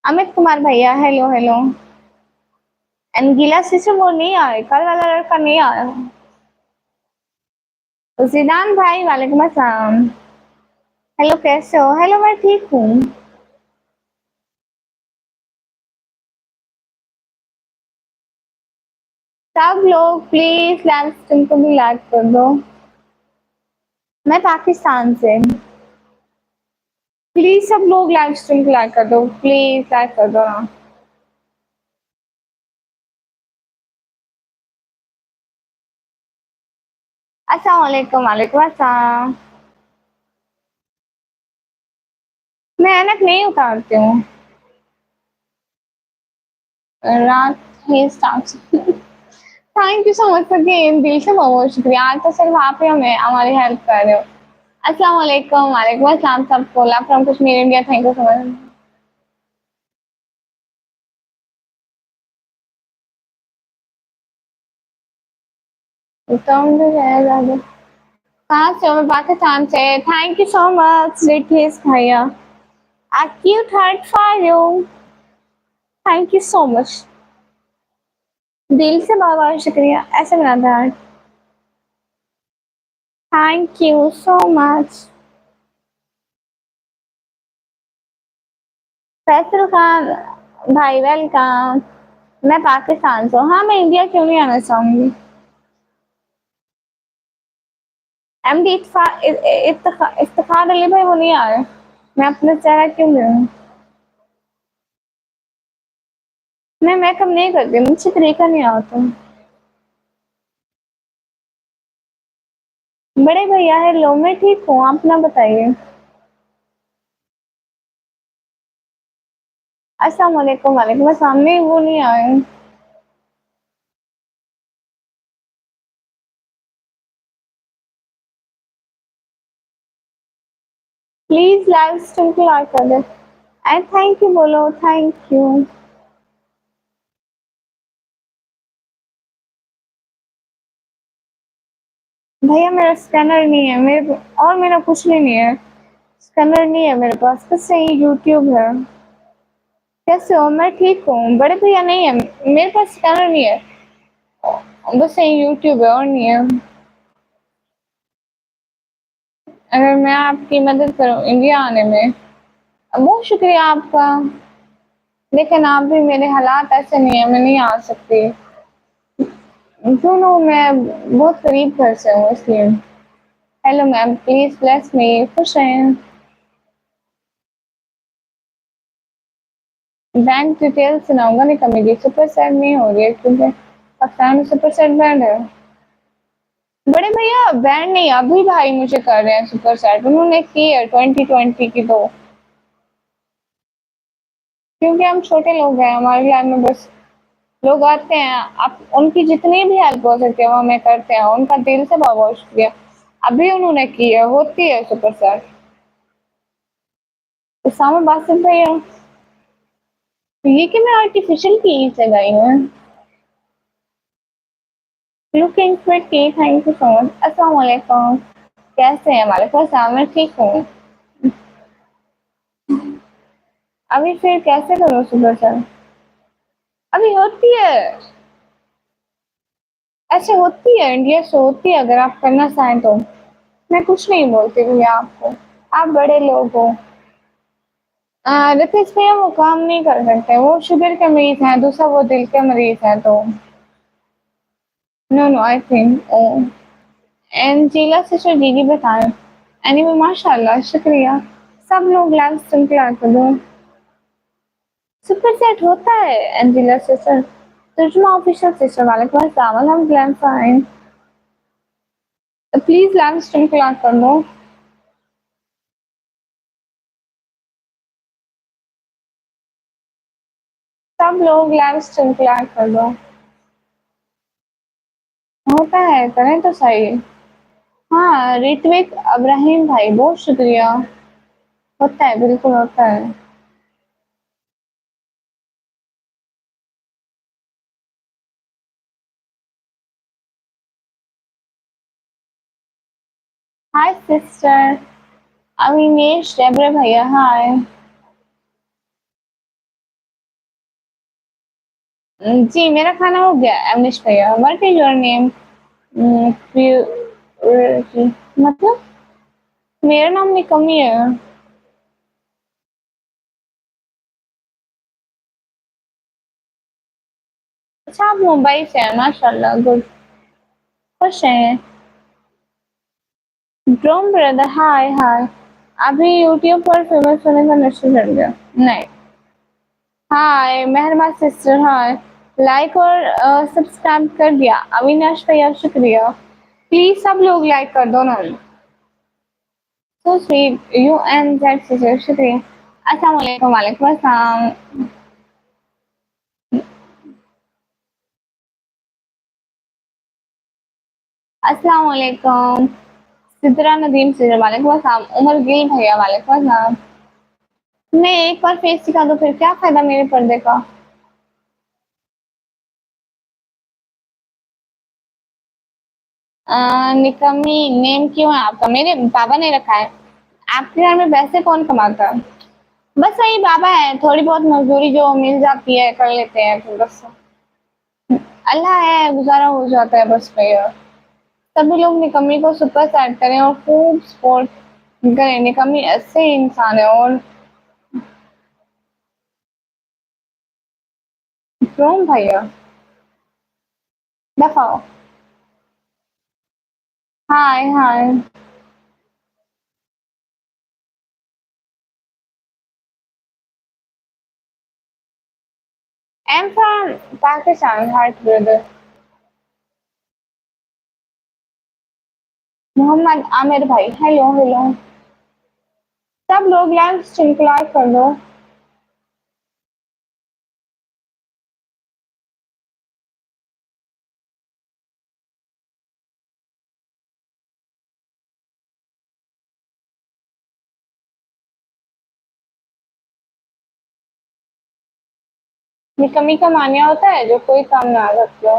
अमित कुमार भैया हेलो हेलो। अंगिला से वो नहीं आए, कल वाला लड़का नहीं आया। जिदान भाई वालेकुम अस्सलाम। हेलो कैसे हो? हेलो मैं ठीक हूँ। सब लोग प्लीज लाइव स्ट्रीम को भी लाइक कर दो। मैं पाकिस्तान से। प्लीज सब लोग लाइव स्ट्रीम को लाइक कर दो, प्लीज लाइक कर दो ना। अस्सलाम वालेकुम, वालेकुम अस्सलाम। मैं ऐनक नहीं उतारती हूँ। रात ही start. Thank you so much for game, दिल से बहुत बहुत शुक्रिया। आज तो सिर्फ आप ही हमें हमारी हेल्प कर रहे हो। अस्सलाम वालेकुम, वालेकुम अस्सलाम सबको। Love from Kashmir India, thank you so much. कहाँ से हो? मैं पाकिस्तान से। Thank you so much Ritesh भैया। A cute heart for you. Thank you so much. दिल से बहुत बहुत शुक्रिया। ऐसे बनाता है। Thank you so much. Faisal Khan भाई वेलकम। मैं पाकिस्तान से हूँ। हाँ मैं इंडिया क्यों नहीं आना चाहूंगी। एमडी इफ्तिखार अली भाई वो नहीं आ रहे। मैं अपना चेहरा क्यों दूँ? मैं मेकअप नहीं करती, मुझे तरीका नहीं आता। बड़े भैया हेलो, मैं ठीक हूँ, आप ना बताइए। अस्सलाम वालेकुम, वालेकुम अस्सलाम। नहीं वो नहीं आए। प्लीज लाइव स्ट्रीम को लाइक कर दे। एंड थैंक यू बोलो, थैंक यू। भैया मेरा स्कैनर नहीं है मेरे, और मेरा कुछ भी नहीं है। स्कैनर नहीं है मेरे पास, बस यही यूट्यूब है। कैसे हो? मैं ठीक हूँ। बड़े भैया नहीं है मेरे पास, स्कैनर नहीं है, बस यही यूट्यूब है और नहीं है। अगर मैं आपकी मदद करूँ इंडिया आने में, बहुत शुक्रिया आपका। लेकिन आप भी, मेरे हालात ऐसे नहीं है, मैं नहीं आ सकती। सुनो मैं बहुत करीब घर से हूँ इसलिए। Hello ma'am, please bless me, खुश रहें। बैंक डिटेल सुनाऊंगा नहीं कमेगी, सुपर सेट नहीं हो रही है क्योंकि पाकिस्तान में सुपर सेट बैंड है। बड़े भैया बैंड नहीं, अभी भाई मुझे कर रहे हैं सुपर सेट, उन्होंने की है 2020 की तो। क्योंकि हम छोटे लोग हैं, हमारी लाइफ में बस लोग आते हैं, आप उनकी जितनी भी हेल्प हो सकती है वो हमें करते हैं, उनका दिल से बहुत बहुत शुक्रिया। अभी उन्होंने की है, होती है सुपर सेट। उसामा बासित भैया, ये कि मैं आर्टिफिशियल की लगाई हूँ। Looking pretty, thank you so much. अस्सलाम वालेकुम, कैसे हैं? हमारे पास मैं ठीक हूँ। अभी फिर कैसे करूँ सुबह से? अभी होती है, ऐसे होती है, इंडिया से होती है, अगर आप करना चाहें तो। मैं कुछ नहीं बोलती भैया आपको, आप बड़े लोग हो। रितेश भैया वो काम नहीं कर सकते, वो शुगर के मरीज हैं, दूसरा वो दिल के मरीज हैं तो। नो नो आई थिंक एंजीला से जो दीदी बताएं। एनीवे माशाल्लाह शुक्रिया। सब लोग लाइव स्ट्रीम पे आकर दो। सुपर सेट होता है एंजिला सिस्टर। तर्जुमा ऑफिशियल सिस्टर वालेकुम अस्सलाम, अल्हम्दुलिल्लाह फाइन। प्लीज लाइव स्ट्रीम को याद कर लो। सब लोग लाइव स्ट्रीम को लाइक कर दो। होता है, करें तो सही। हाँ, ऋत्विक अब्राहिम भाई बहुत शुक्रिया। होता है, बिल्कुल होता है। हाय सिस्टर अविनेश डेबरे भैया हाय। जी मेरा खाना हो गया अविनेश भैया। What is your name? मतलब मेरा नाम निकम्मी है। अच्छा आप मुंबई से हैं, माशाल्लाह गुड। खुश हैं। ड्रोन ब्रदर हाय हाय। अभी यूट्यूब पर फेमस होने का नशा चढ़ गया। नहीं। हाय मेहरमा सिस्टर हाय। लाइक और सब्सक्राइब कर दिया अविनाश भैया शुक्रिया। प्लीज सब लोग लाइक कर दो ना। So sweet you and that sister शुक्रिया। अस्सलाम वालेकुम। वालेकुम अस्सलाम। अस्सलाम वालेकुम। सिद्रा नदीम सिस्टर वालेकुम अस्सलाम। उमर गिल भैया वालेकुम अस्सलाम। नहीं एक बार फेस दिखा दो फिर क्या फायदा मेरे पर्दे का। निकम्मी नेम क्यों है आपका? मेरे पापा ने रखा है। आपके घर में पैसे कौन कमाता है? बस वही बाबा है, थोड़ी बहुत मजदूरी जो मिल जाती है कर लेते हैं फिर बस। अल्लाह है, गुजारा हो जाता है बस भैया। सभी लोग निकम्मी को सुपर सेट करें और खूब सपोर्ट करें। निकम्मी ऐसे इंसान है। और क्यों भैया दफाओ। Hi hi. I am from Pakistan heart brother. Mohammad Aamir भाई हेलो हेलो। सब लोग लाइव स्ट्रीम को लाइक कर दो। निकम्मी का मानिया होता है जो कोई काम ना करते हो।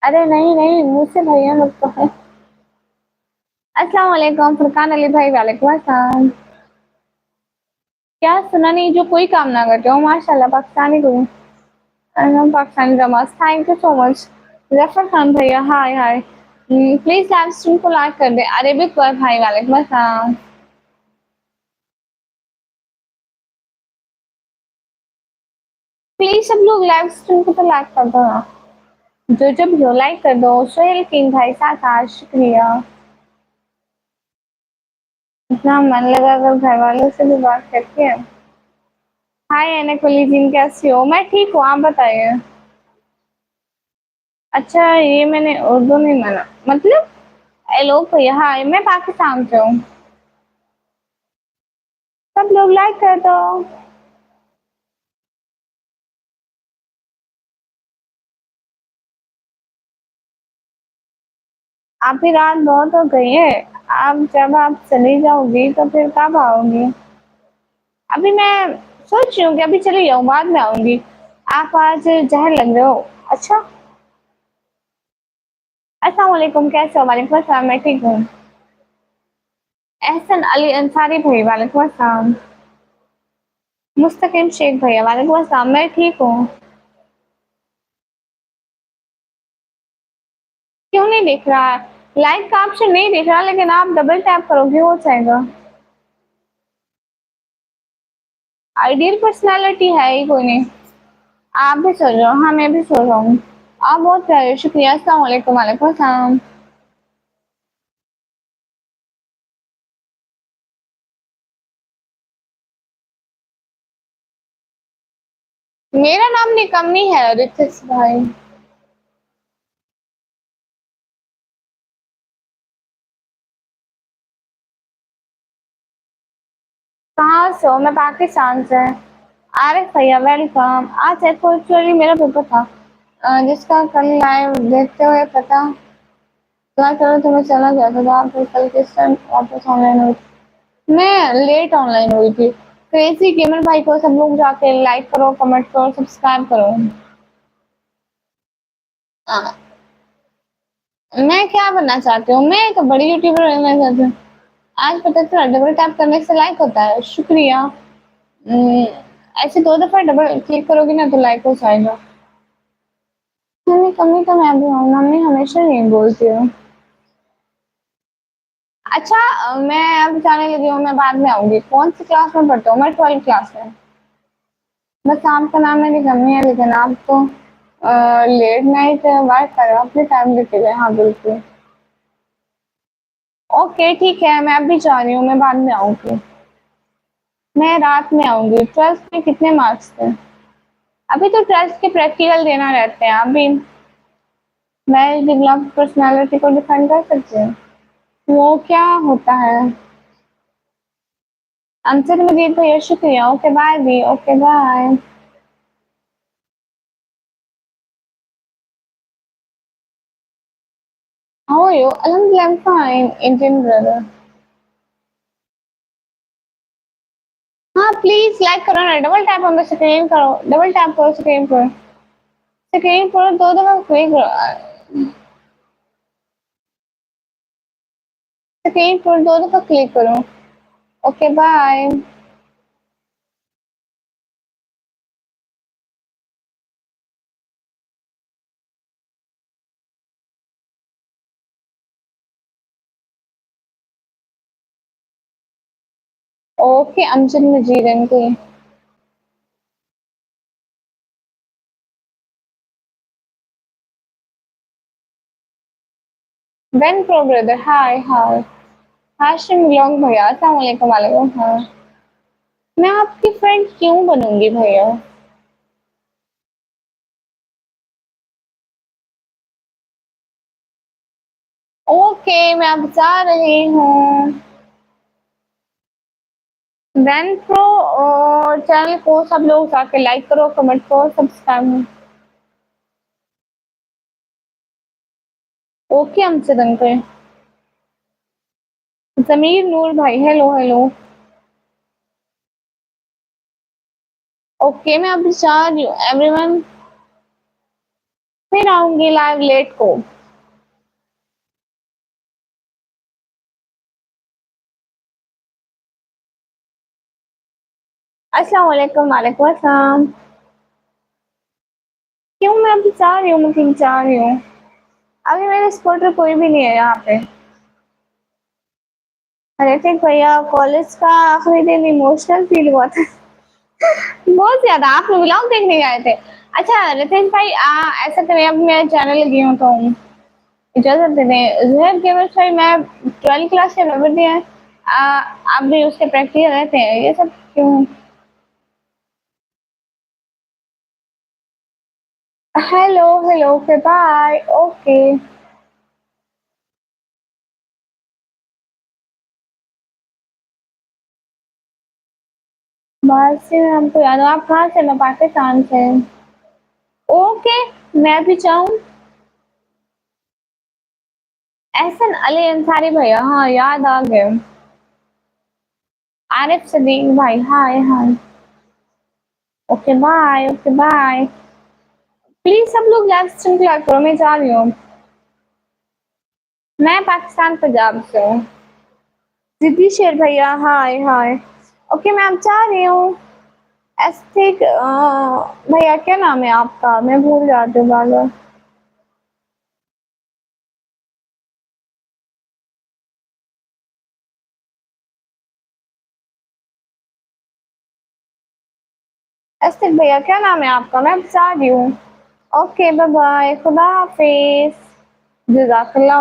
अरे नहीं नहीं मुझसे भैया मत कहो। अस्सलाम वालेकुम फुरकान अली भाई वालेकुम अस्सलाम। क्या सुना नहीं जो कोई काम ना करते हो माशाल्लाह पाकिस्तानी तुम। पाकिस्तानी नमाज thank you so much. Zafar Khan भैया hi hi. Please live stream को लाइक कर दे अरेबिक पर भाई वालेकुम अस्सलाम। प्लीज सब लोग लाइव स्ट्रीम को तो लाइक कर दो ना। जो जब जो लाइक कर दो। सोहेल किंग भाई साथ आज शुक्रिया। इतना मन लगा कर घर वालों से भी बात करती है। हाय एनकुली जिन कैसी हो? मैं ठीक हूँ आप बताइए। अच्छा ये मैंने उर्दू में माना मतलब। हेलो भैया हाय मैं पाकिस्तान से हूँ। सब लोग लाइक कर दो। अभी रात बहुत हो गई है। आप जब आप चली जाओगी तो फिर कब आओगी? अभी मैं सोच रही हूँ कि अभी चली जाऊँ बाद में आऊंगी। आप आज जहर लग रहे हो। अच्छा। अस्सलाम वालेकुम कैसे हो? वालेकुम अस्सलाम मैं ठीक हूँ। एहसन अली अंसारी भाई वालेकुम अस्सलाम। मुस्तकिम शेख भैया वालेकुम अस्सलाम मैं ठीक हूँ। क्यों नहीं दिख रहा? लाइक का ऑप्शन नहीं दिख रहा लेकिन आप डबल टैप करोगे हो जाएगा। आइडियल पर्सनालिटी है ही कोई नहीं। आप भी सो रहे हो? हाँ मैं भी सो रहा हूँ। आप बहुत प्यारे शुक्रिया। अस्सलाम वालेकुम। वालेकुम अस्सलाम। मेरा नाम निकम्मी है ऋतिक भाई। कहाँ से हो? मैं पाकिस्तान से। आरिफ भैया वेलकम। आज एक्चुअली मेरा पेपर था, जिसका कल लाइव देखते हुए पता चलो तो मैं चला गया था, आप फिर कल किस टाइम वापस ऑनलाइन हुई थी? मैं लेट ऑनलाइन हुई थी। क्रेजी गेमर भाई को सब लोग जाके लाइक करो, कमेंट करो, सब्सक्राइब करो। हाँ, मैं क्या बनना चाहती हूँ? मैं एक बड़ी यूट्यूबर बनना चाहती हूँ। आज पता चला डबल टैप करने से लाइक होता है। शुक्रिया। हम्म, ऐसे 2 दफा डबल क्लिक करोगे ना तो लाइक हो जाएगा। मम्मी कमी तो मैं भी हूँ, मम्मी हमेशा नहीं बोलती हूँ। अच्छा, मैं अब जाने लगी हूँ, मैं बाद में आऊंगी। कौन सी क्लास में पढ़ते हो? मैं 12th क्लास में। बस आपका नाम मेरी कमी है, लेकिन आप तो लेट नाइट वर्क कर रहे हो, अपने टाइम देते हुए। हाँ बिल्कुल। ओके ठीक है, मैं अभी जा रही हूँ, मैं बाद में आऊंगी। मैं रात में आऊंगी। 12th में कितने मार्क्स थे? अभी तो 12th के प्रैक्टिकल देना रहते हैं अभी। मैं डेवलप पर्सनालिटी को डिफाइन कर सकती हूँ। वो क्या होता है? आंसर मजीद भैया शुक्रिया। ओके बाय भी। Okay bye. How are you? अल्हम्दुलिल्लाह, I'm fine, Indian brother। हाँ प्लीज लाइक करो ना, double tap on the screen करो, डबल टैप करो स्क्रीन पर। स्क्रीन पर 2 दफा क्लिक करो, स्क्रीन पर 2 दफा क्लिक करो। Okay bye. Okay Amjad Majid इनकी। When pro brother, hi hi. Hashim vlog भैया, अस्सलाम वालेकुम। वालेकुम हाँ। मैं आपकी फ्रेंड क्यों बनूंगी भैया? ओके मैं अब जा रही हूँ। वैन प्रो चैनल को सब लोग जाके लाइक करो, कमेंट करो, subscribe. Okay Amjad uncle. Zameer Noor भाई, हेलो हेलो। ओके मैं अभी जा रही हूँ एवरीवन। फिर आऊंगी लाइव लेट को। अस्सलाम वालेकुम। वालेकुम अस्सलाम। क्यों? मैं अभी जा रही हूँ, मतलब जा रही हूँ। अभी मेरे स्पॉट पे कोई भी नहीं है यहाँ पे। अरे ठीक भैया, कॉलेज का आखिरी दिन इमोशनल फील हुआ था। बहुत ज्यादा। आप लोग व्लॉग देखने गए थे? अच्छा रितेश भाई, ऐसा करें, अब मैं चैनल लगी हूँ तो इजाजत दे दें। जुहैब गेमर भाई, मैं 12th क्लास के पेपर दिए हैं। आप भी उसके प्रैक्टिकल रहते हैं, ये सब क्यों? Hello hello, okay bye. Okay बस से हमको याद हो। आप कहाँ से? मैं पाकिस्तान से। ओके मैं भी चाहूँ। एहसन अली अंसारी भैया, हाँ याद आ गए। आरिफ सदीक भाई, hi hi. Okay bye. Okay bye. Please सब लोग लाइव स्ट्रीम क्लियर करो, मैं जा रही हूँ। मैं पाकिस्तान पंजाब से हूँ। जिद्दी शेर भैया, हाय हाय। ओके मैं अब जा रही हूँ। एस्थिक भैया क्या नाम है आपका? मैं भूल जाती हूँ बार बार। एस्थिक भैया क्या नाम है आपका? मैं अब जा रही हूँ। ओके बाय बाय, खुदा हाफिज। जज़ाकल्लाह।